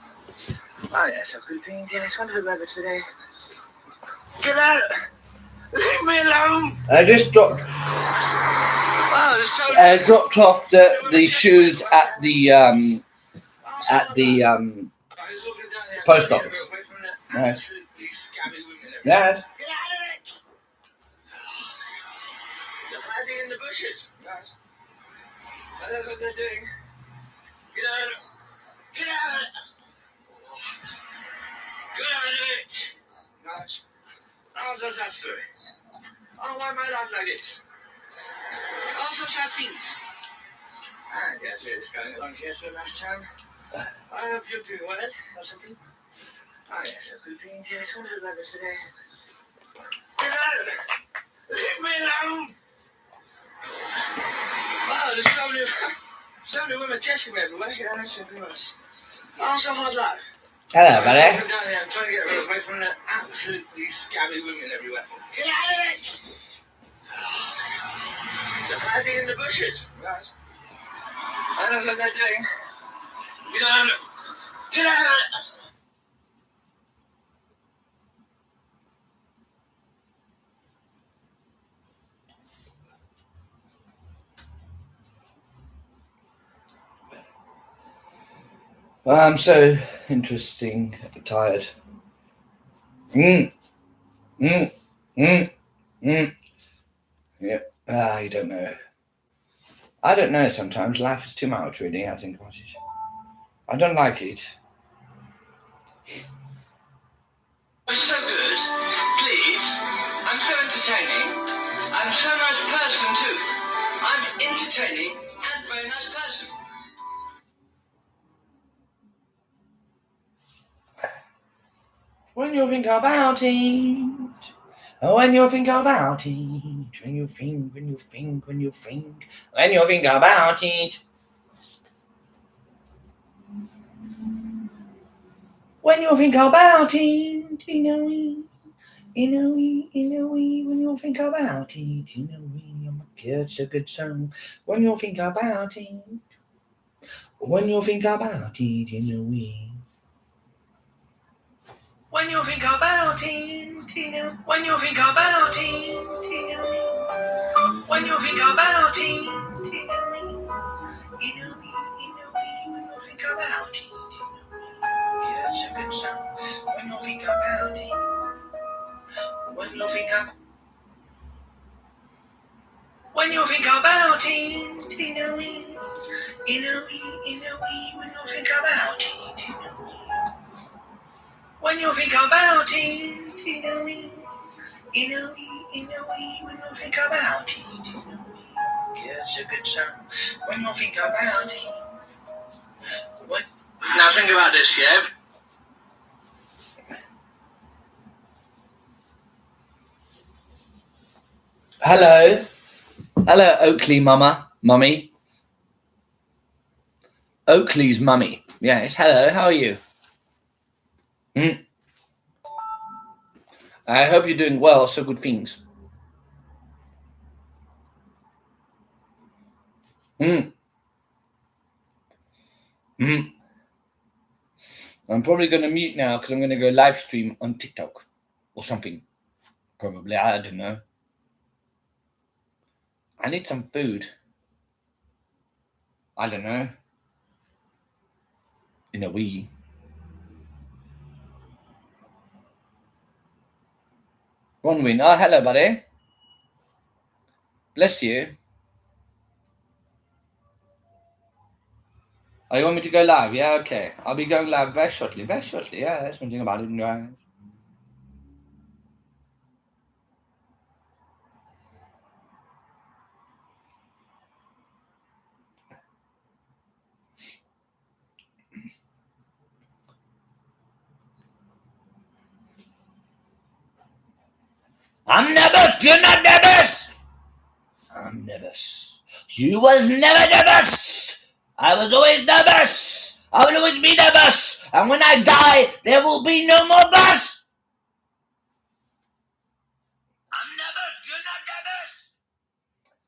Oh, yes, I've good things. Yes, one of the rabbits today. Get out! Leave me alone! I just dropped. Dropped off the shoes at the post office. Nice. Yes. They're hiding in the bushes. Nice. I don't know what they're doing. Get out of it! Get out of it! Get out of it! Nice. Oh, so sad story. Oh, why am I life like this? Oh, so sad things. And yes, it's going along here so last time. I hope you're doing well or something. Oh, yes, I've good things. Yes, one of the rabbits today. Get out of it! Leave me alone! Wow, there's so many women chasing me everywhere. Yeah, that's something else. Oh, so hard life. Hello, buddy. I'm down here, I'm trying to get away from the absolutely scabby women everywhere. Get out of it! They're hiding in the bushes. Right. I don't know what they're doing. Get out of it! Get out of it! I'm so tired. Yeah. I don't know. I don't know sometimes. Life is too much, really. I think about it. I don't like it. I'm so good. Please. I'm so entertaining. I'm so nice person too. I'm entertaining and very nice person. When you think about it. When you think about it. When you think about it. When you think about it, when you think about it, it's a good song. When you think about it, when you think about it, when you think about it, when you think about it, when you think about it, when you think about it. It's a good song. When you think about it, when you think about it, when you think about it, when you think about it, when you think about it, it's a good song. When you think about it. Now think about this, yeah? Hello. Hello, Oakley mummy. Oakley's mummy. Yes, hello, how are you? I hope you're doing well, so good things. I'm probably going to mute now because I'm going to go live stream on TikTok or something. Probably, I don't know. I need some food. I don't know. In a wee. Bronwyn, oh, hello, buddy. Bless you. Oh, you want me to go live? Yeah, okay. I'll be going live very shortly. Very shortly, yeah. That's one thing about it. Right? I'm nervous. You're not nervous. I'm nervous. You was never nervous. I was always nervous. I will always be nervous. And when I die, there will be no more bus. I'm nervous. You're not nervous.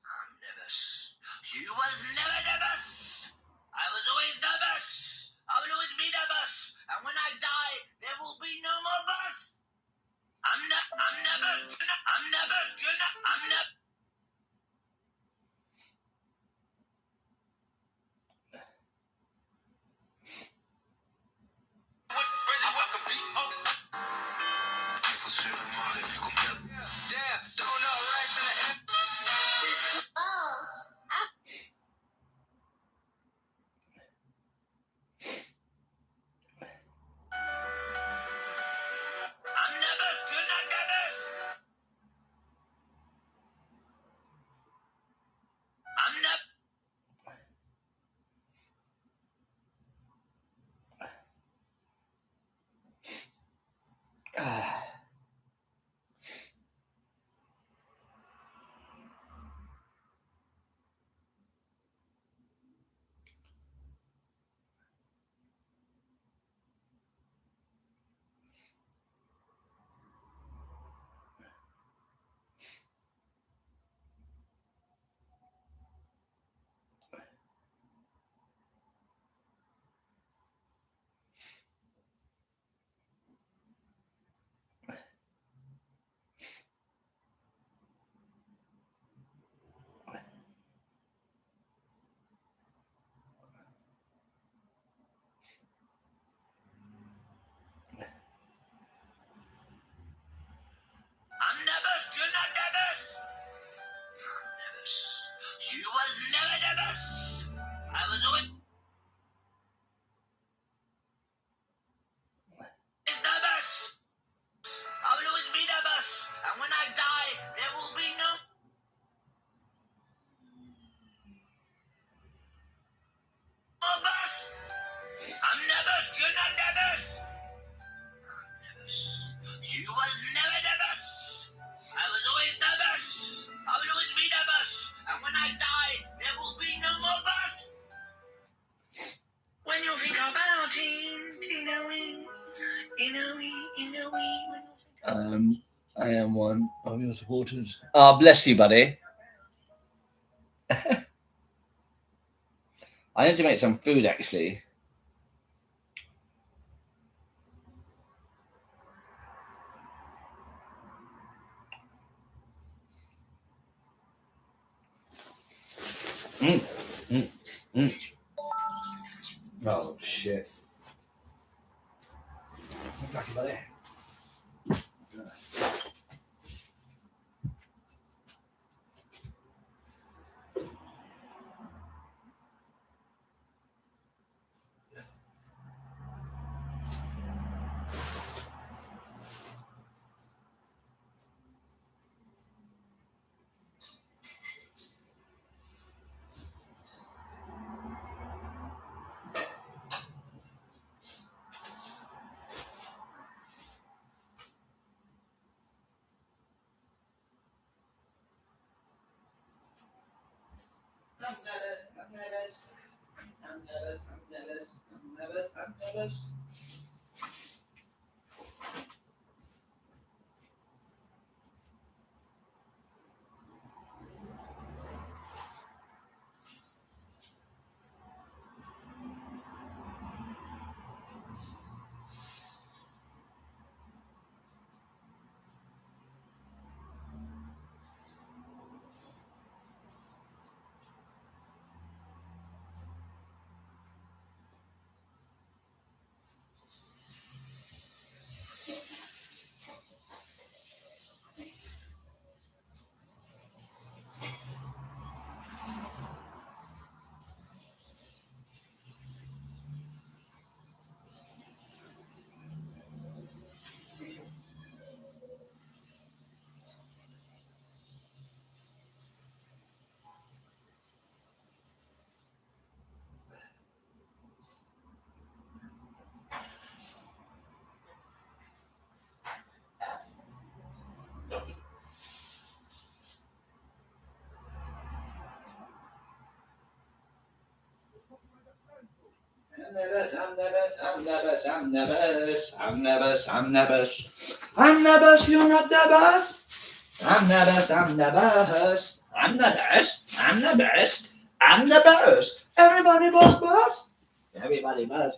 I'm nervous. You was never nervous. I was always nervous. I will always be nervous. And when I die, there will be no more bus. I'm nervous. I'm nervous. You're not. I'm nervous. You was never nervous. I was always. I am one of your supporters. Oh, bless you, buddy. I need to make some food, actually. Oh, shit. Lucky buddy. I'm nervous. I'm nervous, you're not nervous. I'm nervous, I'm nervous. I'm nervous, I'm nervous. I'm nervous. Everybody buzz. Everybody buzz.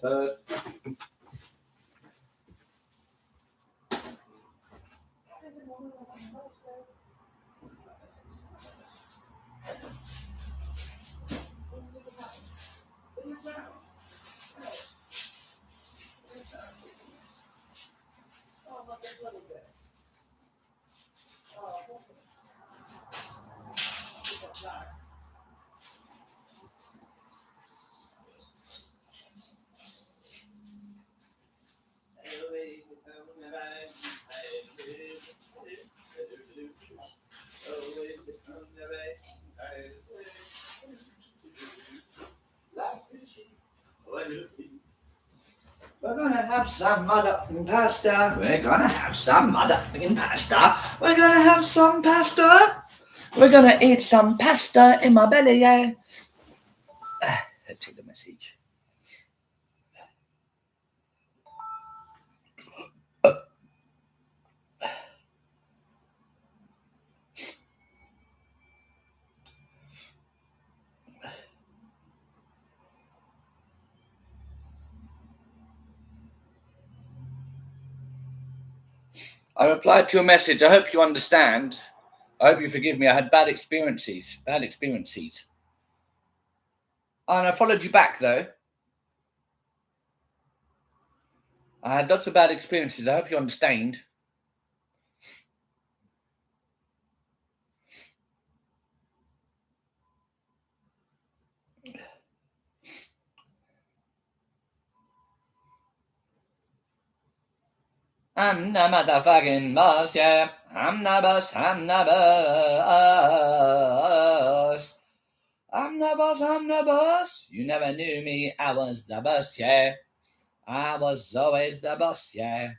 We're gonna have some motherfucking pasta. We're gonna have some motherfucking pasta. We're gonna have some pasta. We're gonna eat some pasta in my belly, yeah. Let's take the message. I replied to your message. I hope you understand. I hope you forgive me. I had bad experiences. Oh, and I followed you back, though. I had lots of bad experiences. I hope you understand. I'm the motherfucking boss, yeah. I'm the boss. I'm the boss. You never knew me. I was the boss, yeah. I was always the boss, yeah.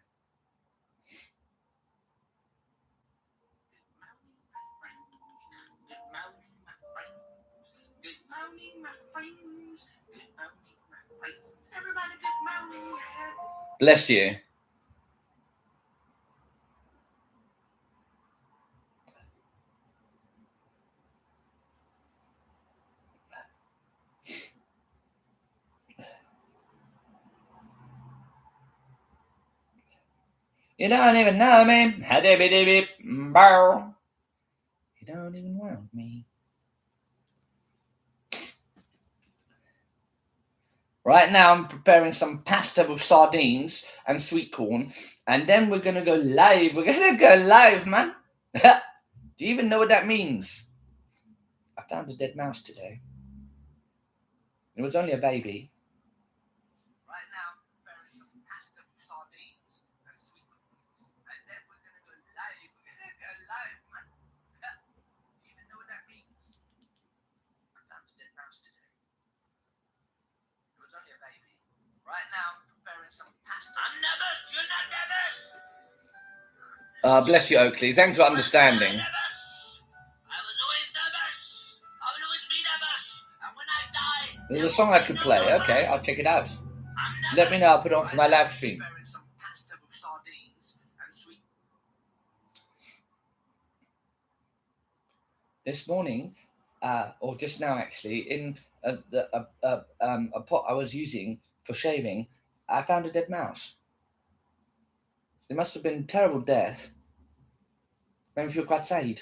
Bless you. You don't even know me. Bow. You don't even want me. Right now, I'm preparing some pasta with sardines and sweet corn, and then we're gonna go live. We're gonna go live, man. Do you even know what that means? I found a dead mouse today. It was only a baby. Right now, I'm preparing some pasta with sardines and sweet corn, and then we're gonna go live. We're gonna go live, man. Do you even know what that means? I found a dead mouse today. It was only a baby. Right now, I'm preparing some pasta. I'm nervous. You're not nervous. Bless you, Oakley. Thanks for understanding. There's a song I could play. Okay, I'll check it out. Let me know. I'll put it on for my live stream. This morning, or just now actually, in a pot I was using for shaving, I found a dead mouse. It must have been a terrible death. Made me feel quite sad.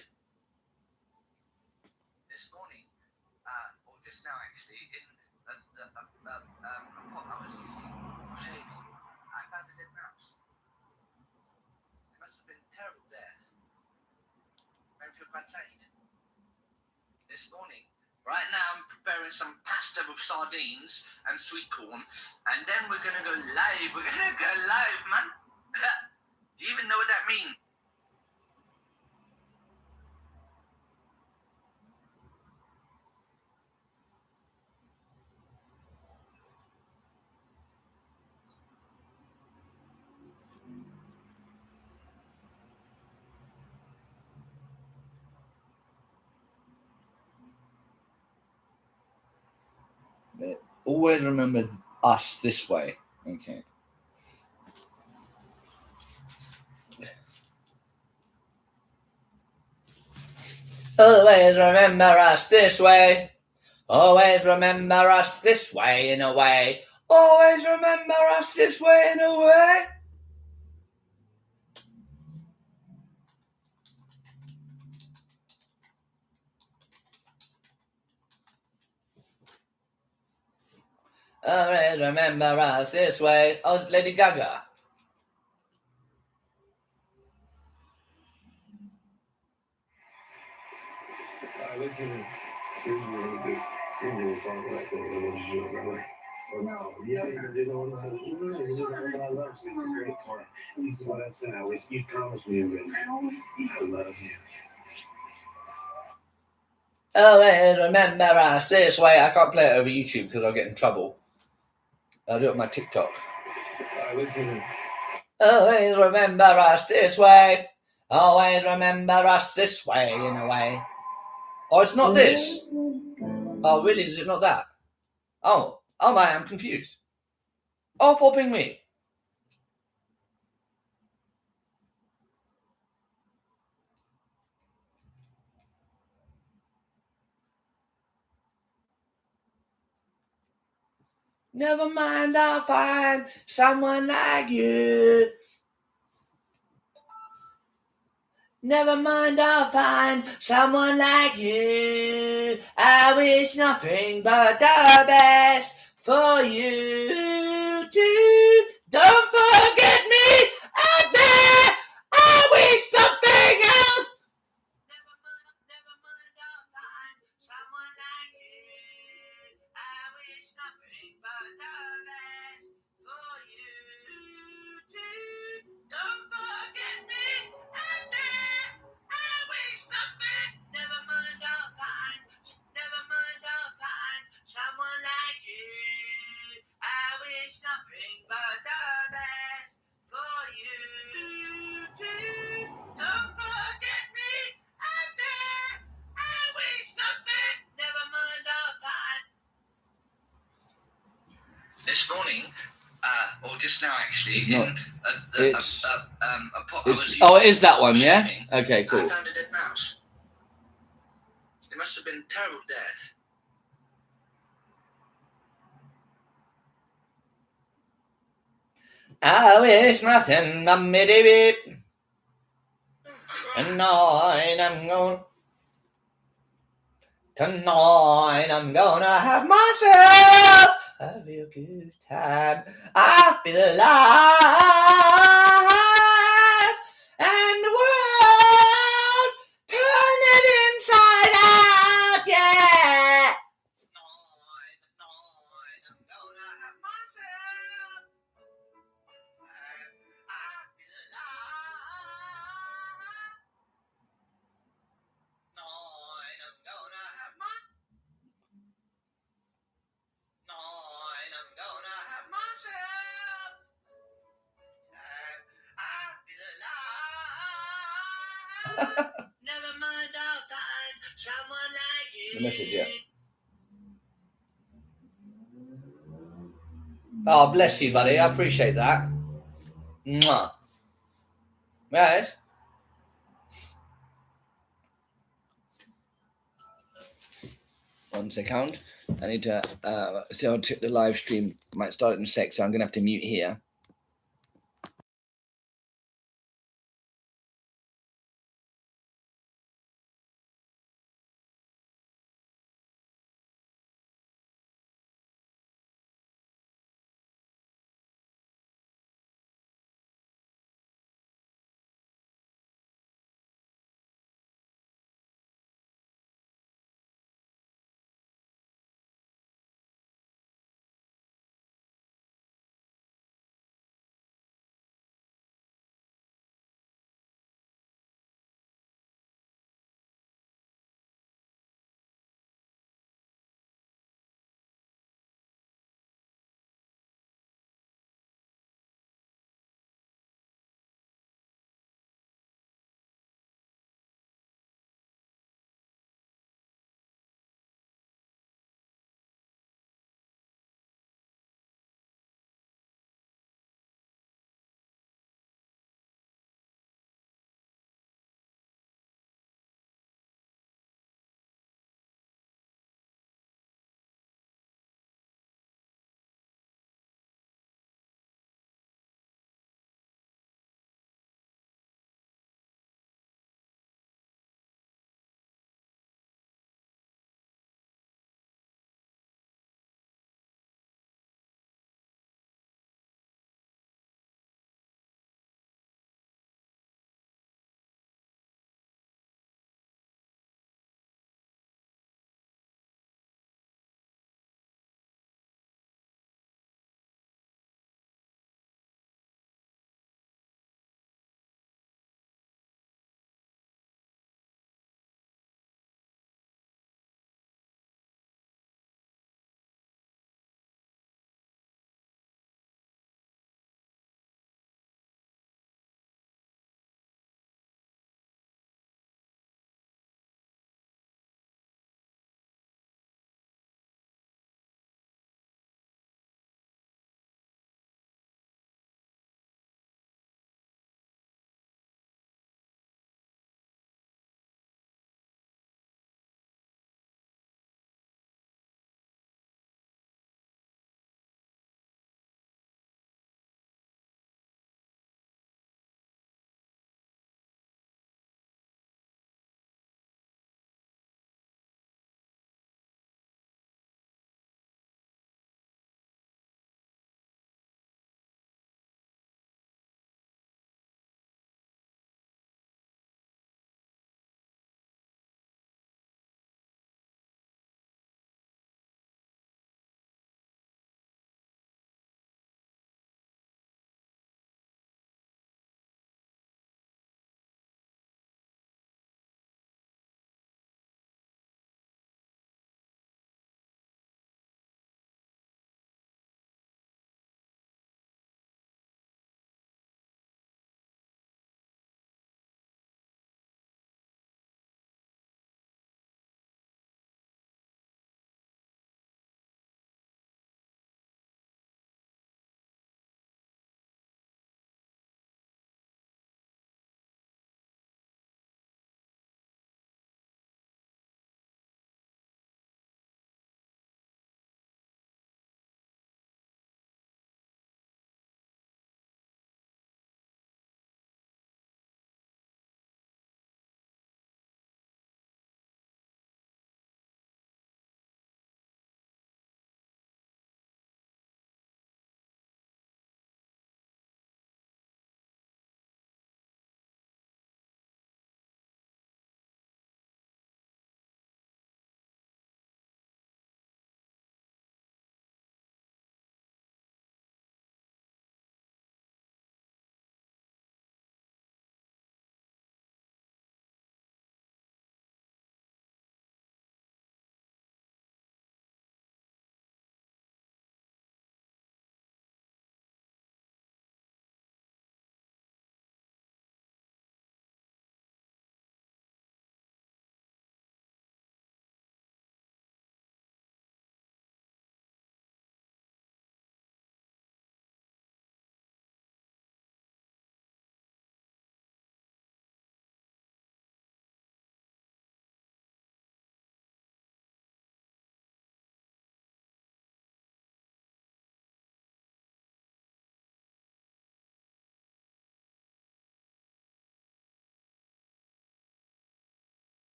This morning, or just now actually, in a pot I was using for shaving, I found a dead mouse. It must have been a terrible death. Made me feel quite sad. This morning, right now, I'm preparing some pasta with sardines and sweet corn, and then we're gonna go live. We're gonna go live, man. Do you even know what that means? Always remember us this way. Okay. Always remember us this way. Always remember us this way in a way. Always remember us this way in a way. Always remember us this way. Oh, Lady Gaga. Listen, here's a really good Indian song that I said that I you remember. Yeah, you know what I love you. Great part. This is what I said. You promised me I love you. Always remember us this way. I can't play it over YouTube because I'll get in trouble. I'll do it on my TikTok. Listen. Always remember us this way. Always remember us this way in a way. Oh, it's not this. Oh, really? Is it not that? Oh my, I'm confused. Oh, for ping me. Never mind, I'll find someone like you. Never mind, I'll find someone like you. I wish nothing but the best for you too. Don't forget me out there. I wish something else. Never mind, I'll find someone like you. I wish nothing but the best for you too. Don't forget me out there. I wish something. Never mind, I'll find someone like you. I wish nothing but the best for you too. Don't forget me out there. I wish something. Never mind, I'll find. This morning, or just now actually, a pot. It is that one, yeah? Okay, cool. I found a dead mouse. It must have been a terrible death. I wish nothing but me baby. Tonight I'm gonna have myself a real good time. I feel alive, and the world turning inside out, yeah. Never mind, I'll find someone like you. The message, yeah. Oh, bless you, buddy. I appreciate that. Mwah. Right. One second. I need to see how the live stream might start in a sec, so I'm going to have to mute here.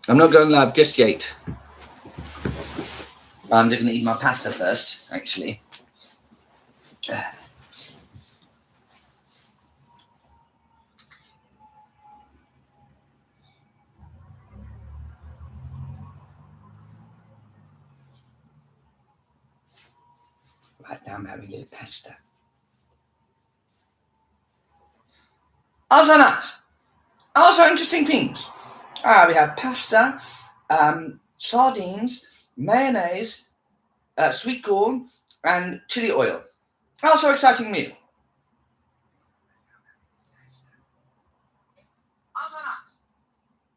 I'm not going live just yet. I'm just going to eat my pasta first, actually. Right now I'm having a little pasta. Also nice. Also interesting things. We have pasta, sardines, mayonnaise, sweet corn, and chili oil. Also exciting meal. Also nice.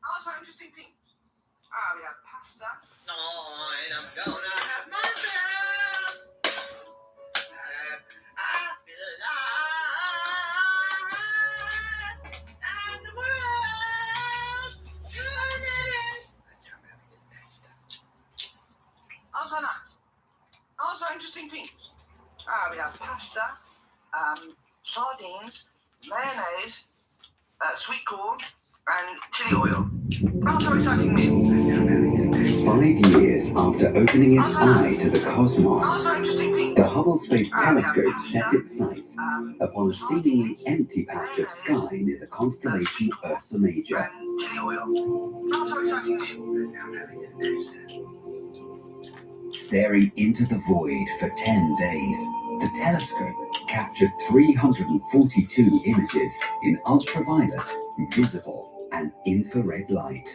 Also interesting things. We have pasta. And I'm gonna have myself. I feel alive. And the world good it. Also nice. Also interesting things. We have pasta, sardines, mayonnaise, sweet corn, and chili oil. Also exciting meal. 5 years after opening its eye to the cosmos, the Hubble Space Telescope set its sights upon a seemingly empty patch of sky near the constellation Ursa Major. Chili oil. Also exciting meal. Staring into the void for 10 days, the telescope captured 342 images in ultraviolet, visible, and infrared light.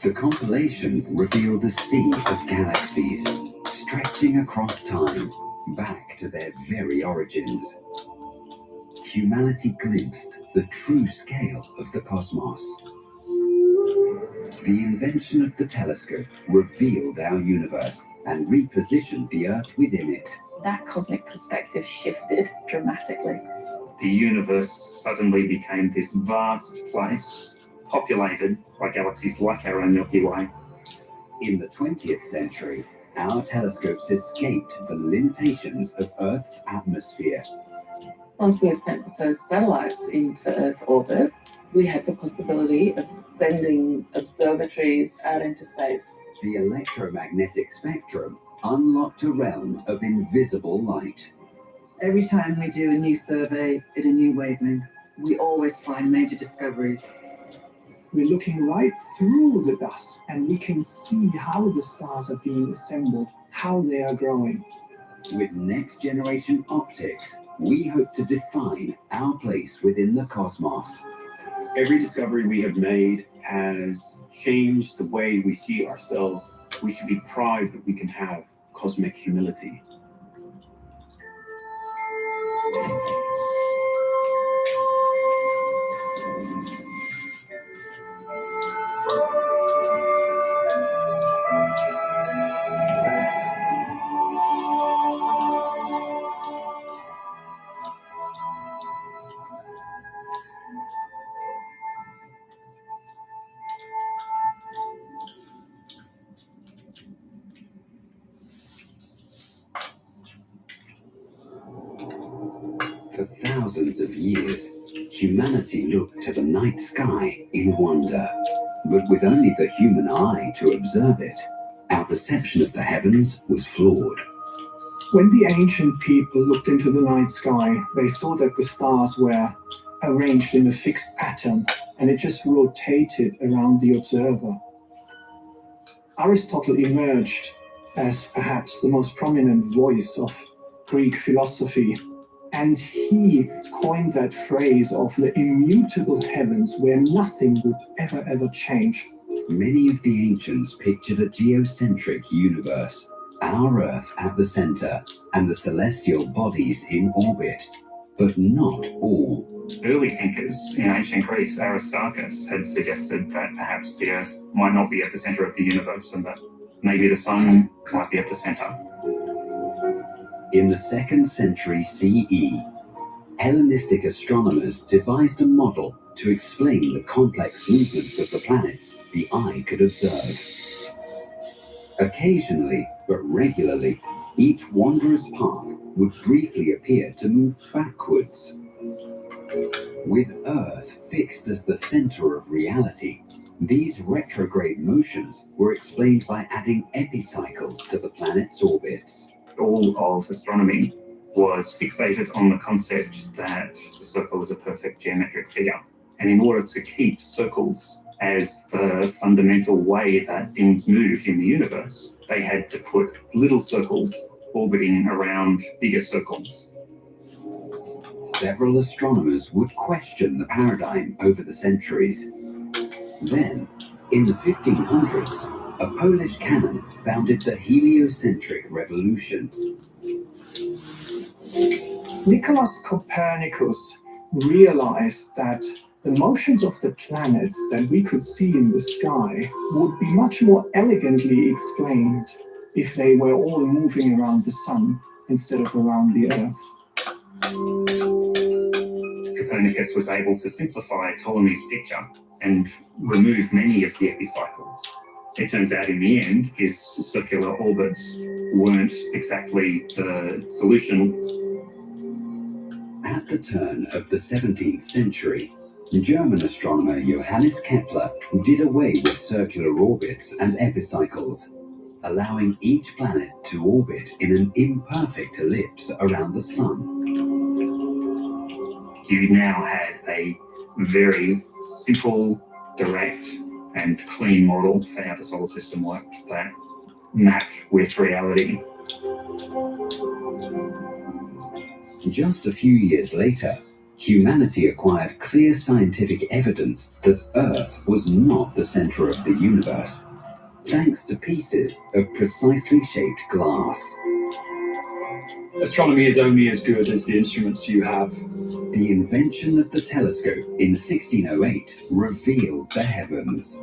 The compilation revealed a sea of galaxies stretching across time back to their very origins. Humanity glimpsed the true scale of the cosmos. The invention of the telescope revealed our universe and repositioned the Earth within it. That cosmic perspective shifted dramatically. The universe suddenly became this vast place, populated by galaxies like our own Milky Way. In the 20th century, our telescopes escaped the limitations of Earth's atmosphere. Once we had sent the first satellites into Earth's orbit, we had the possibility of sending observatories out into space. The electromagnetic spectrum unlocked a realm of invisible light. Every time we do a new survey at a new wavelength, we always find major discoveries. We're looking right through the dust, and we can see how the stars are being assembled, how they are growing. With next-generation optics, we hope to define our place within the cosmos. Every discovery we have made has changed the way we see ourselves. We should be proud that we can have cosmic humility. For thousands of years, humanity looked to the night sky in wonder. But with only the human eye to observe it, our perception of the heavens was flawed. When the ancient people looked into the night sky, they saw that the stars were arranged in a fixed pattern, and it just rotated around the observer. Aristotle emerged as perhaps the most prominent voice of Greek philosophy, and he coined that phrase of the immutable heavens where nothing would ever change. Many of the ancients pictured a geocentric universe, our Earth at the center and the celestial bodies in orbit, but not all. Early thinkers in ancient Greece, Aristarchus, had suggested that perhaps the Earth might not be at the center of the universe and that maybe the sun might be at the center. In the 2nd century CE, Hellenistic astronomers devised a model to explain the complex movements of the planets the eye could observe. Occasionally, but regularly, each wanderer's path would briefly appear to move backwards. With Earth fixed as the center of reality, These retrograde motions were explained by adding epicycles to the planet's orbits. All of astronomy was fixated on the concept that the circle is a perfect geometric figure. And in order to keep circles as the fundamental way that things moved in the universe, they had to put little circles orbiting around bigger circles. Several astronomers would question the paradigm over the centuries. Then, in the 1500s, a Polish canon founded the heliocentric revolution. Nicholas Copernicus realized that the motions of the planets that we could see in the sky would be much more elegantly explained if they were all moving around the sun instead of around the Earth. Copernicus was able to simplify Ptolemy's picture and remove many of the epicycles. It turns out in the end, his circular orbits weren't exactly the solution. At the turn of the 17th century, German astronomer Johannes Kepler did away with circular orbits and epicycles, allowing each planet to orbit in an imperfect ellipse around the Sun. You now had a very simple, direct, and clean model for how the solar system worked that mapped with reality. Just a few years later, humanity acquired clear scientific evidence that Earth was not the center of the universe, thanks to pieces of precisely shaped glass. Astronomy is only as good as the instruments you have. The invention of the telescope in 1608 revealed the heavens.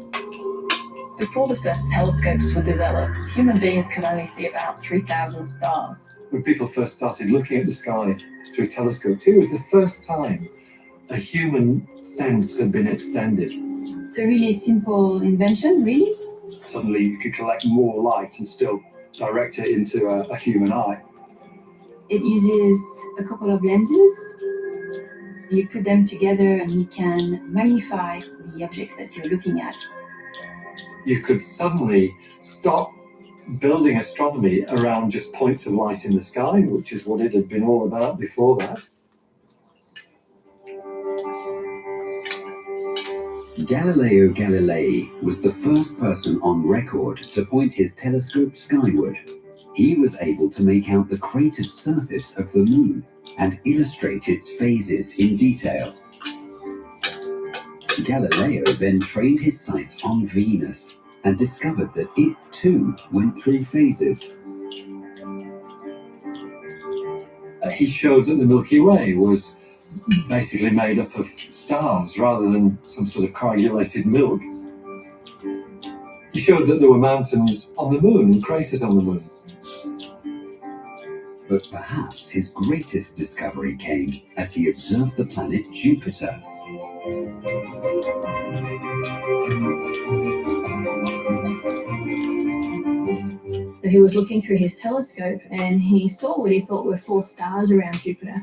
Before the first telescopes were developed, human beings could only see about 3,000 stars. When people first started looking at the sky through telescopes, it was the first time a human sense had been extended. It's a really simple invention, really. Suddenly you could collect more light and still direct it into a human eye. It uses a couple of lenses. You put them together and you can magnify the objects that you're looking at. You could suddenly stop building astronomy around just points of light in the sky, which is what it had been all about before that. Galileo Galilei was the first person on record to point his telescope skyward. He was able to make out the cratered surface of the moon and illustrate its phases in detail. Galileo then trained his sights on Venus and discovered that it too went through phases. He showed that the Milky Way was basically made up of stars rather than some sort of coagulated milk. He showed that there were mountains on the moon and craters on the moon. But perhaps his greatest discovery came as he observed the planet Jupiter. He was looking through his telescope and he saw what he thought were 4 stars around Jupiter.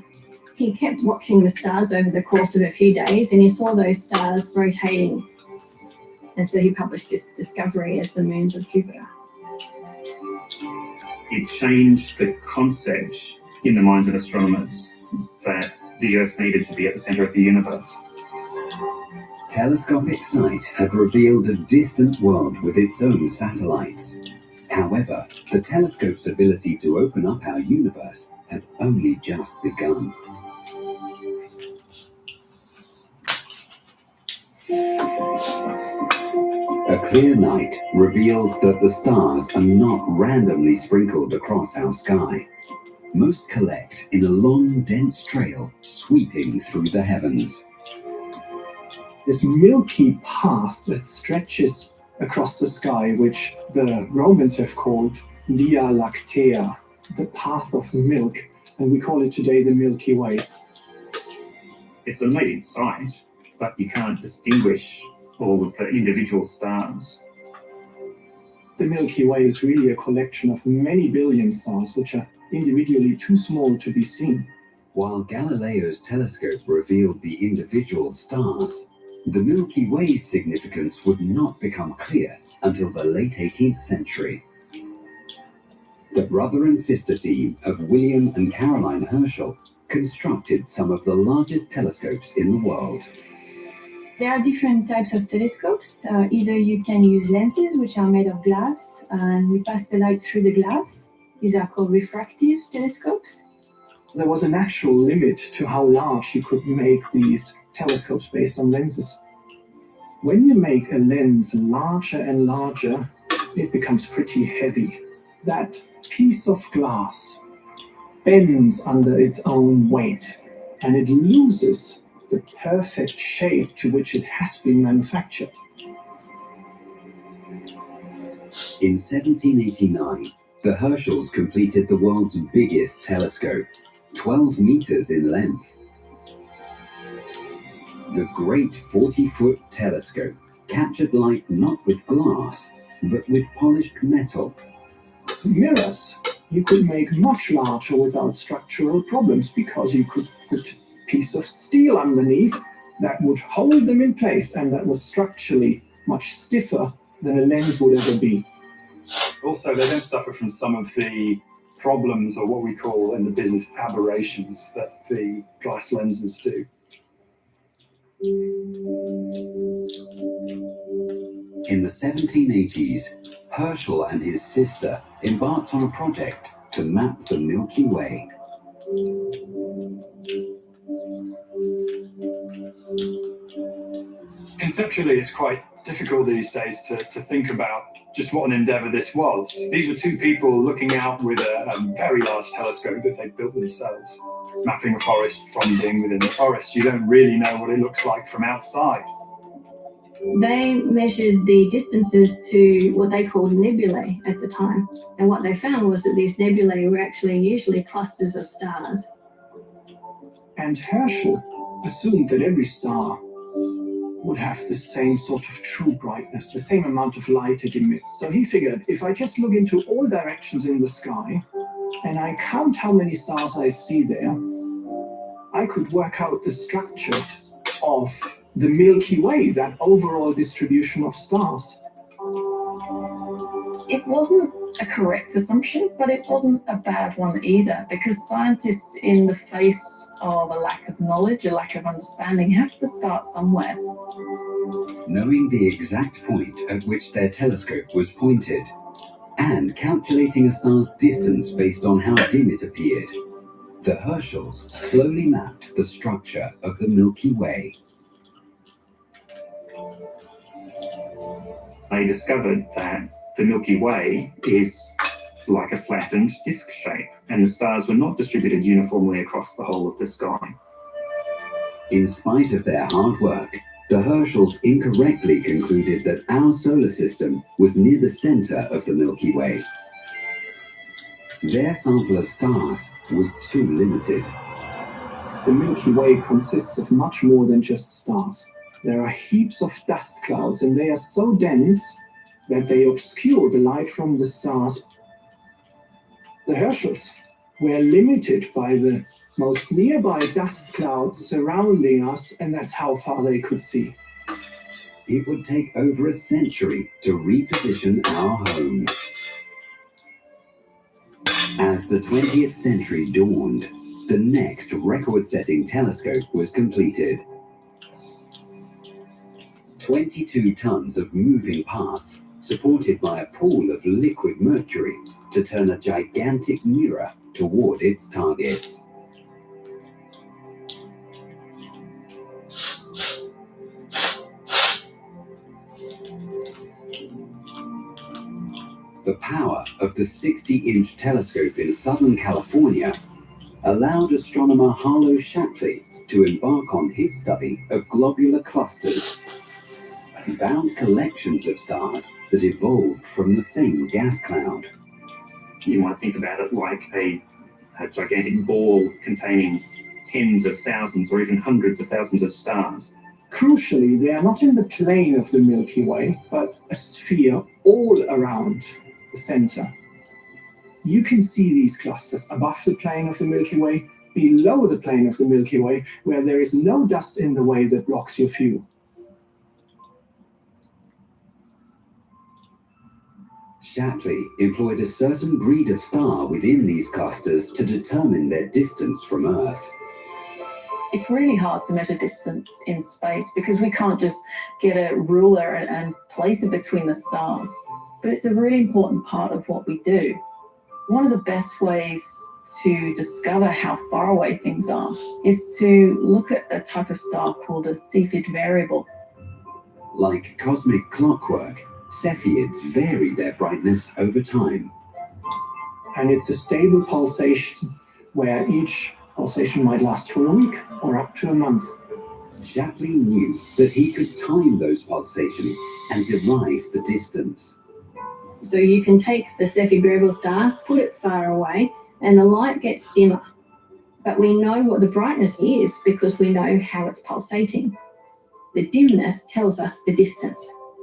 He kept watching the stars over the course of a few days and he saw those stars rotating. And so he published this discovery as the moons of Jupiter. It changed the concept in the minds of astronomers that the Earth needed to be at the center of the universe. Telescopic sight had revealed a distant world with its own satellites. However, the telescope's ability to open up our universe had only just begun. A clear night reveals that the stars are not randomly sprinkled across our sky. Most collect in a long, dense trail sweeping through the heavens. This milky path that stretches across the sky, which the Romans have called Via Lactea, the path of milk, and we call it today the Milky Way. It's an amazing sight, but you can't distinguish all of the individual stars. The Milky Way is really a collection of many billion stars, which are individually too small to be seen. While Galileo's telescope revealed the individual stars, The Milky Way's significance would not become clear until the late 18th century. The brother and sister team of William and Caroline Herschel constructed some of the largest telescopes in the world. There are different types of telescopes. Either you can use lenses, which are made of glass, and we pass the light through the glass. These are called refractive telescopes. There was an actual limit to how large you could make these telescopes based on lenses. When you make a lens larger and larger, it becomes pretty heavy. That piece of glass bends under its own weight, and it loses the perfect shape to which it has been manufactured. In 1789, the Herschels completed the world's biggest telescope, 12 meters in length. The great 40-foot telescope captured light not with glass, but with polished metal. Mirrors you could make much larger without structural problems, because you could put a piece of steel underneath that would hold them in place, and that was structurally much stiffer than a lens would ever be. Also, they don't suffer from some of the problems, or what we call in the business aberrations, that the glass lenses do. In the 1780s, Herschel and his sister embarked on a project to map the Milky Way. Conceptually, it's quite difficult these days to think about just what an endeavour this was. These were two people looking out with a very large telescope that they built themselves, mapping a forest from being within the forest. You don't really know what it looks like from outside. They measured the distances to what they called nebulae at the time. And what they found was that these nebulae were actually usually clusters of stars. And Herschel assumed that every star would have the same sort of true brightness, the same amount of light it emits. So he figured, if I just look into all directions in the sky and I count how many stars I see there, I could work out the structure of the Milky Way, that overall distribution of stars. It wasn't a correct assumption, but it wasn't a bad one either, because scientists, in the face of a lack of knowledge, a lack of understanding, have to start somewhere. Knowing the exact point at which their telescope was pointed, and calculating a star's distance based on how dim it appeared, the Herschels slowly mapped the structure of the Milky Way. They discovered that the Milky Way is like a flattened disk shape, and the stars were not distributed uniformly across the whole of the sky. In spite of their hard work, the Herschels incorrectly concluded that our solar system was near the center of the Milky Way. Their sample of stars was too limited. The Milky Way consists of much more than just stars. There are heaps of dust clouds, and they are so dense that they obscure the light from the stars. The Herschels were limited by the most nearby dust clouds surrounding us, and that's how far they could see. It would take over a century to reposition our home. As the 20th century dawned, the next record-setting telescope was completed. 22 tons of moving parts, supported by a pool of liquid mercury to turn a gigantic mirror toward its targets. The power of the 60-inch telescope in Southern California allowed astronomer Harlow Shapley to embark on his study of globular clusters. He found collections of stars that evolved from the same gas cloud. You might think about it like a gigantic ball containing tens of thousands or even hundreds of thousands of stars. Crucially, they are not in the plane of the Milky Way, but a sphere all around the center. You can see these clusters above the plane of the Milky Way, below the plane of the Milky Way, where there is no dust in the way that blocks your view. Shapley employed a certain breed of star within these clusters to determine their distance from Earth. It's really hard to measure distance in space because we can't just get a ruler and place it between the stars. But it's a really important part of what we do. One of the best ways to discover how far away things are is to look at a type of star called a Cepheid variable. Like cosmic clockwork, Cepheids vary their brightness over time. And it's a stable pulsation where each pulsation might last for a week or up to a month. Shapley knew that he could time those pulsations and derive the distance. So you can take the Cepheid variable star, put it far away, and the light gets dimmer. But we know what the brightness is because we know how it's pulsating. The dimness tells us the distance.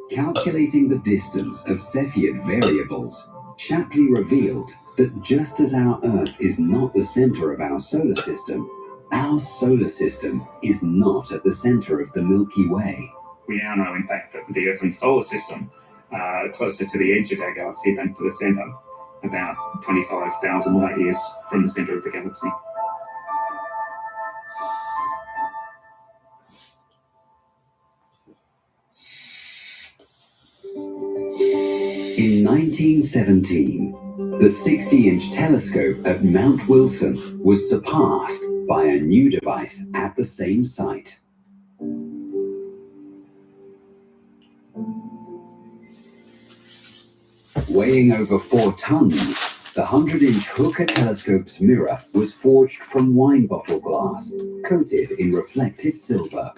Calculating the distance of Cepheid variables, Shapley revealed that just as our Earth is not the center of our solar system is not at the center of the Milky Way. We now know, in fact, that the Earth and solar system are closer to the edge of our galaxy than to the center, about 25,000 light years from the center of the galaxy. In 1917, the 60-inch telescope at Mount Wilson was surpassed by a new device at the same site. Weighing over 4 tons, the 100-inch Hooker telescope's mirror was forged from wine bottle glass, coated in reflective silver.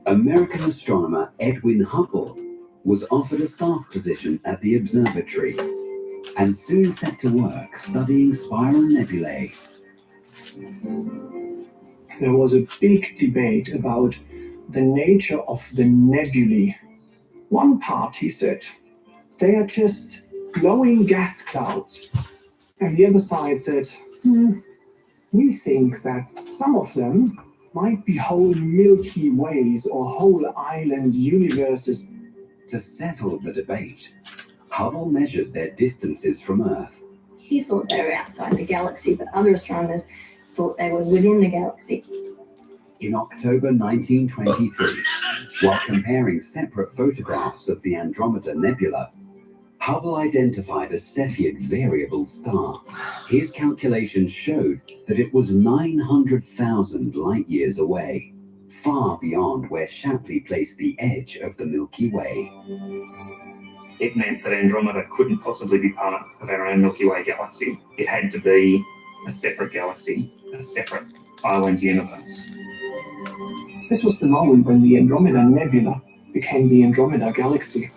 American astronomer Edwin Hubble was offered a staff position at the observatory and soon set to work studying spiral nebulae. There was a big debate about the nature of the nebulae. One party said they are just glowing gas clouds, and the other side said, we think that some of them might be whole Milky Ways or whole island universes. To settle the debate, Hubble measured their distances from Earth. He thought they were outside the galaxy, but other astronomers thought they were within the galaxy. In October 1923, while comparing separate photographs of the Andromeda Nebula, Hubble identified a Cepheid variable star. His calculations showed that it was 900,000 light years away, far beyond where Shapley placed the edge of the Milky Way. It meant that Andromeda couldn't possibly be part of our own Milky Way galaxy. It had to be a separate galaxy, a separate island universe. This was the moment when the Andromeda Nebula became the Andromeda Galaxy.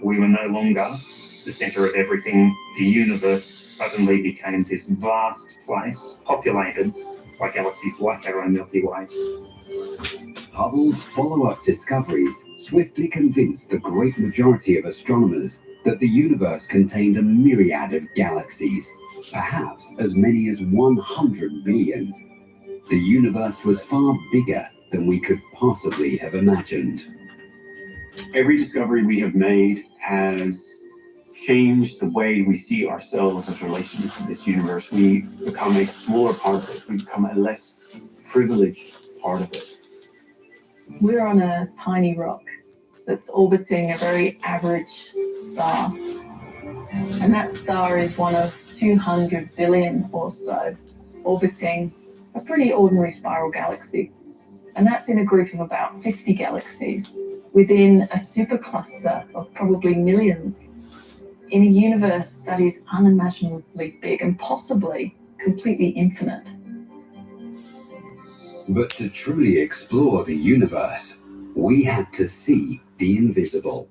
We were no longer the center of everything. The universe suddenly became this vast place populated by galaxies like our own Milky Way. Hubble's follow-up discoveries swiftly convinced the great majority of astronomers that the universe contained a myriad of galaxies, perhaps as many as 100 billion. The universe was far bigger than we could possibly have imagined. Every discovery we have made has changed the way we see ourselves as relation to this universe. We become a smaller part of it. We become a less privileged part of it. We're on a tiny rock that's orbiting a very average star. And that star is one of 200 billion or so, orbiting a pretty ordinary spiral galaxy. And that's in a group of about 50 galaxies within a supercluster of probably millions in a universe that is unimaginably big and possibly completely infinite. But to truly explore the universe, we had to see the invisible.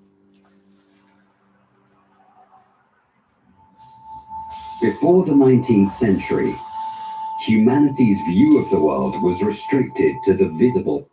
Before the 19th century, humanity's view of the world was restricted to the visible.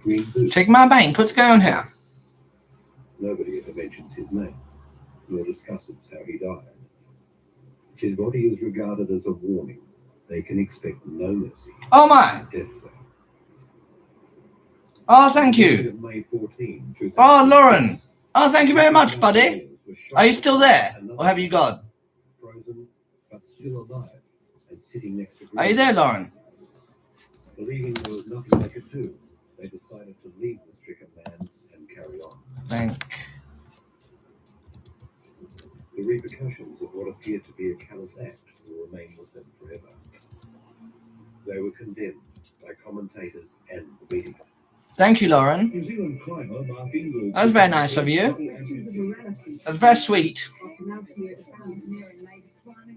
green boots. Take my bank. What's going on here? Nobody ever mentions his name, nor discusses how he died. His body is regarded as a warning. They can expect no mercy. Oh my! Death zone. Oh, thank you. May 14, Oh, Lauren. Oh, thank you very much, buddy. Are you still there, or have you gone? Frozen, but still alive, and sitting next to Are you there, Lauren? Believing there was nothing they could do, they decided to leave the stricken man and carry on. Thank. The repercussions of what appeared to be a callous act will remain with them forever. They were condemned by commentators and the media. Thank you, Lauren. New Zealand climber Mark Ingalls. That was very nice of you. That's very sweet. Climbing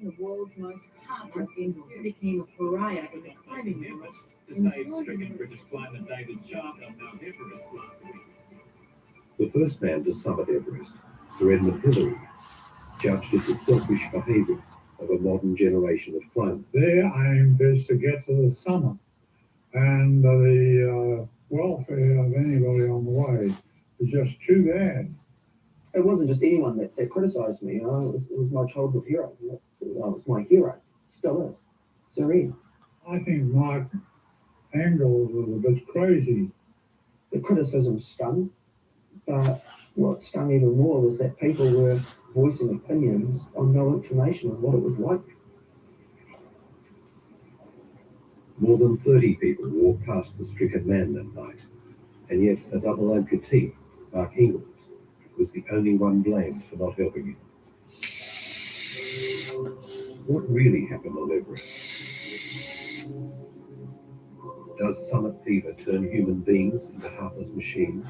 the world's most heartless Ingalls became a pariah in the climbing world. To save stricken British climber David Sharp on Mount Everest last week. The first man to summit Everest, Sir Edmund Hillary, judged as the selfish behaviour of a modern generation of climbers. Their aim is to get to the summit, and the welfare of anybody on the way is just too bad. It wasn't just anyone that criticised me. It was my childhood hero. It was my hero. Still is. Sir Ed. I think Mark Ingalls was a bit crazy. The criticism stung, but what stung even more was that people were voicing opinions on no information on what it was like. More than 30 people walked past the stricken man that night, and yet a double amputee, Mark Ingalls, was the only one blamed for not helping him. What really happened on Everest? Does summit fever turn human beings into heartless machines?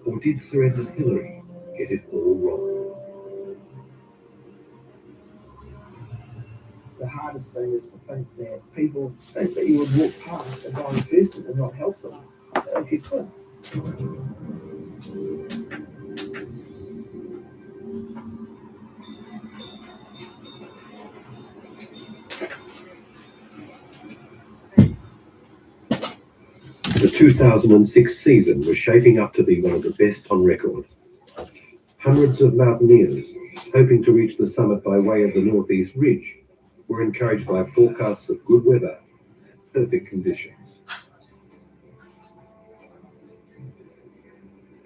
Or did Sir Edmund Hillary get it all wrong? The hardest thing is to think that people think that you would walk past a dying person and not help them if you could. The 2006 season was shaping up to be one of the best on record. Hundreds of mountaineers, hoping to reach the summit by way of the Northeast Ridge, were encouraged by forecasts of good weather and perfect conditions.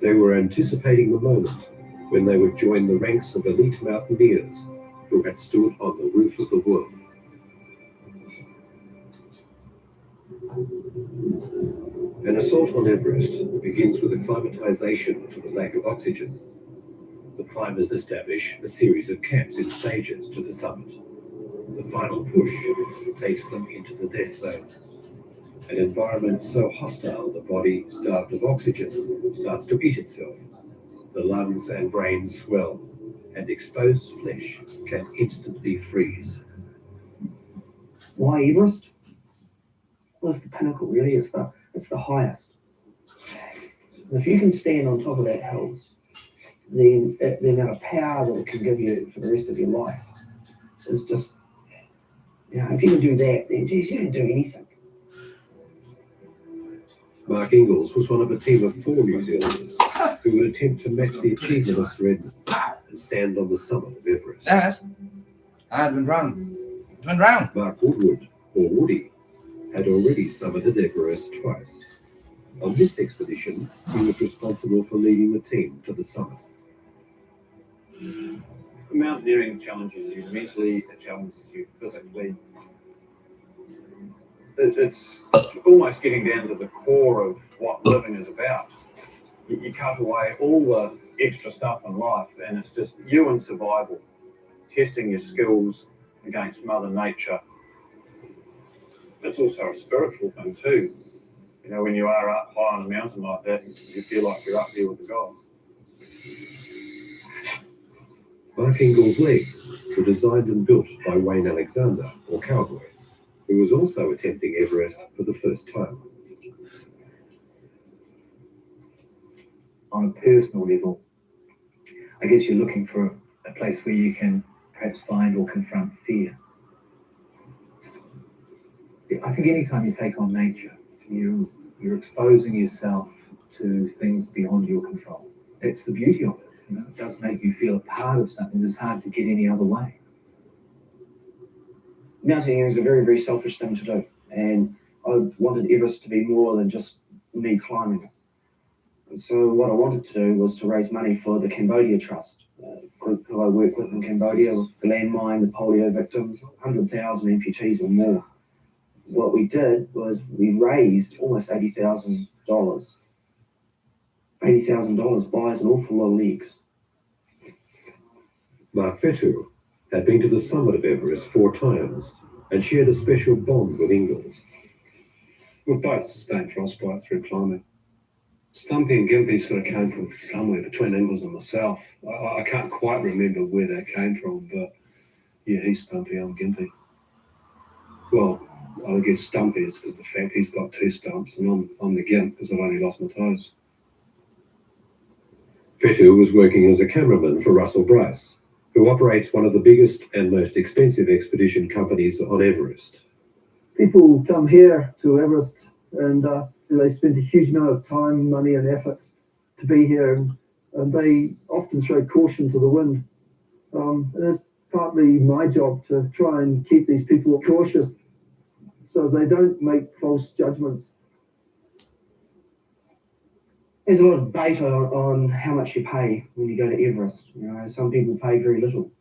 They were anticipating the moment when they would join the ranks of elite mountaineers who had stood on the roof of the world. An assault on Everest begins with acclimatization to the lack of oxygen. The climbers establish a series of camps in stages to the summit. The final push takes them into the death zone, an environment so hostile the body, starved of oxygen, starts to eat itself. The lungs and brain swell, and exposed flesh can instantly freeze. Why Everest? Well, it's the pinnacle, really. It's the highest. And if you can stand on top of that hills, then the amount of power that it can give you for the rest of your life is just, if you can do that, then geez, you can do anything. Mark Ingalls was one of a team of 4 New Zealanders who would attempt to match the achievement of Sir Edmund and stand on the summit of Everest. Dad, I had been wrong. It's been round. Mark Woodward, or Woody, had already summited Everest twice. On this expedition, he was responsible for leading the team to the summit. The mountaineering challenges you mentally, it challenges you physically. It's almost getting down to the core of what living is about. You cut away all the extra stuff in life, and it's just you and survival, testing your skills against Mother Nature. It's also a spiritual thing too. When you are up high on a mountain like that, you feel like you're up there with the gods. Mark Ingalls' legs were designed and built by Wayne Alexander, or Cowboy, who was also attempting Everest for the first time. On a personal level, I guess you're looking for a place where you can perhaps find or confront fear. I think anytime you take on nature, you You're exposing yourself to things beyond your control. It's the beauty of it. You know, it does make you feel a part of something that's hard to get any other way. Mountaineering is a very, very selfish thing to do. And I wanted Everest to be more than just me climbing it. And so what I wanted to do was to raise money for the Cambodia Trust, a group who I work with in Cambodia, the landmine, the polio victims, 100,000 amputees or more. What we did was we raised almost $80,000. $80,000 buys an awful lot of legs. Mark Fetu had been to the summit of Everest 4 times and shared a special bond with Ingalls. We both sustained frostbite through climbing. Stumpy and Gimpy sort of came from somewhere between Ingalls and myself. I can't quite remember where that came from, but yeah, he's Stumpy, I'm Gimpy. Well, I guess Stumpy is because the fact he's got 2 stumps and I'm the Gimp because I've only lost my toes. Fetu was working as a cameraman for Russell Bryce, who operates one of the biggest and most expensive expedition companies on Everest. People come here to Everest and they spend a huge amount of time, money and effort to be here, and they often throw caution to the wind. And it's partly my job to try and keep these people cautious so they don't make false judgments. There's a lot of debate on how much you pay when you go to Everest. You know, some people pay very little.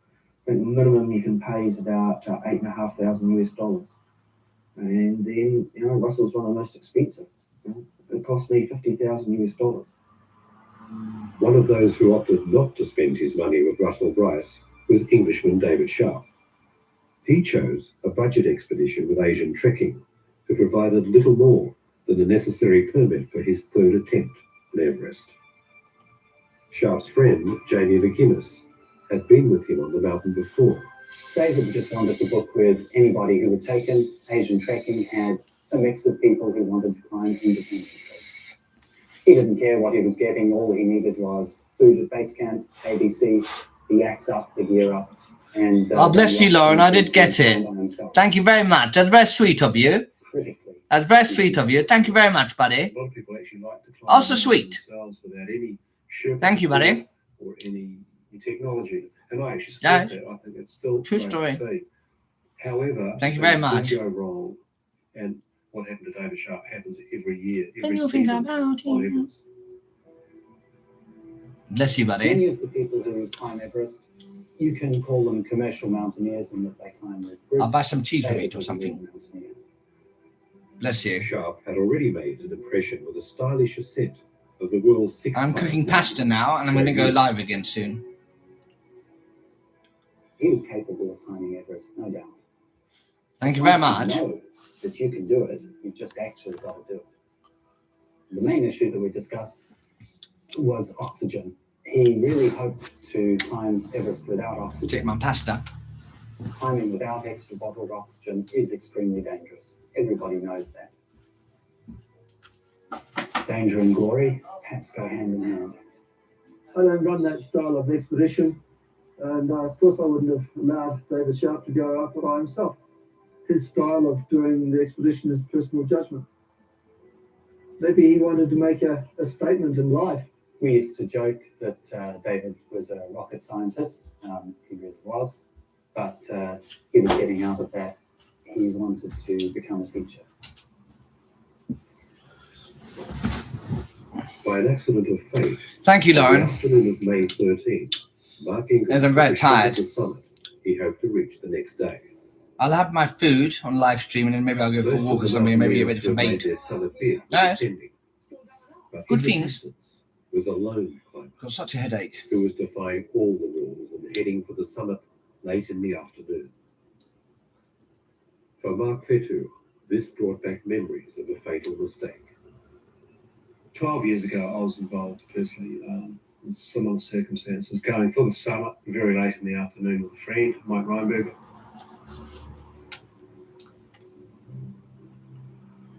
I think the minimum you can pay is about $8,500 US. And then, you know, Russell's one of the most expensive. You know, it cost me $50,000 US. One of those who opted not to spend his money with Russell Bryce was Englishman David Sharp. He chose a budget expedition with Asian Trekking, who provided little more than the necessary permit for his 3rd attempt at Everest. Sharp's friend, Jamie McGuinness, had been with him on the mountain before. David just wanted to book with anybody who would take him. Asian Trekking had a mix of people who wanted to climb independently. He didn't care what he was getting. All he needed was food at base camp, ABC, the yaks up, the gear up. And oh, bless you, Lauren. I did get it. Thank you very much. That's very sweet of you. That's very sweet of you. Thank you very much, buddy. A lot of people actually like to climb Also sweet. themselves without any Sherpa Thank you, buddy. or any technology. And I actually Yeah. support that. I think it's still True great story. to see. However, Thank you very things much. do go wrong, and what happened to David Sharp happens every year, When every you think season about on it. Everest. Bless you, Many buddy. of the people who climb Everest, you can call them commercial mountaineers in that they climb with I'll groups. buy some cheese for David it or was a something. real mountaineer. Bless you. Sharp had already made an impression with a stylish ascent of the world's 6 I'm cooking pasta now, and I'm going to go live again soon. He was capable of climbing Everest, no doubt. Thank you very Once much. You know that you can do it, you've just actually got to do it. The main issue that we discussed was oxygen. He really hoped to climb Everest without oxygen. Take my pasta. Climbing without extra bottled oxygen is extremely dangerous. Everybody knows that. Danger and glory perhaps go hand in hand. I don't run that style of expedition, and of course I wouldn't have allowed David Sharp to go out by himself. His style of doing the expedition is personal judgment. Maybe he wanted to make a statement in life. We used to joke that David was a rocket scientist. He really was. But he was getting out of that. He wanted to become a teacher. By an accident of fate, Thank you, on the Lauren. afternoon of May 13, Mark Ingalls As I'm very took a shot at tired. the summit he hoped to reach the next day. I'll have my food on live stream, and then maybe I'll go for a Most walk of or the something, and maybe get ready mountaineers for who made mate. their summit bid were Nice. descending. But Good in the things. distance was a lone climber Got such a headache. who was defying all the rules and heading for the summit late in the afternoon. For Mark Fetu, this brought back memories of a fatal mistake. 12 years ago, I was involved personally in similar circumstances, going for the summit very late in the afternoon with a friend, Mike Reinberger.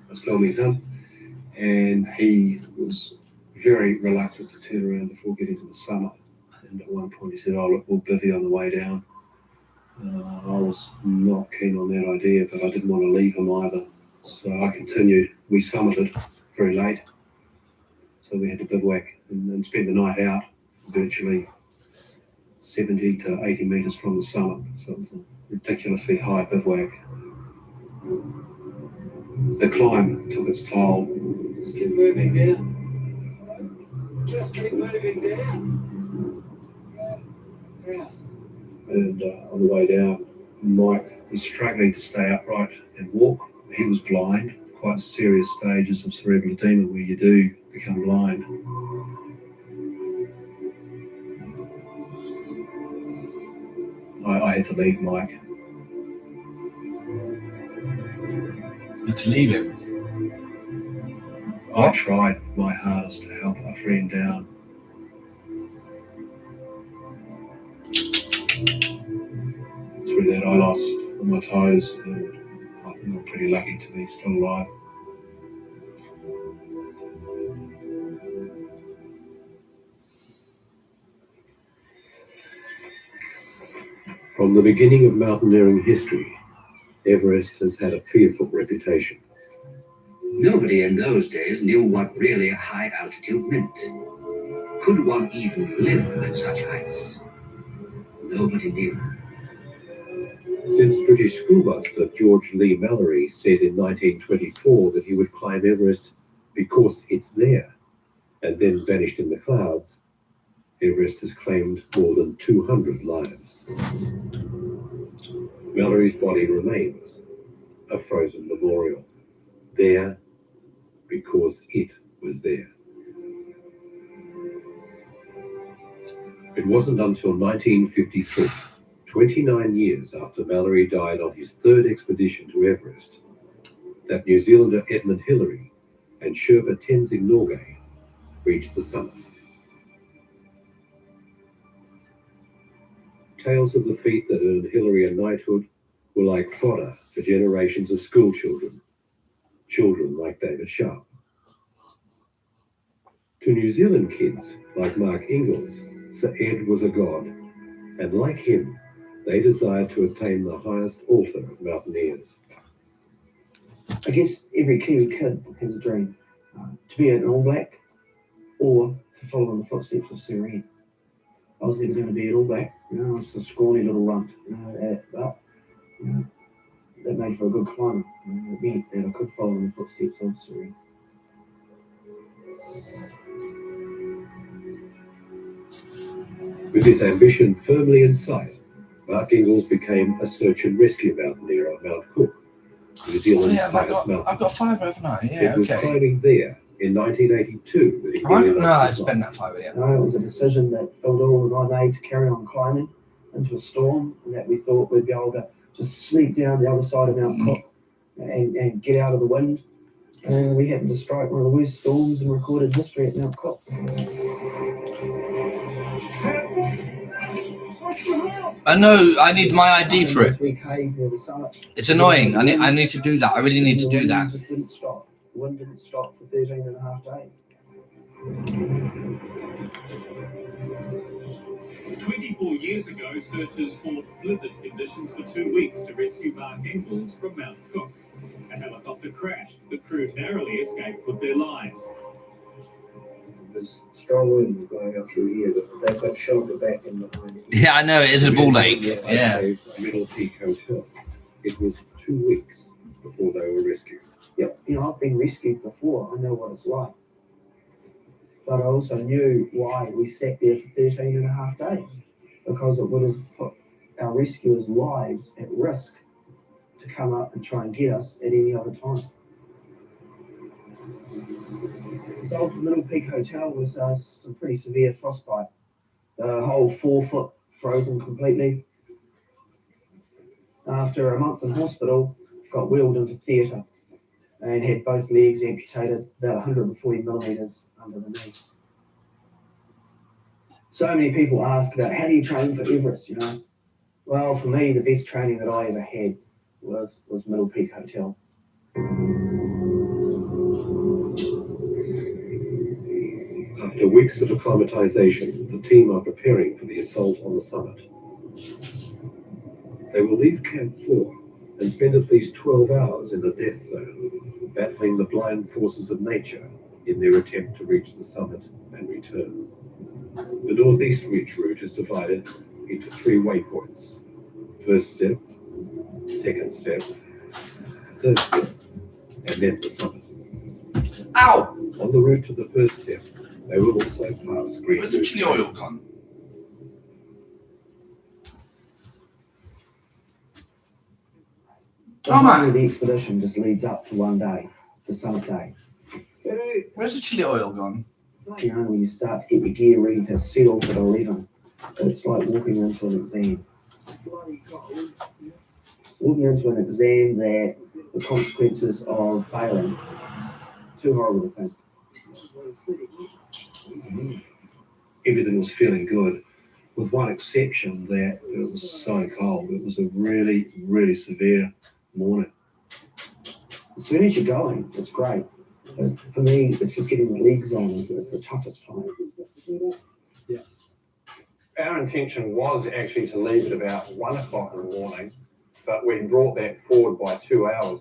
I was filming him, and he was very reluctant to turn around before getting to the summit. And at one point he said, "Oh, look, we'll bivvy on the way down." I was not keen on that idea, but I didn't want to leave him either. So I continued. We summited very late. So we had to bivouac and spend the night out, virtually 70 to 80 metres from the summit. So it was a ridiculously high bivouac. The climb took its toll. Just keep moving down. Just keep moving down. Yeah. And on the way down, Mike was struggling to stay upright and walk. He was blind, quite serious stages of cerebral edema where you do become blind. I had to leave Mike. To leave him? I tried my hardest to help my friend down. Through that I lost all my toes, and I think I'm pretty lucky to be still alive. From the beginning of mountaineering history, Everest has had a fearful reputation. Nobody in those days knew what really a high altitude meant. Could one even live at such heights? Nobody knew. Since British schoolmaster George Lee Mallory said in 1924 that he would climb Everest because it's there, and then vanished in the clouds, Everest has claimed more than 200 lives. Mallory's body remains a frozen memorial, there because it was there. It wasn't until 1953, 29 years after Mallory died on his third expedition to Everest, that New Zealander Edmund Hillary and Sherpa Tenzing Norgay reached the summit. Tales of the feat that earned Hillary a knighthood were like fodder for generations of school children like David Sharp. To New Zealand kids like Mark Ingalls, Sir Ed was a god, and like him, they desired to attain the highest altar of mountaineers. I guess every Kiwi kid has a dream to be an All Black or to follow in the footsteps of Sir Ed. I was never going to be an All Black, I was a scrawny little runt, but that made for a good climber. It meant that I could follow in the footsteps of Sir Ed. With his ambition firmly in sight, Mark Ingalls became a search and rescue mountaineer on Mount Cook, New Zealand's highest mountain. I've got 5 overnight, yeah, It was climbing there in 1982 that he realized No, I his spent life. that 5 yet. No, it was a decision that felt all that I made to carry on climbing into a storm, and that we thought we'd be able to just sneak down the other side of Mount Cook and get out of the wind. And we happened to strike one of the worst storms in recorded history at Mount Cook. I know, I need my ID for it. We caved near the summit. It's annoying. I need to do that. I really need to do that. The wind just didn't stop. The wind didn't stop for 13 and a half days. 24 years ago, searchers fought blizzard conditions for 2 weeks to rescue Mark Ingalls from Mount Cook. A helicopter crashed. The crew narrowly escaped with their lives. This strong wind was going up through here, but they've got shelter back in behind. Yeah, I know, it is a ball ache. Yeah. Middle Peak Hotel. It was 2 weeks before they were rescued. Yep, I've been rescued before. I know what it's like. But I also knew why we sat there for 13 and a half days. Because it would have put our rescuers' lives at risk to come up and try and get us at any other time. The result of Middle Peak Hotel was some pretty severe frostbite. The whole 4 foot frozen completely. After a month in hospital, got wheeled into theatre and had both legs amputated, about 140 millimetres under the knee. So many people ask about how do you train for Everest, Well, for me, the best training that I ever had was Middle Peak Hotel. After weeks of acclimatization, the team are preparing for the assault on the summit. They will leave Camp 4 and spend at least 12 hours in the death zone. battling the blind forces of nature in their attempt to reach the summit and return. The Northeast Ridge route is divided into 3 waypoints. First step, second step, third step, and then the summit. Ow! On the route to the first step, they will also pass green. Where's the chili oil gone? The whole of the expedition just leads up to one day, the summit day. Where's the chili oil gone? You know, when you start to get your gear ready to set off at 11, it's like walking into an exam. Walking into an exam that the consequences of failing, too horrible to think. Everything was feeling good, with one exception that it was so cold. It was a really, really severe morning. As soon as you're going, it's great. But for me, it's just getting the legs on. It's the toughest time. Yeah. Our intention was actually to leave at about 1 o'clock in the morning, but we brought that forward by 2 hours.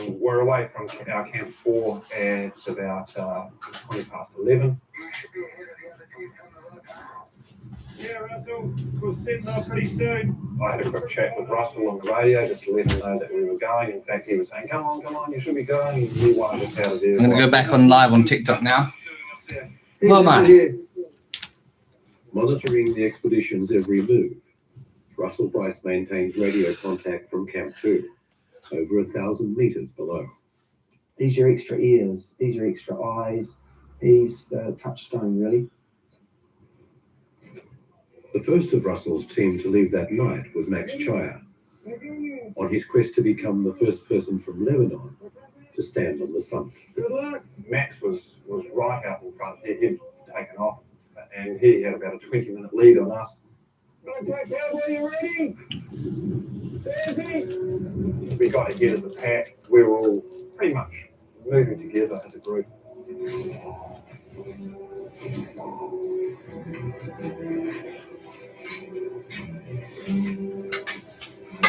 We're away from our camp 4 at about 20 past 11. Yeah, Russell, we'll setting up pretty soon. I had a quick chat with Russell on the radio just to let him know that we were going. In fact, he was saying, come on, you should be going. He wanted us out of there. I'm going to go back on live on TikTok now. Oh, man. Monitoring the expedition's every move, Russell Bryce maintains radio contact from Camp 2, over 1,000 meters below. These are your extra ears. These are extra eyes. He's the touchstone, really. The first of Russell's team to leave that night was Max Chaya, on his quest to become the first person from Lebanon to stand on the summit. Good luck. Max was right out in front. He'd taken off, and he had about a 20-minute lead on us. We got ahead of the pack. We were all pretty much moving together as a group.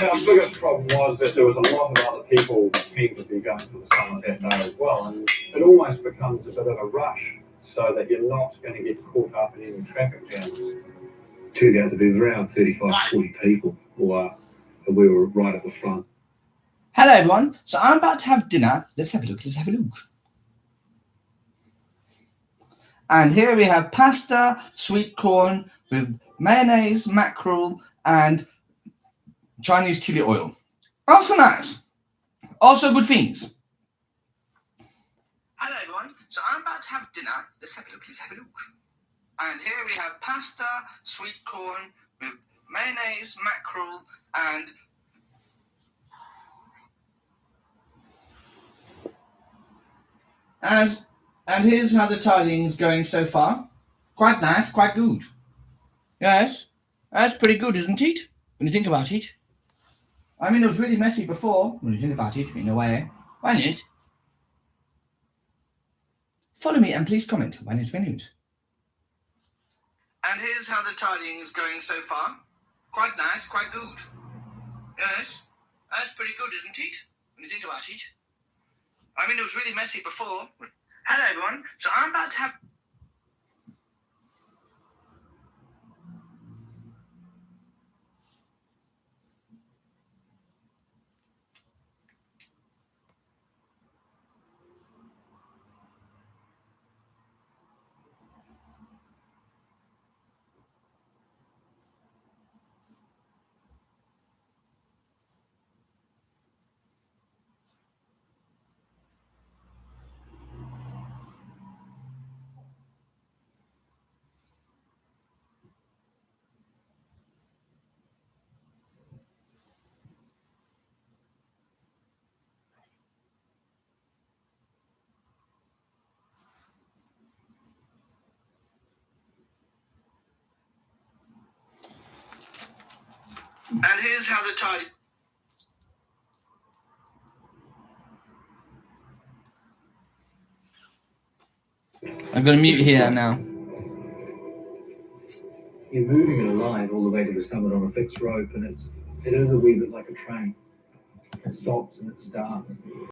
Our biggest problem was that there was a lot of other people keen to be going to the summit that day as well, and it almost becomes a bit of a rush so that you're not going to get caught up in any traffic jams. Turned out to be around 35, 40 people, and we were right at the front. Hello, everyone. So I'm about to have dinner. Let's have a look. And here we have pasta, sweet corn with mayonnaise, mackerel, and Chinese chili oil. Also nice. Also good things. Hello, everyone. So I'm about to have dinner. Let's have a look. And here we have pasta, sweet corn with mayonnaise, mackerel, and here's how the tidings going so far. Quite nice, quite good. Yes, that's pretty good, isn't it? When you think about it. I mean, it was really messy before, when you think about it, in a way. Wasn't it? Follow me and please comment when it's renewed. And here's how the tidings going so far. Quite nice, quite good. Yes, that's pretty good, isn't it? When you think about it. I mean, it was really messy before. Hello, everyone. So I'm about to have... And here's how the tidings... I'm going to mute here now. You're moving it alive all the way to the summit on a fixed rope, and it is a wee bit like a train. It stops and it starts.